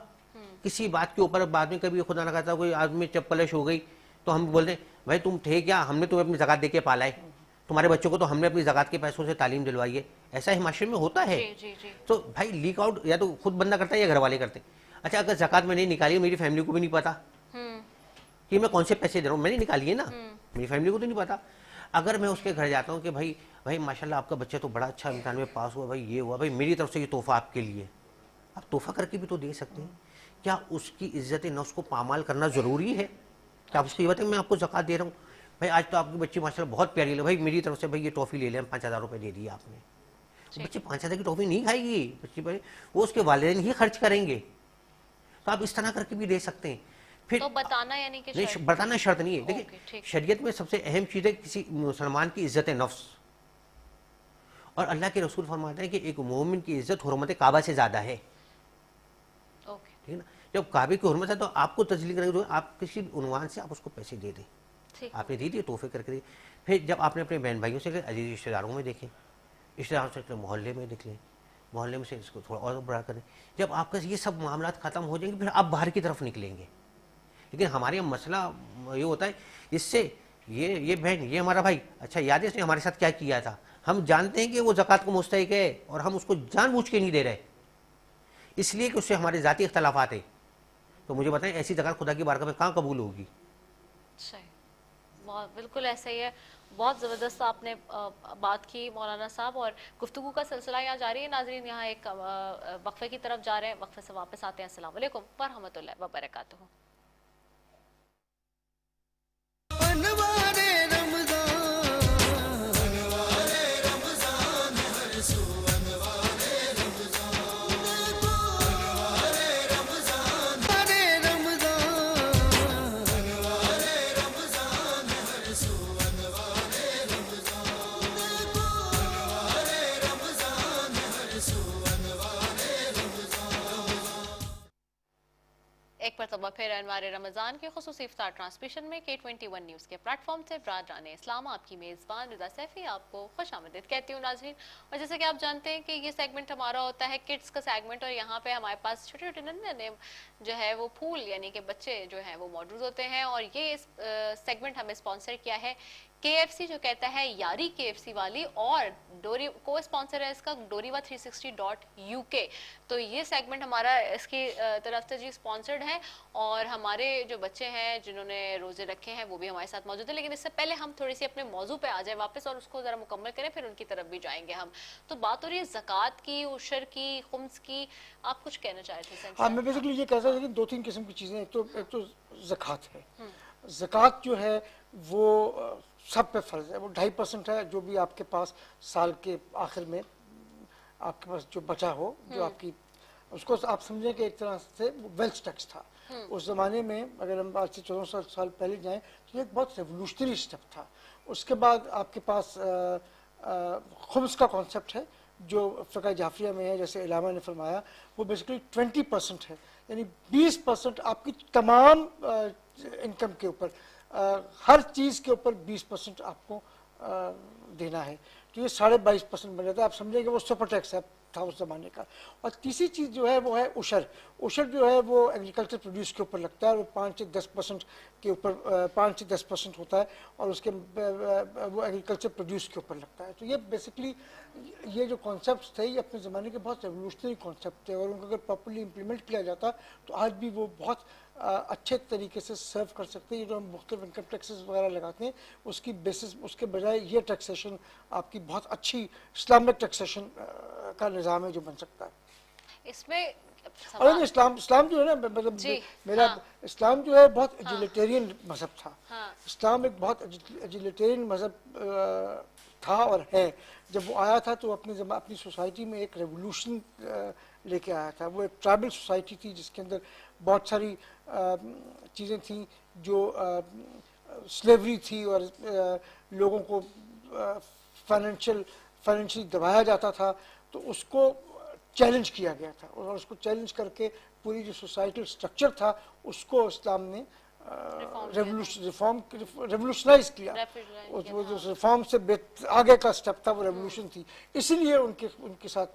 Speaker 13: کسی بات کے اوپر، بعد میں کبھی خدا نہ خاصہ کوئی آدمی چپلش ہو گئی تو ہم بول دیں بھائی تم تھے کیا، ہم نے تمہیں اپنی زکوٰۃ دے کے پالا ہے، تمہارے بچوں کو تو ہم نے اپنی زکوٰۃ کے پیسوں سے تعلیم دلوائی ہے. ایسا ہی معاشرے میں ہوتا ہے. تو بھائی لیک آؤٹ یا تو خود بندہ کرتا ہے یا گھر والے کرتے ہیں. اچھا اگر زکوٰۃ میں نہیں نکالی، میری فیملی کو بھی نہیں پتا کہ میں کون سے پیسے دے رہا ہوں، میں نے نکالی ہے نا، میری فیملی کو تو نہیں پتا. اگر میں اس کے گھر جاتا ہوں کہ بھائی ماشاءاللہ آپ کا بچہ تو بڑا اچھا امتحان میں پاس ہوا، بھائی یہ ہوا، بھائی میری طرف سے یہ تحفہ آپ کے لیے، آپ تحفہ کر کے بھی تو دے سکتے ہیں. کیا اس کی عزت نفس کو پامال کرنا ضروری ہے؟ کیا آپ اس کی بتائیں میں آپ کو زکوٰۃ دے رہا ہوں، بھائی آج تو آپ کی بچی ماشاءاللہ بہت پیاری ہے، بھائی میری طرف سے بھائی یہ ٹافی لے لیں، 5,000 روپے دے دیے آپ نے. بچے 5,000 کی ٹافی نہیں کھائے گی بچی، بھائی وہ اس کے والدین ہی خرچ کریں گے. تو آپ اس طرح کر کے بھی دے سکتے ہیں. پھر
Speaker 1: تو بتانا یعنی کہ
Speaker 13: نہیں، بتانا شرط نہیں ہے. دیکھیں شریعت میں سب سے اہم چیز ہے کسی مسلمان کی عزت نفس، اور اللہ کے رسول فرماتے ہیں کہ ایک مومن کی عزت حرمت کعبہ سے زیادہ ہے. ٹھیک ہے نا. جب کعبے کی حرمت ہے تو آپ کو تجلیل کریں، آپ کسی عنوان سے آپ اس کو پیسے دے دیں، آپ نے دے دیے تحفے کر کے دے. پھر جب آپ نے اپنے بہن بھائیوں سے عزیز رشتہ داروں میں دیکھیں، رشتہ داروں سے محلے میں دیکھ لیں، محلے میں سے اس کو تھوڑا اور بڑا کریں. جب آپ کا یہ سب معاملات ختم ہو جائیں گے پھر آپ باہر کی طرف نکلیں گے. لیکن ہمارے یہاں مسئلہ یہ ہوتا ہے، اس سے یہ بہن، یہ ہمارا بھائی، اچھا یاد ہے اس نے ہمارے ساتھ کیا کیا تھا، ہم جانتے ہیں کہ وہ زکوٰۃ کو مستحق ہے اور ہم اس کو جان بوجھ کے نہیں دے رہے اس لیے کہ اس سے ہمارے ذاتی اختلافات ہیں. تو مجھے بتائیں ایسی زکوٰۃ خدا کی بارگاہ میں کہاں قبول ہوگی؟
Speaker 1: بالکل ایسا ہی ہے. بہت زبردست آپ نے بات کی مولانا صاحب، اور گفتگو کا سلسلہ یہاں جاری ہے. ناظرین یہاں ایک وقفے کی طرف جا رہے ہیں، وقفے سے واپس آتے ہیں. السلام علیکم ورحمۃ اللہ وبرکاتہ. ایک مرتبہ پھر انوار رمضان کے خصوصی افطار ٹرانسمیشن میں K21 نیوز کے پلیٹ فارم سے برادران اسلام آپ کی میزبان رضا سیفی آپ کو خوش آمدید کہتی ہوں. ناظرین، اور جیسے کہ آپ جانتے ہیں کہ یہ سیگمنٹ ہمارا ہوتا ہے کڈس کا سیگمنٹ، اور یہاں پہ ہمارے پاس چھوٹے چھوٹے ننے جو ہے وہ پھول یعنی کہ بچے جو ہیں وہ موجود ہوتے ہیں. اور یہ سیگمنٹ ہمیں اسپانسر کیا ہے KFC، جو کہتا ہے یاری KFC والی، اور ڈوری کو اسپانسر ہے اس کا doriva360.uk. تو یہ سیگمنٹ ہمارا اس کی طرف سے جی اسپانسرڈ ہے، اور ہمارے جو بچے ہیں جنہوں نے روزے رکھے ہیں وہ بھی ہمارے ساتھ موجود ہیں. لیکن اس سے پہلے ہم تھوڑی سی اپنے موضوع پہ آ جائیں واپس اور اس کو ذرا مکمل کریں، پھر ان کی طرف بھی جائیں گے ہم. تو بات ہو رہی ہے زکوٰۃ کی، عشر کی، خمس کی. آپ کچھ کہنا چاہ رہے تھے؟
Speaker 12: ہاں، میں بیسیکلی یہ کہہ رہا تھا کہ 2-3 قسم کی چیزیں. ایک تو زکوٰۃ ہے. زکوٰۃ جو ہے وہ سب پہ فرض ہے. وہ 2.5% ہے جو بھی آپ کے پاس سال کے آخر میں آپ کے پاس جو بچا ہو، جو آپ کی، اس کو آپ سمجھیں کہ ایک طرح سے ویلتھ ٹیکس تھا. اس زمانے میں اگر ہم آج سے 1400 سال پہلے جائیں تو یہ ایک بہت ریولوشنری اسٹیپ تھا. اس کے بعد آپ کے پاس خمس کا کانسیپٹ ہے جو فقہ جعفریہ میں ہے، جیسے علامہ نے فرمایا، وہ بیسیکلی 20% ہے، یعنی 20% آپ کی تمام انکم کے اوپر، ہر چیز کے اوپر 20% آپ کو دینا ہے. تو یہ 22.5% بن جاتا ہے. آپ سمجھیں کہ وہ سپر ٹیکس تھا اس زمانے کا. اور تیسری چیز جو ہے وہ ہے عشر. عشر جو ہے وہ ایگریکلچر پروڈیوس کے اوپر لگتا ہے، وہ 5 سے 10% کے اوپر 5 سے 10% ہوتا ہے، اور اس کے وہ ایگریکلچر پروڈیوس کے اوپر لگتا ہے. تو یہ بیسکلی یہ جو کانسیپٹس تھے یہ اپنے زمانے کے بہت ریولوشنری کانسیپٹ تھے، اور ان کو اگر پراپرلی امپلیمنٹ کیا جاتا تو آج بھی وہ بہت اچھے طریقے سے سرو کر سکتے ہیں. یہ جو ہم مختلف انکم ٹیکسز وغیرہ لگاتے ہیں اس کی بیسس، اس کے بجائے یہ ٹیکسیشن آپ کی بہت اچھی اسلامک ٹیکسیشن کا نظام ہے جو بن سکتا ہے. اس میں اور اسلام جو ہے نا، مطلب میرا اسلام جو ہے بہت ایجولیٹیرین مذہب تھا. اسلام ایک بہت ایجولیٹیرین مذہب تھا اور ہے. جب وہ آیا تھا تو اپنی سوسائٹی میں ایک ریولوشن لے کے آیا تھا. وہ ایک ٹرائبل سوسائٹی تھی جس کے اندر बहुत सारी चीज़ें थी जो स्लेवरी थी और लोगों को फाइनेंशियली दबाया जाता था, तो उसको चैलेंज किया गया था और उसको चैलेंज करके पूरी जो सोसाइटल स्ट्रक्चर था उसको इस्लाम ने रेवोल्यूशनाइज किया। वो जो रिफॉर्म से आगे का स्टेप था वो रेवोल्यूशन थी। इसीलिए उनके साथ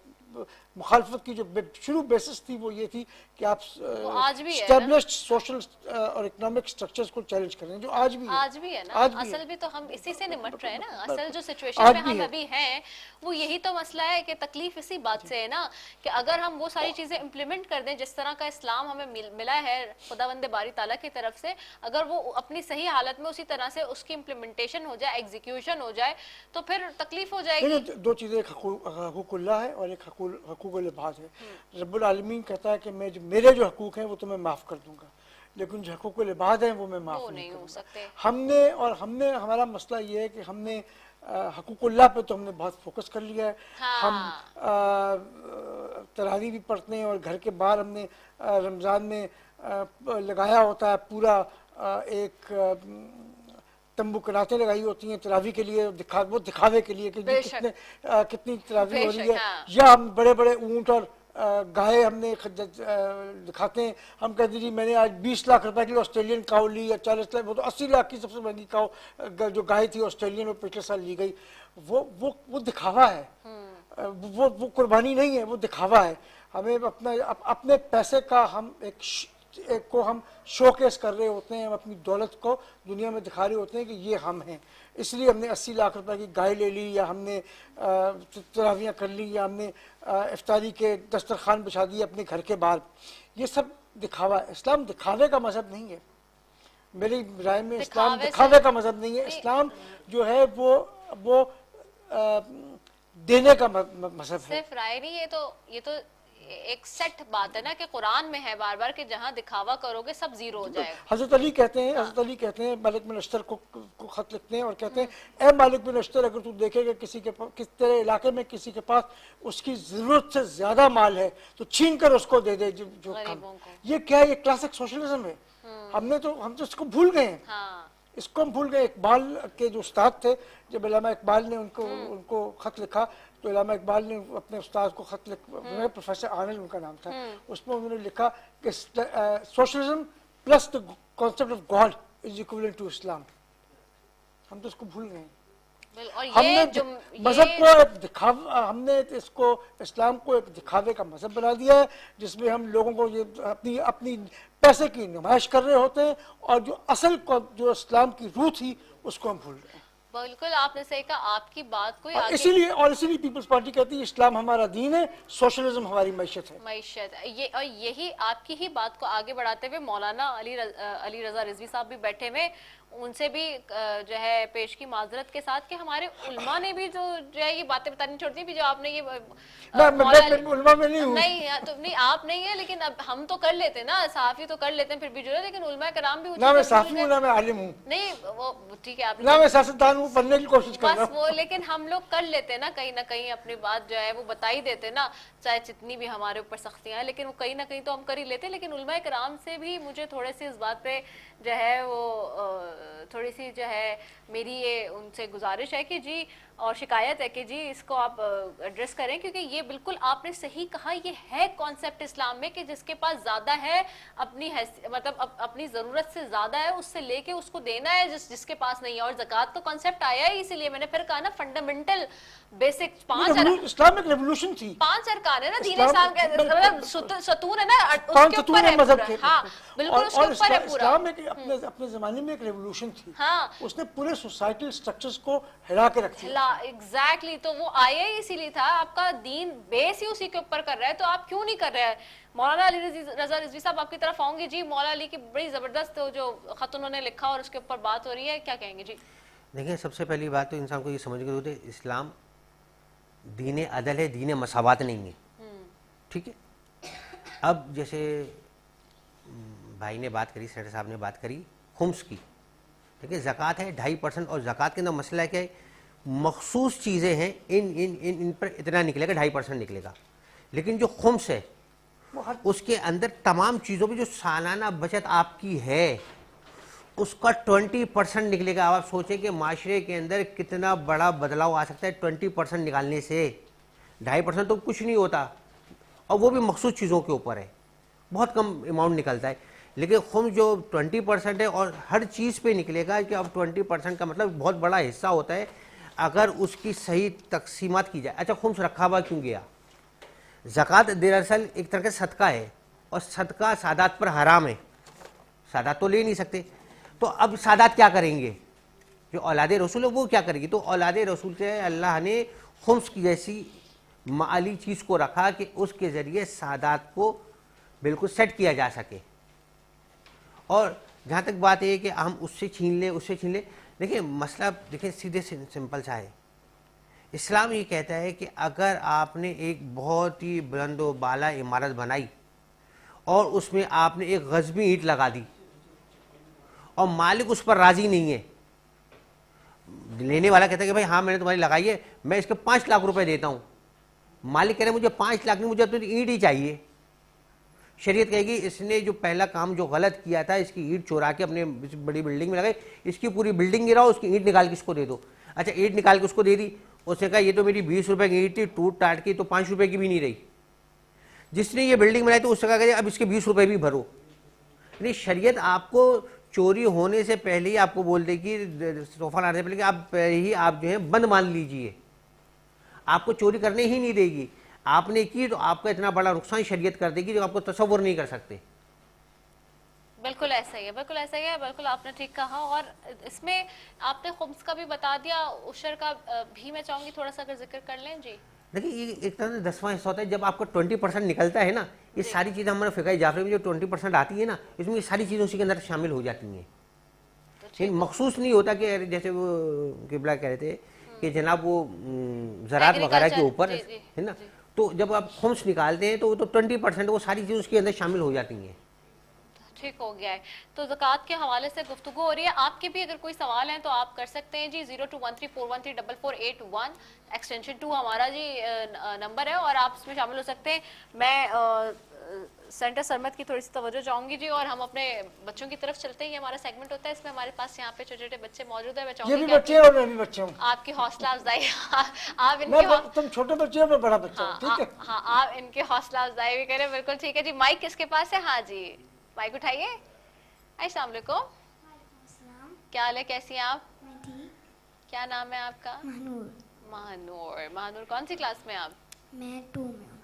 Speaker 12: मुखालफत की जो शुरू बेसिस थी वो ये थी कि आप एस्टेब्लिश्ड सोशल और इकोनॉमिक स्ट्रक्चर्स को चैलेंज कर रहे हैं, जो आज भी है ना।
Speaker 1: असल भी तो हम इसी से निमट रहे हैं ना। असल जो सिचुएशन में हम अभी हैं वो यही तो मसला है कि तकलीफ इसी बात से है ना कि अगर हम वो सारी चीजें इम्प्लीमेंट कर दें जिस तरह का इस्लाम हमें मिला है खुदावंद बारी ताला की तरफ से, अगर वो अपनी सही हालत में उसी तरह से उसकी इम्प्लीमेंटेशन हो जाए, एग्जीक्यूशन हो जाए, तो फिर तकलीफ हो जाएगी।
Speaker 12: दो चीजें, एक हकूकुल्लाह है और एक हकूकुल इबाद है। रब्बुल आलमीन कहता है कि मैं जो मेरे जो हकूक हैं वो तुम्हें माफ़ कर दूंगा, लेकिन जो हकूकुल इबाद हैं वो मैं माफ़ नहीं हो सकते। हमने हमारा मसला ये है कि हमने हकूकुल्लाह पे तो हमने बहुत फोकस कर लिया है। हम तरावी भी पढ़ते हैं और घर के बाहर हमने रमज़ान में लगाया होता है पूरा एक तंबू कराते लगाई होती हैं तरावी के लिए, वो दिखावे के लिए कि कितनी तरावी हो रही है। या हम बड़े बड़े ऊंट और गाय हमने दिखाते हैं, हम कहते हैं जी मैंने आज 20 लाख रुपए की ऑस्ट्रेलियन काऊ ली या 40 लाख, वो तो 80 लाख की सबसे महंगी काऊ जो गाय थी ऑस्ट्रेलियन में पिछले साल ली गई। वो दिखावा है, वो कुर्बानी नहीं है, वो दिखावा है। हमें अपने पैसे का हम एक को हम शोकेस कर रहे होते हैं, हम अपनी दौलत को दुनिया में दिखा रहे होते हैं कि ये हम हैं। इसलिए हमने 80 लाख रुपए की गाय ले ली या हमने तरावियाँ कर ली या हमने इफ्तारी के दस्तरखान बिछा दिए अपने घर के बाहर। ये सब दिखावा है। इस्लाम दिखावे का मजहब नहीं है। मेरी राय में इस्लाम दिखावे का मजहब नहीं है। इस्लाम जो है वो देने का मजहब है।
Speaker 1: सिर्फ राय नहीं, ये तो एक सेट बात है ना कि कुरान में है बार बार कि जहाँ दिखावा करोगे सब जीरो हो जाएगा।
Speaker 12: हजरत अली कहते हैं मालिक बिन अश्तर को खत लिखते हैं और कहते हैं ए मालिक बिन अश्तर, अगर तू देखेगा किस तेरे इलाके में किसी के पास उसकी जरूरत से ज्यादा माल है तो छीन कर उसको दे दे जो कम। ये क्या है? ये क्लासिक सोशलिज्म है। हम तो इसको भूल गए हैं। इसको हम भूल गए। इकबाल के जो उस्ताद थे, जब अल्लामा इकबाल ने उनको खत लिखा तो अल्लामा इकबाल ने अपने उस्ताद को खत लिखा, प्रोफेसर आर्नल्ड उनका नाम था, उसमें उन्होंने लिखा कि socialism plus the concept of God is equivalent to Islam. हम तो इसको भूल गए। हमने मजहब को हमने इसको इस्लाम को एक दिखावे का मजहब बना दिया है जिसमें हम लोगों को ये अपनी पैसे की नुमाइश कर रहे होते हैं और जो असल जो इस्लाम की रूह थी उसको हम भूल रहे हैं।
Speaker 1: बिल्कुल आपने सही कहा। आपकी बात कोई
Speaker 12: इसीलिए पीपल्स पार्टी कहती है इस्लाम हमारा दीन है, सोशलिज्म हमारी मैशत
Speaker 1: है। और यही आपकी ही बात को आगे बढ़ाते हुए मौलाना अली रजा रिजवी साहब भी बैठे हुए, उनसे भी जो है पेश की माजरत के साथ कि हमारे उल्मा ने भी जो है ये बातें बतानी छोड़ दी भी जो आपने ये
Speaker 12: उल्मा में नहीं हूं।
Speaker 1: नहीं आप नहीं है, लेकिन अब हम तो कर लेते ना, साफी तो कर लेते हैं फिर भी जो है, लेकिन उल्मा कराम भी
Speaker 12: ना मैं साफी हूं ना मैं आलिम हूं।
Speaker 1: नहीं वो ठीक है, आप
Speaker 12: ना मैं सियासतदान हूं, बनने की कोशिश कर रहा हूं।
Speaker 1: बस वो, लेकिन हम लोग कर लेते ना कहीं अपनी बात जो है वो बता ही देते ना, चाहे जितनी भी हमारे ऊपर सख्तियां हैं, लेकिन वो कहीं ना कहीं तो हम कर ही लेते। लेकिन उल्मा कराम से भी मुझे थोड़े से इस बात पे जो है वो थोड़ी सी जो है मेरी ये उनसे गुजारिश है कि जी, और शिकायत है कि जी इसको आप एड्रेस करें, क्योंकि ये बिल्कुल आपने सही कहा, ये है कॉन्सेप्ट इस्लाम में कि जिसके पास ज़्यादा है मतलब अपनी ज़रूरत से ज़्यादा है उससे लेके उसको देना है जिसके पास नहीं है। और ज़कात का कॉन्सेप्ट आया है, इसीलिए मैंने फिर कहा ना फंडामेंटल बेसिक
Speaker 12: इस्लामिक रेवोल्यूशन थी।
Speaker 1: 5 अरकान है ना दीन इस्लाम के, मतलब सतून है ना, उसके ऊपर है पूरा। हाँ बिल्कुल, उसके ऊपर है पूरा।
Speaker 12: इस्लाम अपने ज़माने में एक रेवोल्यूशन थी। हाँ, उसने पूरे सोसाइटल स्ट्रक्चर्स को हिला के रख दिया।
Speaker 1: एग्जैक्टली तो वो आया ही इसीलिए था। आपका दीन बेस ही उसी के ऊपर कर रहा है, तो आप क्यों नहीं कर रहे हैं? मौलाना अली रजा रिजवी साहब आपकी तरफ आऊंगी जी। मौला अली की बड़ी जबरदस्त जो खत उन्होंने लिखा और उसके ऊपर बात हो रही है, क्या कहेंगे जी?
Speaker 13: देखिए, सबसे पहली बात तो इंसान को ये समझ के होती है इस्लाम दीन अदल है, दीन मसावत नहीं है। ठीक है। अब जैसे भाई ने बात करी, सेठ साहब ने बात करी खुम्स की। देखिए ज़कात है 2.5%, और ज़कात के अंदर मसला है कि मखसूस चीज़ें हैं, इन पर इतना निकलेगा, 2.5% निकलेगा। लेकिन जो खुम्स है اس کے اندر تمام چیزوں پہ جو سالانہ بچت آپ کی ہے اس کا 20% نکلے گا. آپ سوچیں کہ معاشرے کے اندر کتنا بڑا بدلاؤ آ سکتا ہے 20% نکالنے سے. 2.5% تو کچھ نہیں ہوتا, اور وہ بھی مخصوص چیزوں کے اوپر ہے, بہت کم اماؤنٹ نکلتا ہے. لیکن خمس جو 20% ہے اور ہر چیز پہ نکلے گا, کہ اب 20% کا مطلب بہت بڑا حصہ ہوتا ہے اگر اس کی صحیح تقسیمات کی جائے. اچھا خمس رکھا ہوا کیوں گیا؟ زکوٰۃ دراصل ایک طرح کا صدقہ ہے, اور صدقہ سادات پر حرام ہے, سادات تو لے نہیں سکتے. تو اب سادات کیا کریں گے؟ جو اولاد رسول ہے وہ کیا کرے گی؟ تو اولاد رسول سے اللہ نے خمس کی جیسی مالی چیز کو رکھا کہ اس کے ذریعے سادات کو بالکل سیٹ کیا جا سکے. اور جہاں تک بات ہے کہ ہم اس سے چھین لیں اس سے چھین لیں, دیکھیں مسئلہ دیکھیں سیدھے سمپل سا ہے. اسلام یہ کہتا ہے کہ اگر آپ نے ایک بہت ہی بلند و بالا عمارت بنائی اور اس میں آپ نے ایک غصبی اینٹ لگا دی اور مالک اس پر راضی نہیں ہے, لینے والا کہتا ہے کہ بھائی ہاں میں نے تمہاری لگائی ہے, میں اس کے 5 لاکھ روپے دیتا ہوں, مالک کہہ رہے مجھے 5 لاکھ نہیں, مجھے تو اینٹ ہی چاہیے. شریعت کہے گی اس نے جو پہلا کام جو غلط کیا تھا, اس کی اینٹ چورا کے اپنے بڑی بلڈنگ میں لگائی, اس کی پوری بلڈنگ گراؤ, اس کی اینٹ نکال کے اس کو دے دو. اچھا اینٹ نکال کے اس کو دے دی, اس نے کہا یہ تو میری 20 روپے کی اینٹ تھی, ٹوٹ ٹاٹ کی تو 5 روپے کی بھی نہیں رہی. جس نے یہ بلڈنگ بنائی تو اس نے کہا کہ اب اس کے 20 روپے بھی بھرو. یعنی شریعت آپ کو چوری ہونے سے پہلے ہی آپ کو بول دے گی, صوفہ لانے سے پہلے کہ آپ ہی آپ جو ہیں بند مان لیجئے, آپ کو چوری کرنے ہی نہیں دے گی. آپ نے کی تو آپ کا اتنا بڑا نقصان شریعت کر دے گی جو آپ کو تصور نہیں کر سکتے.
Speaker 1: بالکل ایسا ہی ہے, بالکل ایسا ہی ہے, بالکل آپ نے ٹھیک کہا. اور اس میں آپ نے خمس کا بھی بتا دیا, عشر کا بھی میں چاہوں گی تھوڑا سا اگر ذکر کر لیں. جی
Speaker 13: دیکھیں یہ ایک طرح سے 10واں حصہ ہوتا ہے. جب آپ کا 20% نکلتا ہے نا, یہ ساری چیزیں ہمارے فقہ جعفری میں جو 20% آتی ہے نا, اس میں یہ ساری چیزیں اسی کے اندر شامل ہو جاتی ہیں. لیکن مخصوص نہیں ہوتا کہ جیسے وہ قبلہ کہہ رہے تھے کہ جناب وہ زراعت وغیرہ کے اوپر ہے نا, تو جب آپ خمس نکالتے ہیں تو وہ تو 20% وہ ساری چیزیں اس کے اندر شامل ہو جاتی ہیں.
Speaker 1: ٹھیک ہو گیا ہے. تو زکوٰۃ کے حوالے سے گفتگو ہو رہی ہے. آپ کے بھی اگر کوئی سوال ہیں تو آپ کر سکتے ہیں جی. 0213413441 ایکسٹینشن 2 ہمارا جی نمبر ہے, اور آپ اس میں شامل ہو سکتے ہیں. میں سینٹر سرمت کی تھوڑی سی توجہ چاہوں گی جی, اور ہم اپنے بچوں کی طرف چلتے ہیں. یہ ہمارا سیگمنٹ ہوتا ہے, اس میں ہمارے پاس یہاں پہ چھوٹے چھوٹے بچے موجود ہیں. میں چاہوں گی
Speaker 12: بچے اور میں بھی بچہ ہوں.
Speaker 1: آپ کی حوصلہ افزائی, آپ ان کی
Speaker 12: تم چھوٹے بچے ہو میں بڑا بچہ ہوں, ٹھیک ہے.
Speaker 1: ہاں آپ ان کی حوصلہ افزائی بھی کریں. بالکل ٹھیک ہے جی. مائک کس کے پاس ہے؟ ہاں جی مائک اٹھائیے. السلام علیکم. کیا حال ہے, کیسی ہیں آپ؟ کیا نام ہے آپ کا؟ مہنور. مہنور کون سی کلاس میں آپ؟
Speaker 5: میں 2 میں ہوں.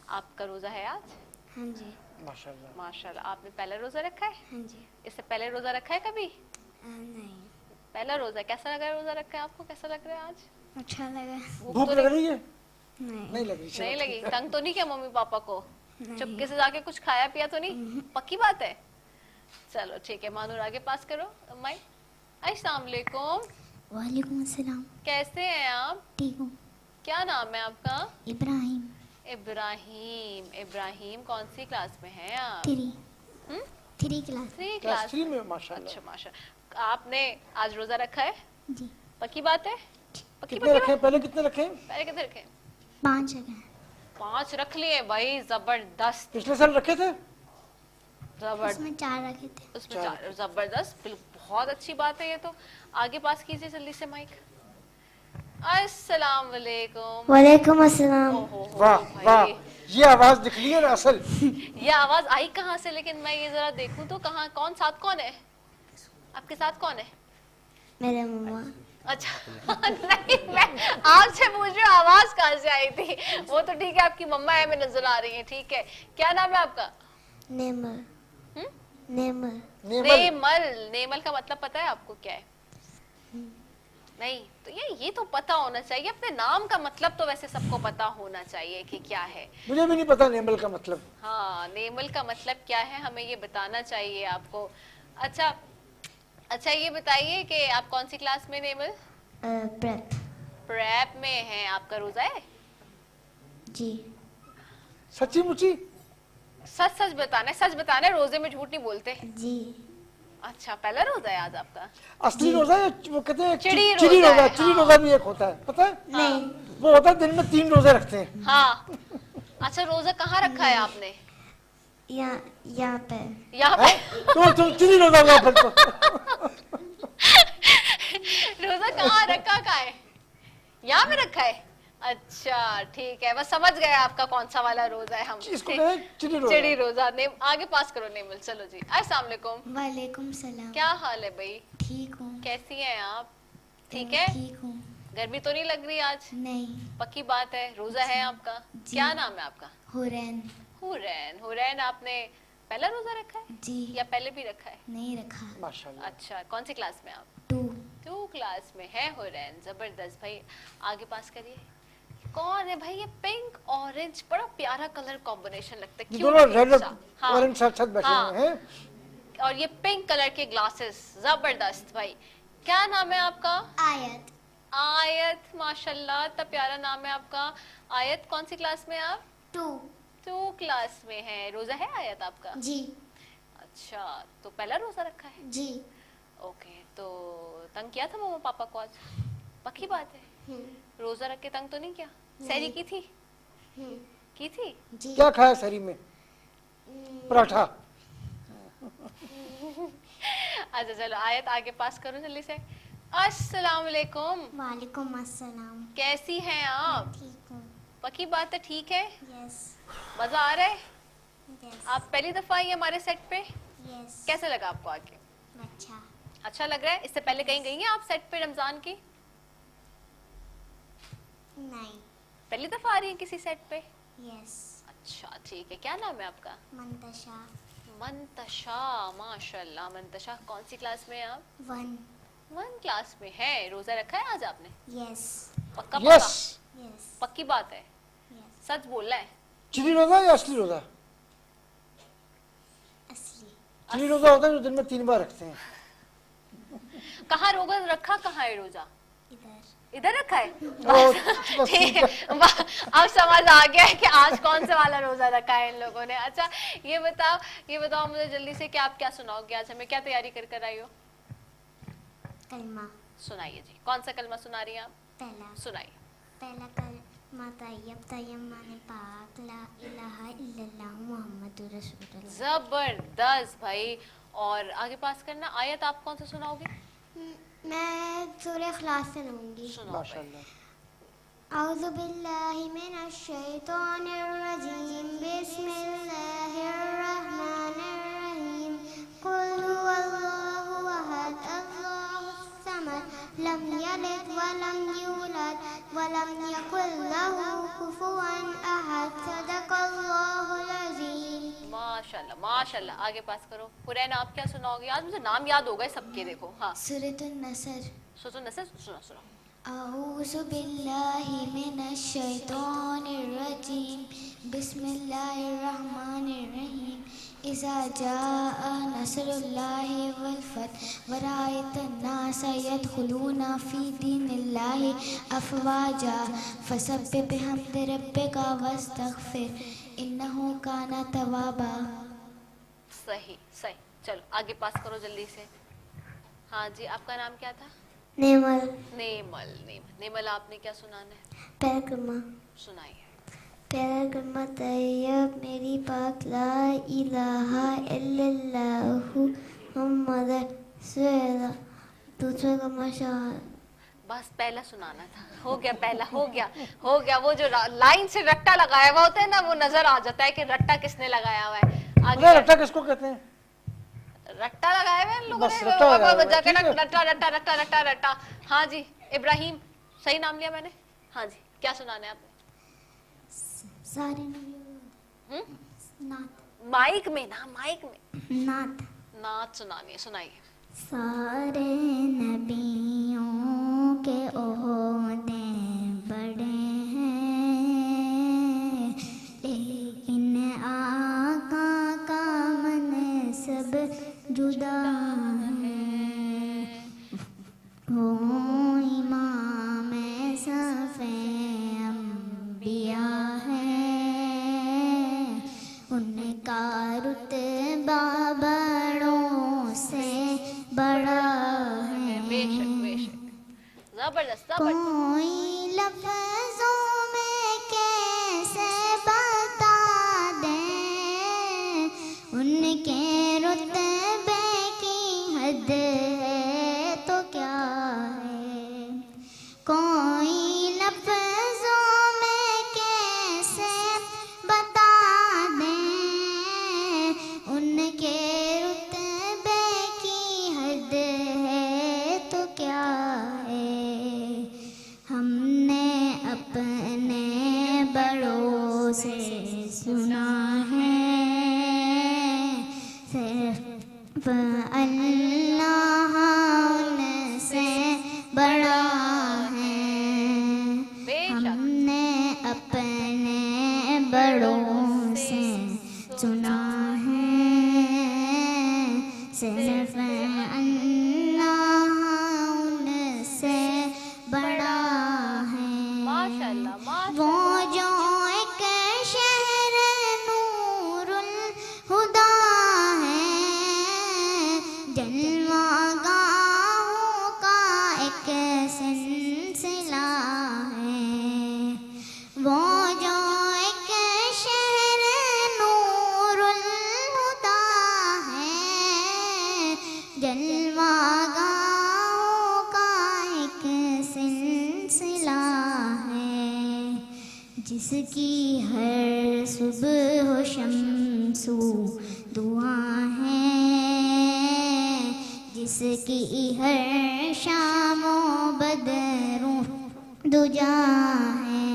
Speaker 1: آپ کا روزہ ہے آج؟
Speaker 5: ہاں جی.
Speaker 12: ماشاءاللہ.
Speaker 1: ماشاءاللہ. آپ نے پہلا روزہ رکھا ہے؟
Speaker 5: ہاں جی.
Speaker 1: اس سے پہلے روزہ رکھا ہے کبھی؟
Speaker 5: نہیں.
Speaker 1: پہلا روزہ. کیسا لگ رہا ہے روزہ رکھا ہے آپ کو؟ کیسا لگ رہا ہے آج؟
Speaker 5: اچھا لگا.
Speaker 12: بھوک لگ رہی ہے؟
Speaker 5: نہیں
Speaker 12: لگ رہی.
Speaker 1: نہیں لگی. تنگ تو نہیں کیا ممی پاپا کو؟ چپکے سے جا کے کچھ کھایا پیا تو نہیں؟ پکی بات ہے. چلو ٹھیک ہے. مانور آگے پاس کرو مائی. السلام علیکم.
Speaker 5: وعلیکم السلام.
Speaker 1: کیسے ہیں آپ؟
Speaker 5: ٹھیک ہوں.
Speaker 1: کیا نام ہے آپ کا؟
Speaker 5: ابراہیم.
Speaker 1: ابراہیم. ابراہیم کون سی کلاس میں ہیں آپ؟
Speaker 5: 3 کلاس.
Speaker 1: 3 کلاس
Speaker 12: میں. ماشاءاللہ.
Speaker 1: اچھا ماشاءاللہ. آپ نے آج روزہ رکھا ہے؟
Speaker 5: جی.
Speaker 1: پکی بات ہے؟
Speaker 12: کتنے رکھے پہلے کتنے رکھے؟
Speaker 1: پہلے کتنے رکھے؟
Speaker 5: 5 رکھے.
Speaker 1: 5 رکھ لیے بھائی, زبردست.
Speaker 12: پچھلے سال رکھے تھے؟
Speaker 5: اس میں 4 رکھے تھے.
Speaker 1: اس میں 4. زبردست. بہت اچھی بات ہے یہ تو. آگے پاس کیجیے جلدی سے مائک. السلام علیکم.
Speaker 5: وعلیکم السلام.
Speaker 12: واہ واہ, یہ آواز نکلی ہے نا اصل.
Speaker 1: یہ آواز آئی کہاں سے؟ لیکن میں یہ ذرا دیکھوں تو کہاں, کون ساتھ کون ہے آپ کے ساتھ؟ کون ہے؟
Speaker 5: میرے مما.
Speaker 1: اچھا نہیں, میں آپ سے پوچھ رہی ہوں آواز کہاں سے آئی تھی. وہ تو ٹھیک ہے آپ کی مما ہے, میں نظر آ رہی ہیں. ٹھیک ہے. کیا نام ہے آپ کا؟
Speaker 5: نیمل. نیمل.
Speaker 1: نیمل. نیمل کا مطلب پتا ہے آپ کو کیا ہے؟ نہیں تو یہ تو پتا ہونا چاہیے. اپنے نام کا مطلب تو ویسے سب کو پتا ہونا چاہیے کہ کیا ہے.
Speaker 12: مجھے بھی نہیں پتا نیمل کا مطلب.
Speaker 1: ہاں نیمل کا مطلب کیا ہے, ہمیں یہ بتانا چاہیے آپ کو. اچھا یہ بتائیے کہ آپ کون سی کلاس میں نیمل؟ پریپ میں ہیں. آپ کا روزہ ہے؟
Speaker 5: جی.
Speaker 12: سچی مچی؟
Speaker 1: سچ بتانا ہے. سچ بتانا ہے, روزے میں جھوٹ نہیں بولتے.
Speaker 5: جی.
Speaker 1: اچھا پہلا روزہ ہے آج آپ کا؟
Speaker 12: اصلی روزہ ہے وہ کہتے ہیں
Speaker 1: چڑی
Speaker 12: روزہ.
Speaker 1: روزہ.
Speaker 12: چڑی روزہ بھی ایک ہوتا ہے, پتہ ہے؟
Speaker 5: نہیں.
Speaker 12: وہ ہوتا ہے دن میں 3 روزے رکھتے ہیں.
Speaker 1: ہاں. اچھا روزہ کہاں رکھا ہے آپ نے؟
Speaker 5: यहाँ पे
Speaker 1: यहाँ पे
Speaker 12: तो चुनी रोजा हुआ फिर तो।
Speaker 1: रोजा कहाँ रखा है? यहाँ पे रखा है। अच्छा ठीक है, बस समझ गए आपका कौन सा वाला रोजा है। हम
Speaker 12: इसको कहें चिड़ी रोजा।
Speaker 1: चिड़ी रोजा। नेम आगे पास करो नेमल। चलो जी, अस्सलाम वालेकुम।
Speaker 5: वालेकुम सलाम।
Speaker 1: क्या हाल है भाई?
Speaker 5: ठीक हूँ।
Speaker 1: कैसी हैं आप? ठीक है।
Speaker 5: ठीक हूँ।
Speaker 1: गर्मी तो नहीं लग रही आज?
Speaker 5: नहीं।
Speaker 1: पक्की बात है? रोजा है आपका? क्या नाम है आपका?
Speaker 5: हुरैन।
Speaker 1: हुरैन। हुरैन आपने पहला रोजा रखा है?
Speaker 5: जी।
Speaker 1: या पहले भी रखा है?
Speaker 5: नहीं रखा।
Speaker 12: माशाल्लाह।
Speaker 1: अच्छा, कौन सी क्लास में आप?
Speaker 5: 2
Speaker 1: क्लास में है हुरैन। जबरदस्त भाई, आगे पास करिए। कौन है भाई ये? पिंक ऑरेंज, बड़ा प्यारा कलर कॉम्बिनेशन लगता है।
Speaker 12: दोनों रेड
Speaker 1: हाँ।
Speaker 12: ऑरेंज साथ साथ बैठे
Speaker 1: हाँ।
Speaker 12: हुए हैं।
Speaker 1: और ये पिंक कलर के ग्लासेस, जबरदस्त भाई। क्या नाम है आपका?
Speaker 5: आयत।
Speaker 1: आयत, माशाल्लाह, इतना प्यारा नाम है आपका। आयत कौन सी क्लास में आप? 2 क्लास में है। रोजा है आयत आपका?
Speaker 5: जी।
Speaker 1: अच्छा, तो पहला रोजा रखा है?
Speaker 5: जी।
Speaker 1: ओके, तो तंग किया था मम्मा पापा को आज? पक्की बात है? रोजा रख के तंग तो नहीं किया? सहरी की थी? की थी?
Speaker 5: जी।
Speaker 12: क्या खाया सरी में? पराठा।
Speaker 1: अच्छा चलो, आयत आगे पास करो जल्दी से। अस्सलाम वालेकुम।
Speaker 5: वालेकुम अस्सलाम।
Speaker 1: कैसी हैं आप?
Speaker 5: ठीक हूँ।
Speaker 1: पक्की बात है? ठीक है।
Speaker 5: यस।
Speaker 1: मजा आ रहा है?
Speaker 5: यस।
Speaker 1: आप पहली दफा आई हैं हमारे सेट पे?
Speaker 5: यस।
Speaker 1: कैसे लगा आपको आके?
Speaker 5: अच्छा।
Speaker 1: अच्छा लग रहा है? इससे पहले कहीं गई हैं आप सेट पे रमजान की?
Speaker 5: नहीं।
Speaker 1: पहली दफा आ रही हैं किसी सेट पे?
Speaker 5: यस।
Speaker 1: अच्छा ठीक है। क्या नाम है आपका?
Speaker 5: मंतशा।
Speaker 1: मंतशा, माशाल्लाह। मंतशा कौन सी क्लास में हैं आप?
Speaker 5: 1
Speaker 1: क्लास में है। रोजा रखा है आज आपने?
Speaker 5: यस।
Speaker 1: पक्का?
Speaker 12: यस।
Speaker 5: यस।
Speaker 1: पक्की बात है?
Speaker 5: यस।
Speaker 1: सच बोलना है?
Speaker 12: चिड़ी रोजा या असली रोजा?
Speaker 5: असली।
Speaker 12: चिड़ी रोजा होता है जो दिन में 3 बार रखते हैं।
Speaker 1: कहाँ रोजा रखा? कहाँ है रोजा? इधर रखा है।
Speaker 12: बस
Speaker 1: ठीक है, अब समझ आ गया है कि आज कौन सा वाला रोजा रखा है इन लोगों ने। अच्छा ये बताओ मुझे जल्दी से कि आप क्या सुनाओगे आज हमें? क्या तैयारी कर कर आई हो?
Speaker 5: कलमा।
Speaker 1: सुनाइए जी। कौन सा कलमा सुना रही हैं आप?
Speaker 5: पहला।
Speaker 1: सुनाइए।
Speaker 5: पहला कलमा तैयब तैयब माने पाक ला इलाहा इल्लल्लाह मुहम्मदुर रसूलुल्लाह।
Speaker 1: जबरदस्त भाई। और आगे पास करना। आयत आप कौन सा सुनाओगे?
Speaker 5: मैं सूरह इखलास से लूंगी।
Speaker 12: माशाल्लाह।
Speaker 5: औज़ु बिल्लाहि मिनश शैतानिर रजीम बिस्मिल्लाहिर रहमानिर रहीम कुल हुवल्लाहु अहद अल्लाहुस समद लम यलिद व लम यूलद व लम यकुल लहू कुफुवन अहद सदक़ल्लाहुल अज़ीम।
Speaker 1: माशाल्लाह माशाल्लाह। आगे पास करो। हुरैन आप क्या सुनाओगे आज? मुझे नाम याद हो गए सबके। देखो हाँ।
Speaker 5: सूरतुन नसर।
Speaker 1: सूरतुन नसर सुनो।
Speaker 5: औज़ु बिल्लाहि मिनश शैतानिर रजीम बिस्मिल्लाहिर रहमानिर रहीम इज़ा जाअ नस्रुल्लाहि वल फतह व रअयतन नास यदखुलूना फी दीनिल्लाहि अफ़वाजा फसब्बिह बिहम्दि रब्बिका वस्तगफिर इन्नहु काना तवाबा।
Speaker 1: सही। चलो आगे पास करो जल्दी से। हाँ जी, आपका नाम क्या था?
Speaker 5: नेमल।
Speaker 1: नेमल आपने क्या सुनाना है?
Speaker 5: पैगम्मा।
Speaker 1: सुनाइए।
Speaker 5: पैगम्मा तैयब मेरी पाक ला इलाहा इल्लल्लाहु मुहम्मद रसूलुल्लाह। दूसरा कलमा शहादत।
Speaker 1: बस पहला सुनाना था। हो गया पहला। हो गया। वो जो लाइन से रट्टा लगाया हुआ होता है ना, वो नजर आ जाता है कि रट्टा किसने लगाया हुआ है। आगे
Speaker 12: रट्टा किसको कहते हैं?
Speaker 1: रट्टा लगाया हुआ है लोगों
Speaker 12: बस
Speaker 1: ने। रट्टा। हाँ जी, इब्राहिम सही नाम लिया मैंने। हाँ जी, क्या सुनाना है आपने?
Speaker 5: सारे
Speaker 1: माइक में ना, माइक में
Speaker 5: नात
Speaker 1: सुनानी है। सुनाइए।
Speaker 5: सारे नबियों के ओहदे बड़े हैं लेकिन आका का मनसब जुदा है। वो इमाम सफ़े अंबिया है उनका रुतबा बड़ों से बड़ा है।
Speaker 1: बेशक। जबरदस्त।
Speaker 5: कोई लफ्ज़ों में कैसे बता दें सुना है सिर्फ अल्लाह उनसे बड़ा है। हमने अपने बड़ों से सुना है सिर्फ अल्लाह उनसे बड़ा है। माशाअल्लाह वो जो एक शहर नूरुल हुदा है, जलवागाहों का एक सिलसिला है। वो जो एक शहर नूरुल हुदा है, जलवागाहों का एक सिलसिला है। जिसकी हर सुबह हो शम्सु दुआ है, जिसकी हर शामो बदरू दुजा है,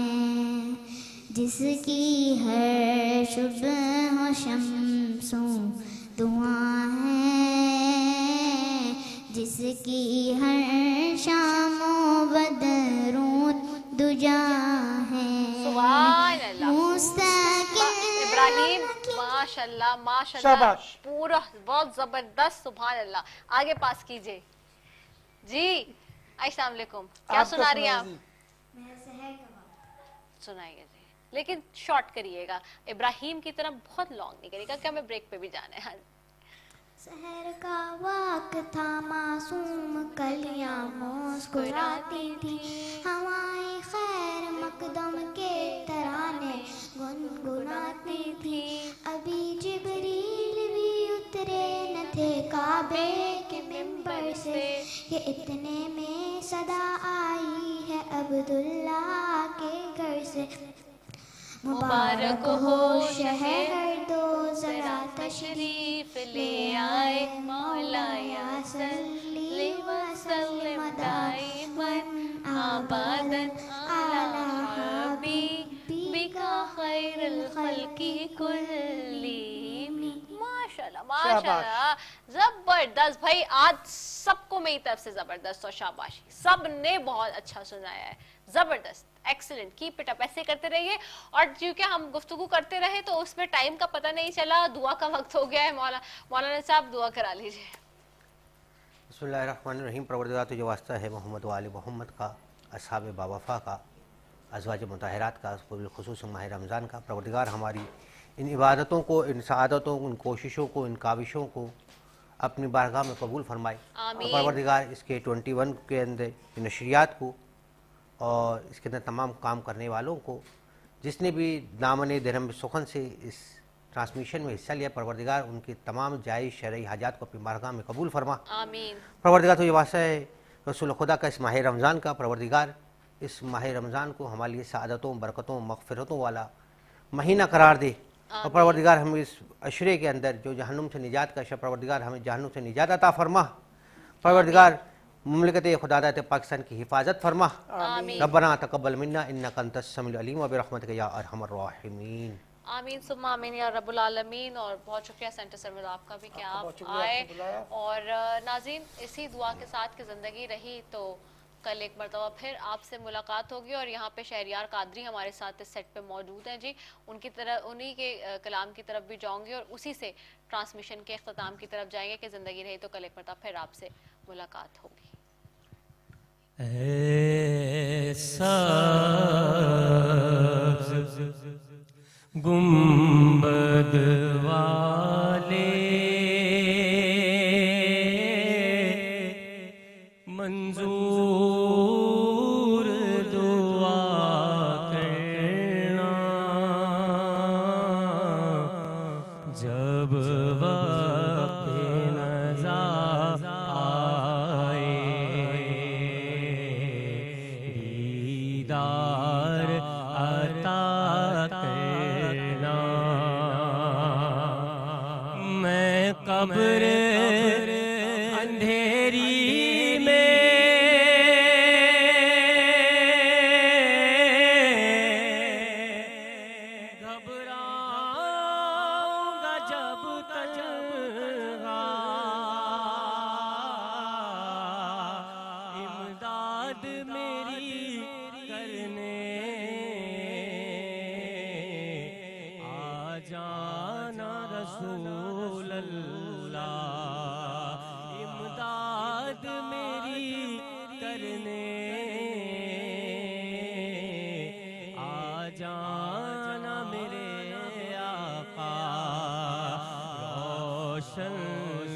Speaker 5: जिसकी हर सुबह हो शम्सु दुआ है, जिसकी हर शामो बदरू दुजा है।
Speaker 1: सुभान अल्लाह।
Speaker 5: मुस्तकिल
Speaker 1: इब्राहिम माशाल्लाह माशाल्लाह,
Speaker 12: शाबाश।
Speaker 1: पूरा बहुत जबरदस्त, सुभान अल्लाह। आगे पास कीजिए जी। अस्सलाम वालेकुम, क्या
Speaker 12: आपको
Speaker 1: सुना रही हैं आप?
Speaker 12: सुनाइए।
Speaker 1: सुनाइए जी, लेकिन शॉर्ट करिएगा। इब्राहिम की तरह बहुत लॉन्ग नहीं करिएगा, क्या हमें ब्रेक पे भी जाना है। हाँ।
Speaker 5: शहर का वक्त था, मासूम कलियां मुस्कुराती थी, हवाएं खैर मकदम के तराने गुनगुनाती थी। अभी जिब्रील भी उतरे न थे काबे के मिंबर से, कि इतने में सदा आई है अब्दुल्ला के घर से। मुबारक हो शहर दो जरा तशरीफ ले आए, मौला या सल्ली व सल्लिम दाइमन आबादन अला हबीबिका खैरुल खल्की कुल्लिहिम। माशाल्लाह माशाल्लाह, जबरदस्त भाई। आज सबको मेरी तरफ से जबरदस्त और शाबाशी, सब ने बहुत अच्छा सुनाया है, जबरदस्त, एक्सीलेंट, कीप इट अप, ऐसे करते रहिए। और क्योंकि हम गुफ्तगू करते रहे तो उसमें टाइम का पता नहीं चला, दुआ का वक्त हो गया है। मौलाना साहब दुआ करा लीजिए।
Speaker 13: बिस्मिल्लाहिर्रहमानिर्रहीम। परवरदिगार तुझे वास्ता है मोहम्मद व आले मोहम्मद का, असहाब बावफ़ा का, अज़वाज मुतहरात का, बिलख़ुसूस माह रमज़ान का। परवरदिगार हमारी इन इबादतों को, इन सआदतों को, इन कोशिशों को, इन काविशों को अपनी बारगाह में कबूल फरमाए। और परवरदिगार इसके 21 के अंदर नशरियात को और इसके अंदर तमाम काम करने वालों को, जिसने भी दामन दरम सुखन से इस ट्रांसमिशन में हिस्सा लिया, परवरदिगार उनकी तमाम जायज़ शरई हाजात को अपनी बारगाह में कबूल फरमा।
Speaker 1: आमीन।
Speaker 13: परवरदिगार तो ये वास्ता है रसूल खुदा का इस माह रमज़ान का। परवरदिगार इस माह रमज़ान को हमारे लिए सआदतों, बरकतों, मग़फ़िरतों वाला महीना करार दे। और परवरदिगार हम इस अशरे के अंदर जो जहन्नुम से निजात का अशर, परवरदिगार हमें जहन्नुम से निजात अता फरमा। परवरदिगार मुमलिकत खुदात पाकिस्तान की हिफाजत फरमा। रब्बना तक़ब्बल मिन्ना इन्नका अंतस समीउल अलीम व बिरहमतिका या अरहमर राहिमीन।
Speaker 1: आमीन सुम्मा आमीन या रब्बुल आलमीन। और बहुत शुक्रिया सेंटर सरवर आपका भी कि आप आए। और नाज़रीन, इसी दुआ के साथ की ज़िंदगी रही तो कल एक मरतबा फिर आपसे मुलाकात होगी। और यहाँ पे शहरियार कादरी हमारे साथ इस सेट पे मौजूद हैं जी, उनकी तरफ, उन्हीं के कलाम की तरफ भी जाऊँगी और उसी से ट्रांसमिशन के अख्ताम की तरफ जाएंगे कि ज़िंदगी रही तो कल एक मरतबा फिर आपसे मुलाकात होगी।
Speaker 7: गुंबद वाले मंजूर दुआ करना, जब वक्त नज़ा आए दीदार अता करना। मैं कब्र अंधेरी में घबरा امداد میری کرنے آ جانا رسول اللہ، امداد میری کرنے آ جانا میرے آقا، روشن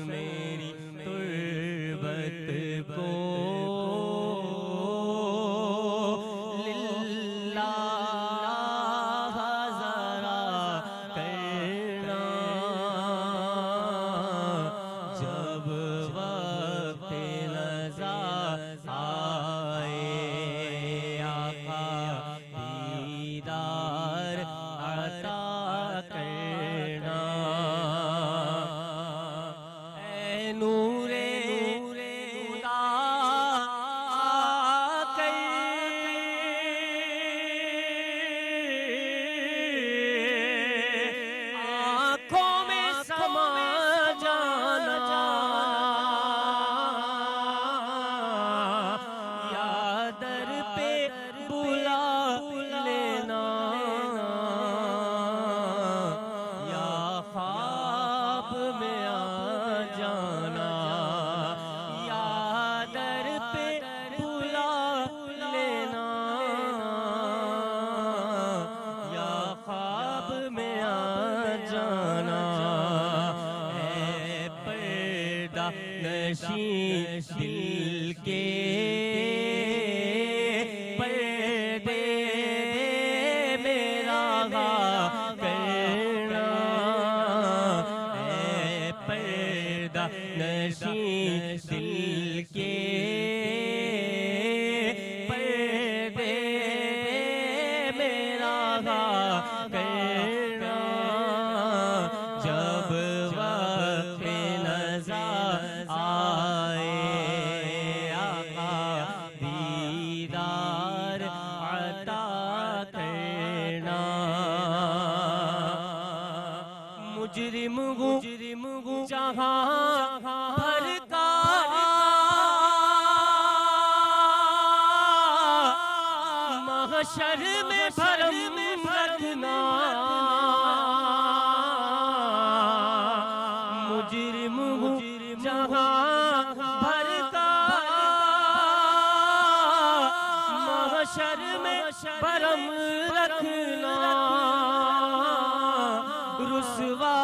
Speaker 7: میری تربت کو دل کے پردے میرا کرنا، اے پردہ نشین دل کے پردے میرا کرنا، جب وقت نظر آئے آقا دیدار عطا کرنا، مجرم ہوں جہاں بھر کا محشر میں بھرم رکھنا، مجرم ہوں جہاں بھر کا محشر میں بھرم رکھنا، رسوا